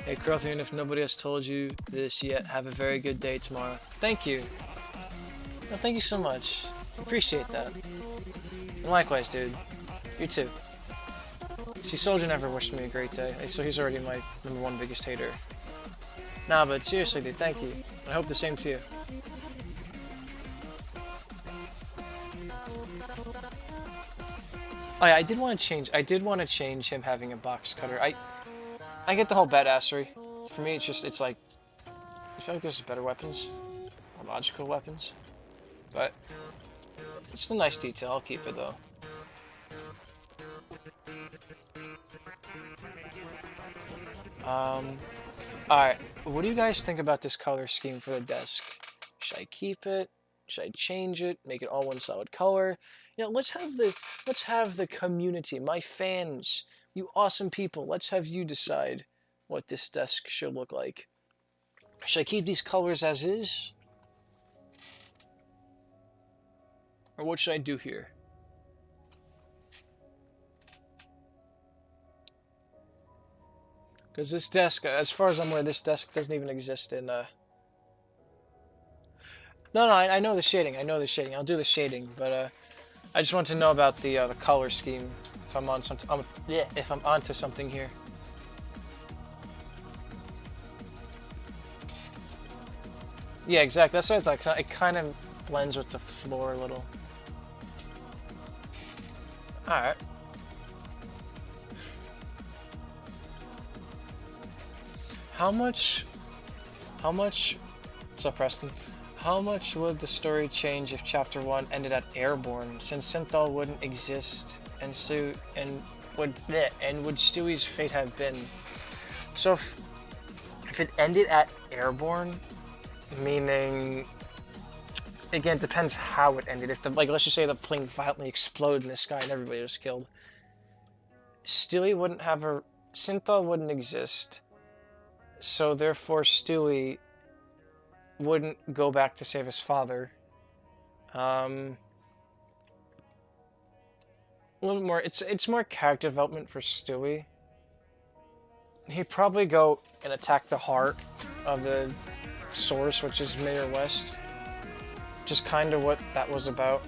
Hey, Crothian, if nobody has told you this yet, have a very good day tomorrow. Thank you. No, thank you so much. Appreciate that. And likewise, dude. You too. See, Soldier never wished me a great day, so he's already my #1 biggest hater. Nah, but seriously, dude, thank you. I hope the same to you. Oh yeah, I did want to change him having a box cutter. I get the whole badassery. For me, it's like, I feel like there's better weapons, more logical weapons, but it's a nice detail. I'll keep it though. Alright, what do you guys think about this color scheme for the desk? Should I keep it? Should I change it? Make it all one solid color? You know, let's have the community, my fans, you awesome people, let's have you decide what this desk should look like. Should I keep these colors as is? Or what should I do here? Because this desk, as far as I'm aware, this desk doesn't even exist in, No, I know the shading, I'll do the shading, but, I just want to know about the color scheme, if I'm on something, if I'm onto something here. Yeah, exactly, that's what I thought, it kind of blends with the floor a little. Alright. How much, what's up, Preston? How much would the story change if Chapter 1 ended at Airborne, since Synthol wouldn't exist, and would Stewie's fate have been? So if it ended at Airborne, meaning, again, it depends how it ended. If let's just say the plane violently exploded in the sky and everybody was killed, Stewie wouldn't have Synthol wouldn't exist. So therefore, Stewie wouldn't go back to save his father. A little more. It's more character development for Stewie. He'd probably go and attack the heart of the source, which is Mayor West. Just kind of what that was about.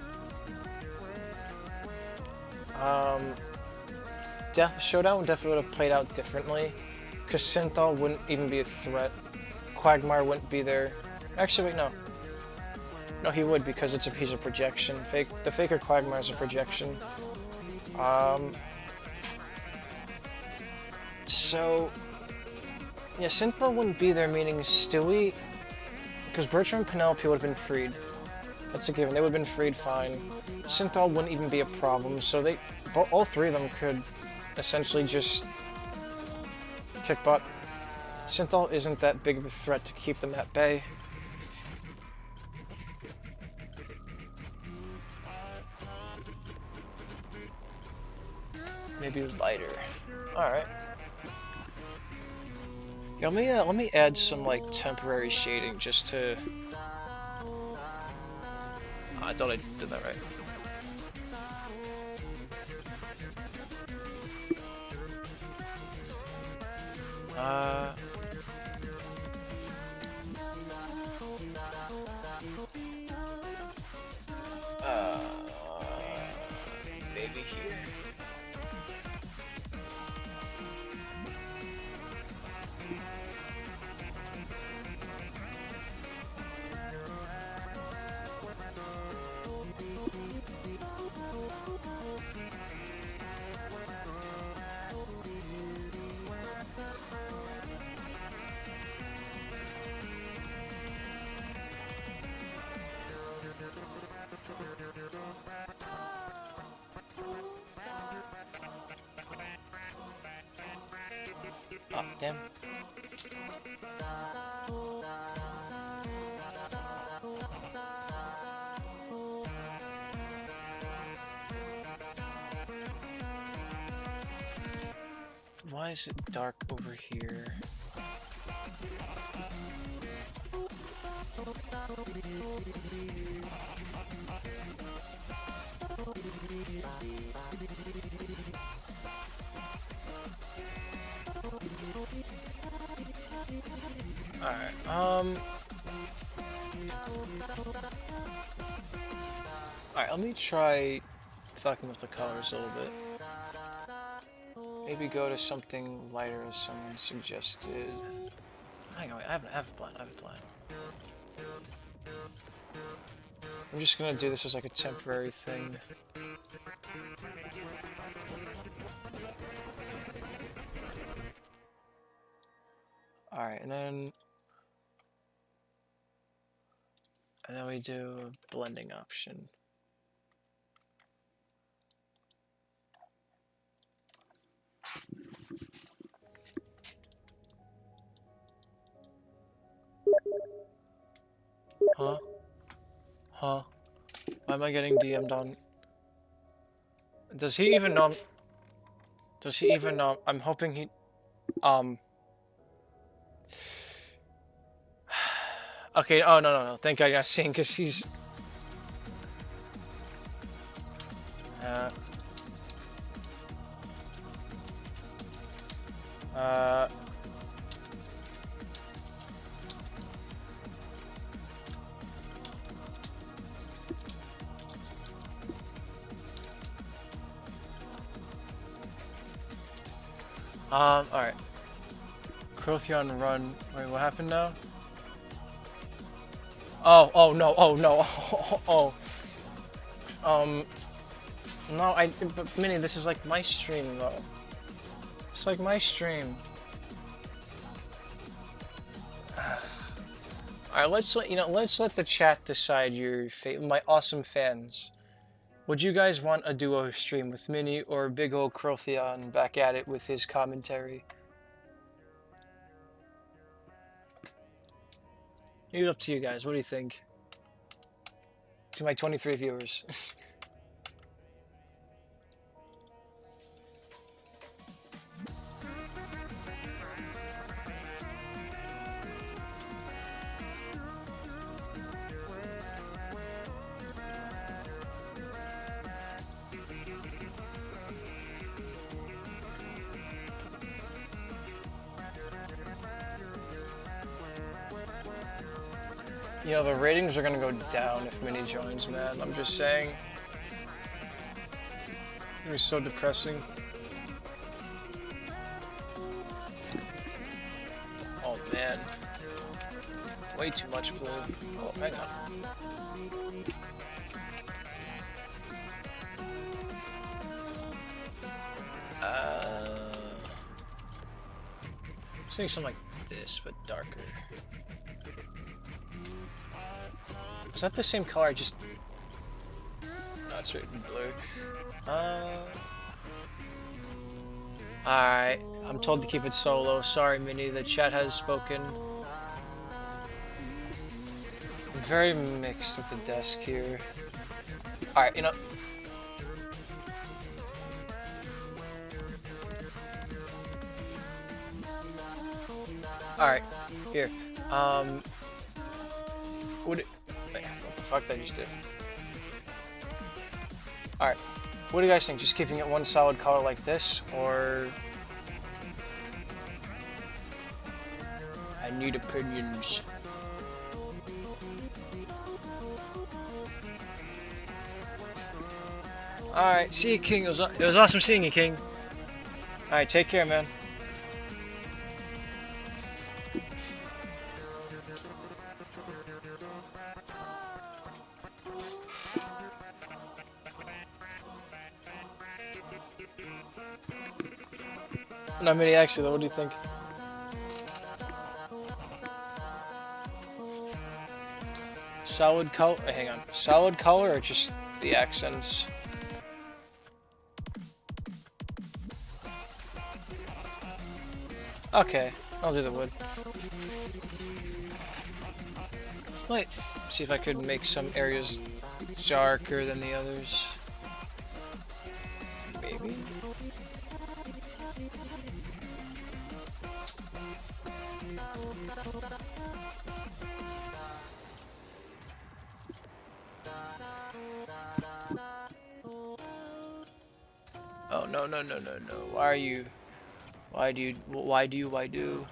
Showdown definitely would have played out differently. Because Synthol wouldn't even be a threat. Quagmire wouldn't be there. Actually, wait, no. No, he would, because he's a projection. The Faker Quagmire is a projection. So, yeah, Synthol wouldn't be there, meaning Stewie, because Bertram and Penelope would have been freed. That's a given. They would have been freed fine. Synthol wouldn't even be a problem, so all three of them could essentially just kick butt. Synthol isn't that big of a threat to keep them at bay. Maybe lighter. Alright. Yeah, let me add some temporary shading just to. I thought I did that right. baby here. Oh, damn. Why is it dark over here? Alright, alright, let me try fucking with the colors a little bit. Maybe go to something lighter as someone suggested. Hang on, I have a plan, I have a plan. I'm just gonna do this as like a temporary thing. Alright, and then we do a blending option. Huh? Huh? Why am I getting DM'd on? Does he even know? Does he even know? I'm hoping he. Okay. Oh no. Thank God you're not seeing, because he's. Alright. Crothion run. Wait, what happened now? Oh no, no, but Minnie, this is like my stream, though. It's like my stream. Alright, let's let the chat decide your fate. My awesome fans. Would you guys want a duo stream with Minnie or big ol' Crothion back at it with his commentary? Leave it up to you guys. What do you think? To my 23 viewers. You know, the ratings are gonna go down if Minnie joins, man. I'm just saying. It was so depressing. Oh, man. Way too much blue. Oh, hang on. I was thinking something like this, but darker. Is that the same color? Just no, it's blue. Alright, I'm told to keep it solo. Sorry, Minnie. The chat has spoken. I'm very mixed with the desk here. Alright, you know. Alright, here. What the fuck did I just do? Alright, what do you guys think? Just keeping it one solid color like this, or... I need opinions. Alright, see you, King. It was awesome seeing you, King. Alright, take care, man. Not many actually though, what do you think? Solid color, hang on. Solid color or just the accents? Okay, I'll do the wood. Wait, see if I could make some areas darker than the others. Maybe? Oh, no, no, no, no, no. Why are you... Why do you... Why do you... Why do...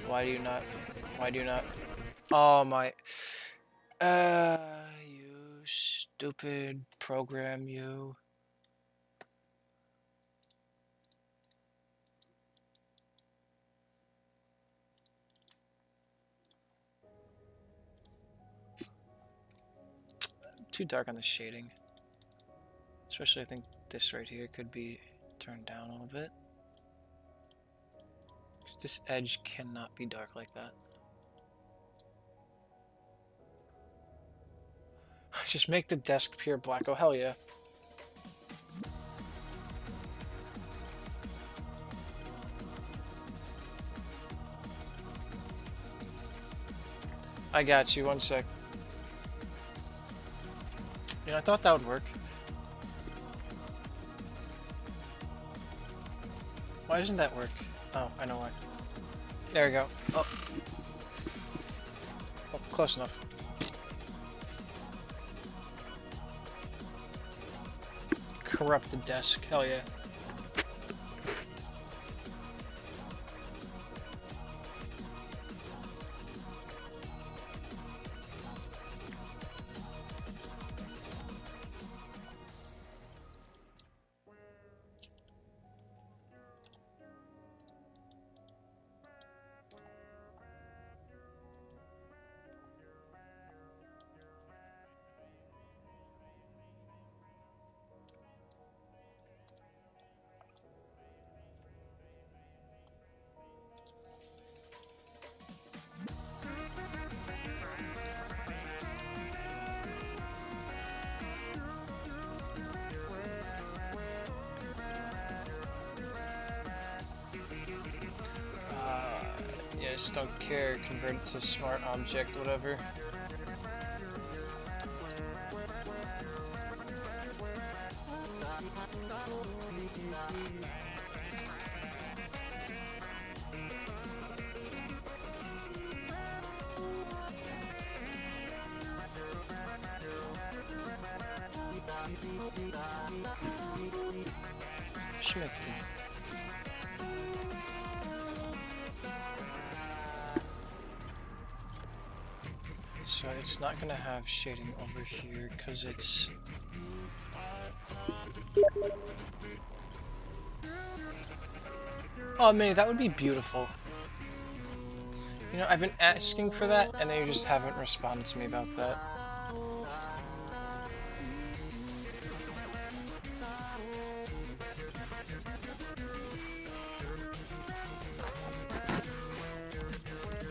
Why do you not... Why do you not... Oh, my... You stupid program, you... Too dark on the shading. Especially I think this right here could be turned down a little bit. 'Cause this edge cannot be dark like that. Just make the desk pure black. Oh, hell yeah. I got you. One sec. You know, I thought that would work. Why doesn't that work? Oh, I know why. There we go. Oh. Oh, close enough. Corrupt the desk. Hell yeah. Yeah, just don't care. Convert it to smart object, whatever. Should make the... So it's not gonna have shading over here because it's... Oh man, that would be beautiful. You know, I've been asking for that and they just haven't responded to me about that.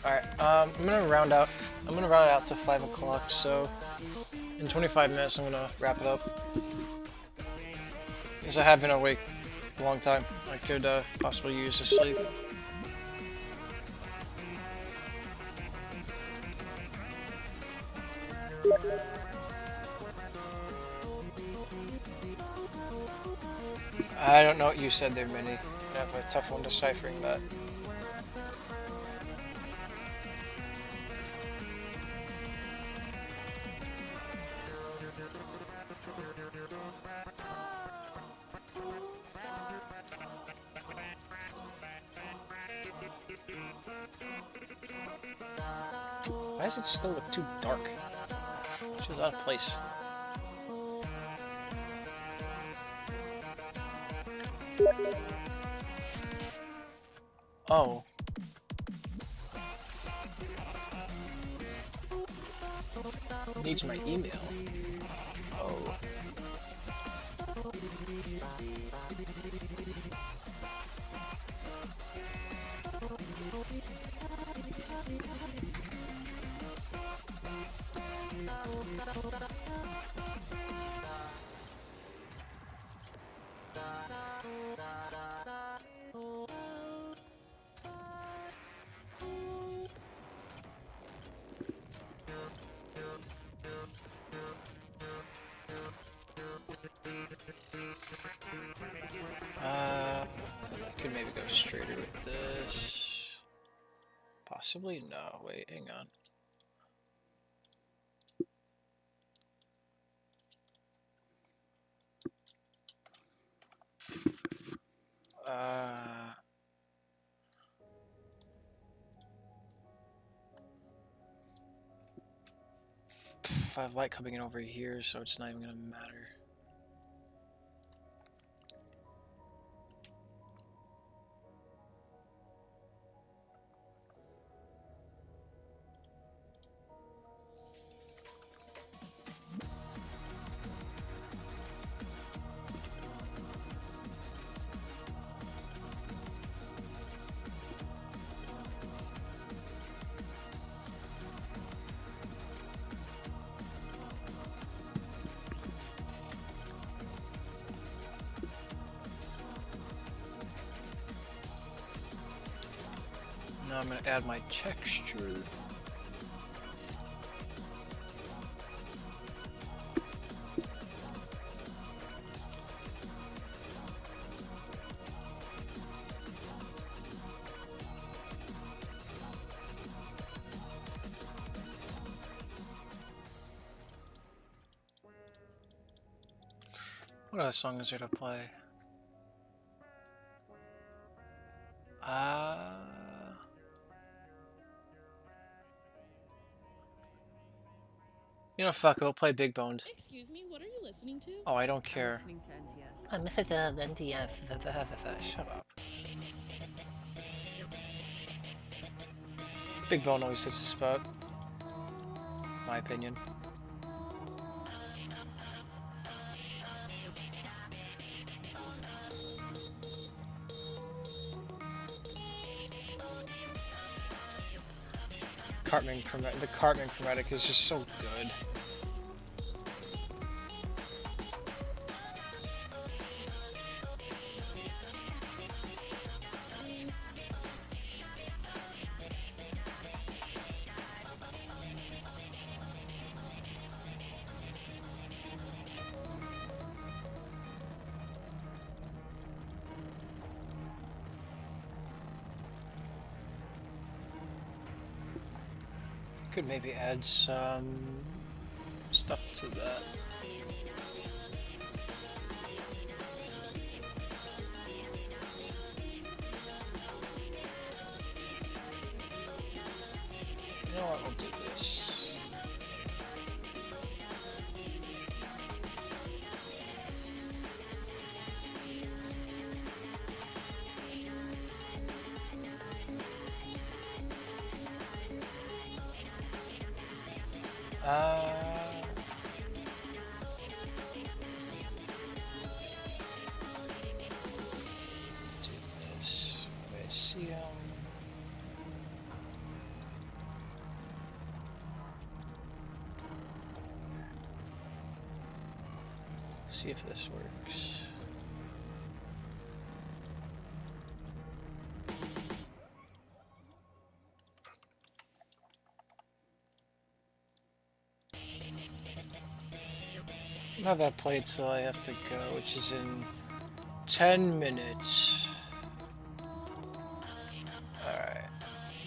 Alright, I'm gonna round out to 5 o'clock, so in 25 minutes I'm gonna wrap it up. Because I have been awake a long time. I could possibly use a sleep. I don't know what you said there, Minnie. I have a tough one deciphering that. Why does it still look too dark? It's just out of place. Oh. Needs my email. Oh. I could maybe go straighter with this. Possibly? No, wait, hang on. I have light coming in over here, so it's not even gonna matter. Now I'm going to add my texture. What other song is there to play? You know, fuck it, we'll play Big Boned.
Excuse me, what are you listening to?
Oh, I don't care.
I'm listening to NTS.
I'm NTS. Shut up. Big Bone always hits the spot. My opinion. The Cartman chromatic is just so good. Could maybe add some stuff to that. You know what, we'll do this. Do this. Let's see, see if this works. I'll have that played till I have to go, which is in 10 minutes. Alright.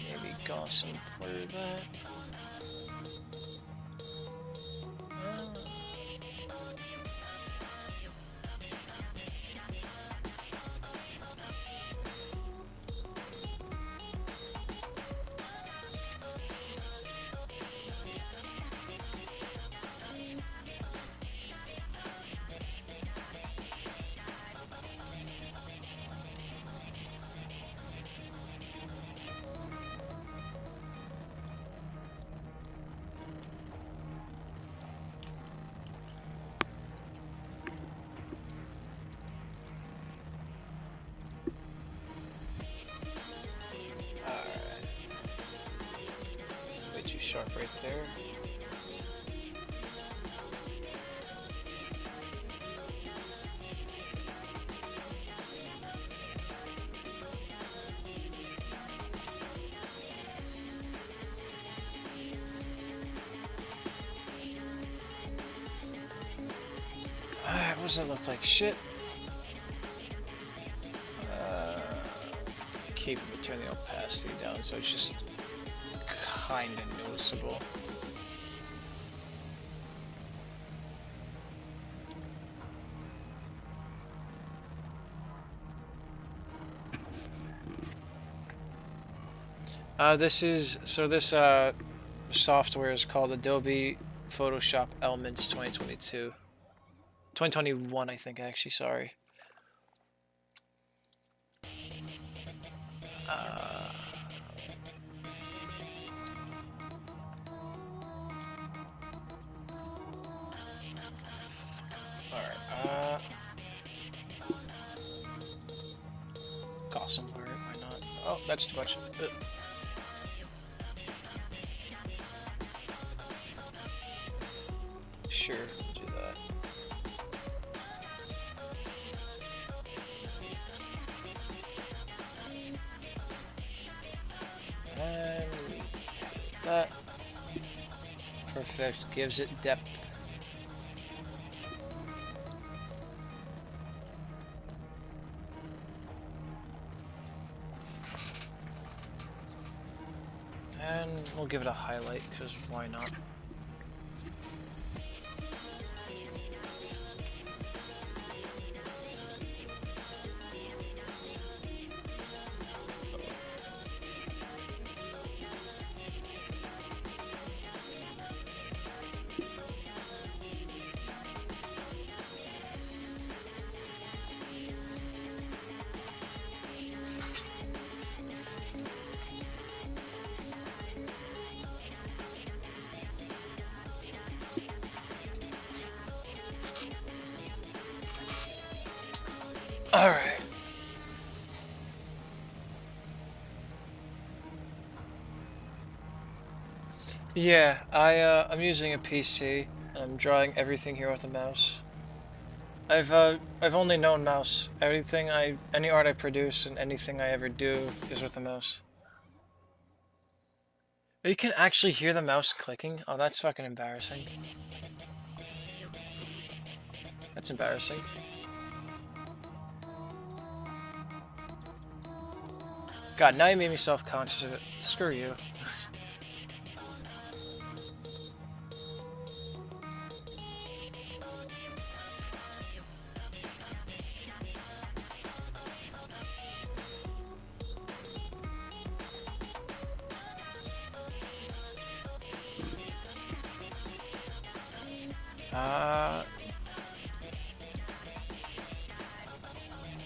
Maybe Gauss and blur that. sharp right there. Alright, what does that look like? Shit. Keep it, turn the opacity down so it's just kinda noticeable. This software is called Adobe Photoshop Elements 2022. 2021, I think, actually, sorry. Alright, Gaussian blur, why not? Oh, that's too much. Sure, do that. And that. Perfect, gives it depth. And we'll give it a highlight, because why not? Alright. Yeah, I'm using a PC and I'm drawing everything here with a mouse. I've only known mouse. Any art I produce and anything I ever do is with a mouse. You can actually hear the mouse clicking? Oh, that's fucking embarrassing. That's embarrassing. God, now you made me self-conscious of it. Screw you.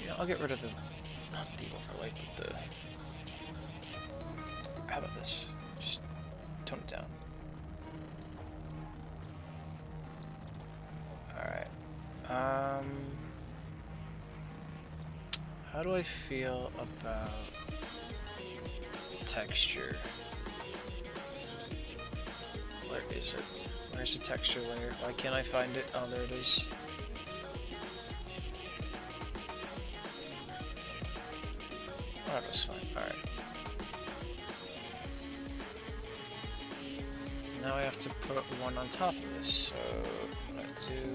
Yeah, I'll get rid of the, not the overlay, but the, how about this? Just tone it down. Alright. How do I feel about texture? Where is it? Where's the texture layer? Why can't I find it? Oh, there it is. Oh, that was fine. Alright. Now I have to put one on top of this, so what I do...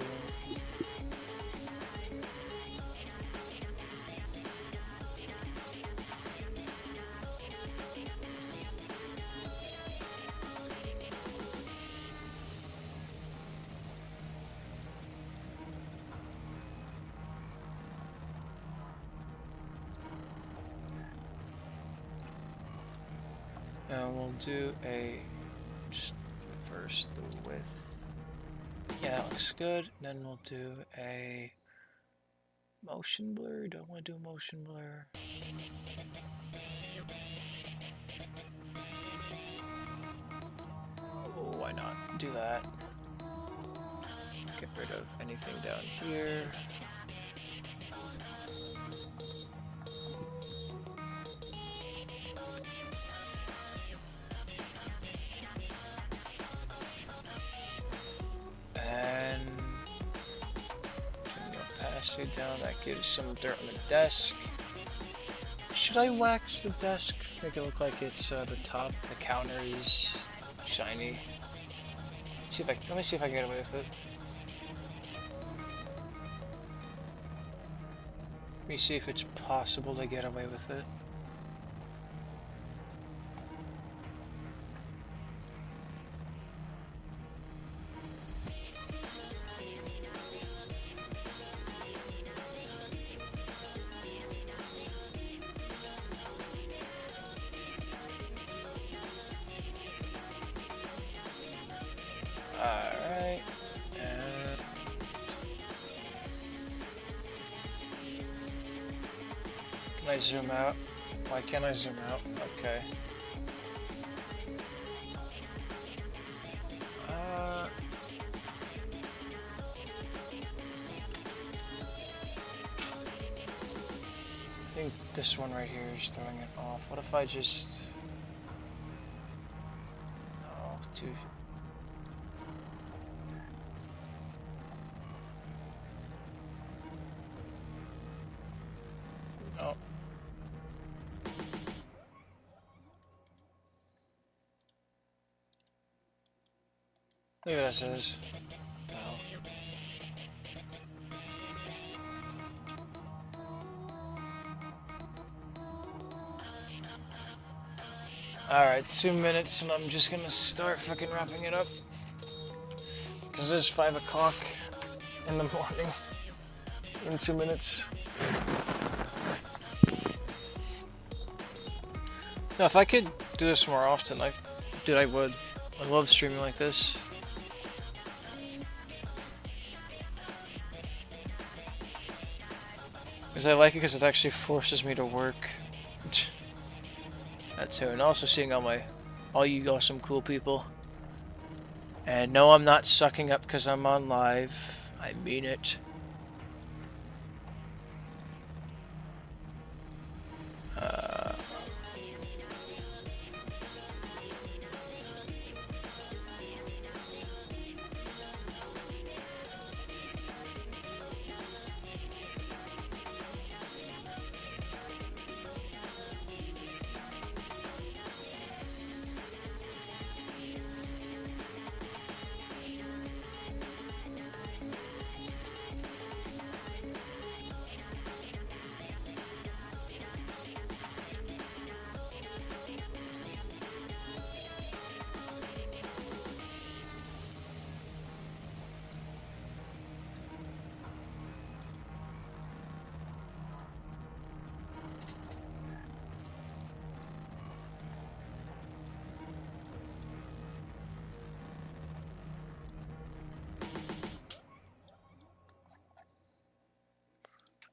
And we'll do a, just reverse the width. Yeah, that looks good. Then we'll do a motion blur. Don't want to do motion blur. Oh, why not do that? Get rid of anything down here. opacity down. That gives some dirt on the desk. Should I wax the desk? Make it look like it's the top. The counter is shiny. Let me see if I can get away with it. Let me see if it's possible to get away with it. Alright. Can I zoom out? Why can't I zoom out? Okay. I think this one right here is throwing it off. What if I just... Oh, dude. Oh. Look at this. No. Alright, 2 minutes and I'm just gonna start fucking wrapping it up. Because it's 5 o'clock in the morning in 2 minutes. No, if I could do this more often, I would. I love streaming like this. Because I like it because it actually forces me to work. That too, and also seeing all you awesome cool people. And no, I'm not sucking up because I'm on live. I mean it.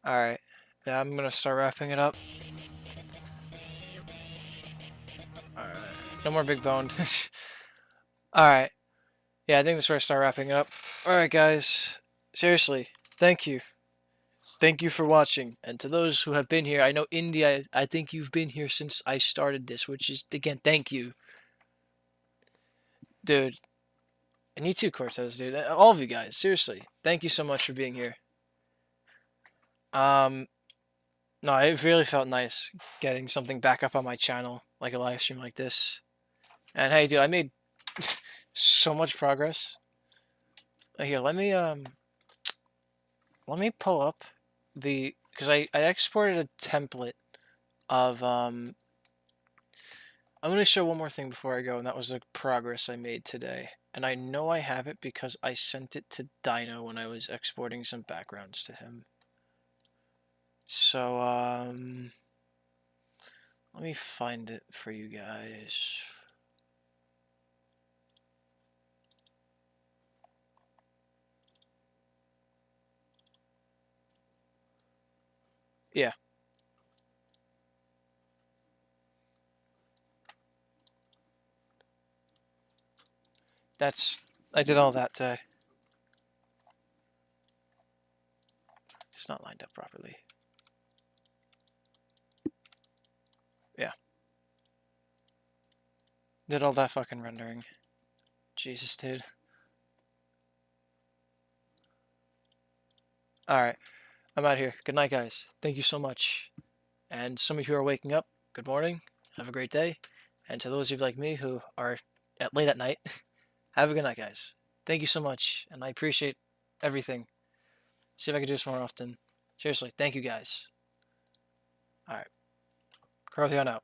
Alright. Yeah, I'm gonna start wrapping it up. Alright. No more big boned. Alright. Yeah, I think that's where I start wrapping it up. Alright, guys. Seriously, thank you. Thank you for watching. And to those who have been here, I know India, I think you've been here since I started this, which is, again, thank you. Dude. And you too, Cortez, dude. All of you guys, seriously. Thank you so much for being here. No, it really felt nice getting something back up on my channel, like a live stream like this. And hey, dude, I made so much progress. Here, let me pull up the, because I exported a template of, I'm going to show one more thing before I go, and that was the progress I made today. And I know I have it because I sent it to Dino when I was exporting some backgrounds to him. So, let me find it for you guys. Yeah. I did all that today. It's not lined up properly. Yeah. Did all that fucking rendering. Jesus, dude. Alright. I'm out here. Good night, guys. Thank you so much. And some of you who are waking up, good morning. Have a great day. And to those of you like me who are late at night, have a good night, guys. Thank you so much, and I appreciate everything. See if I can do this more often. Seriously, thank you guys. All right. Carthion out.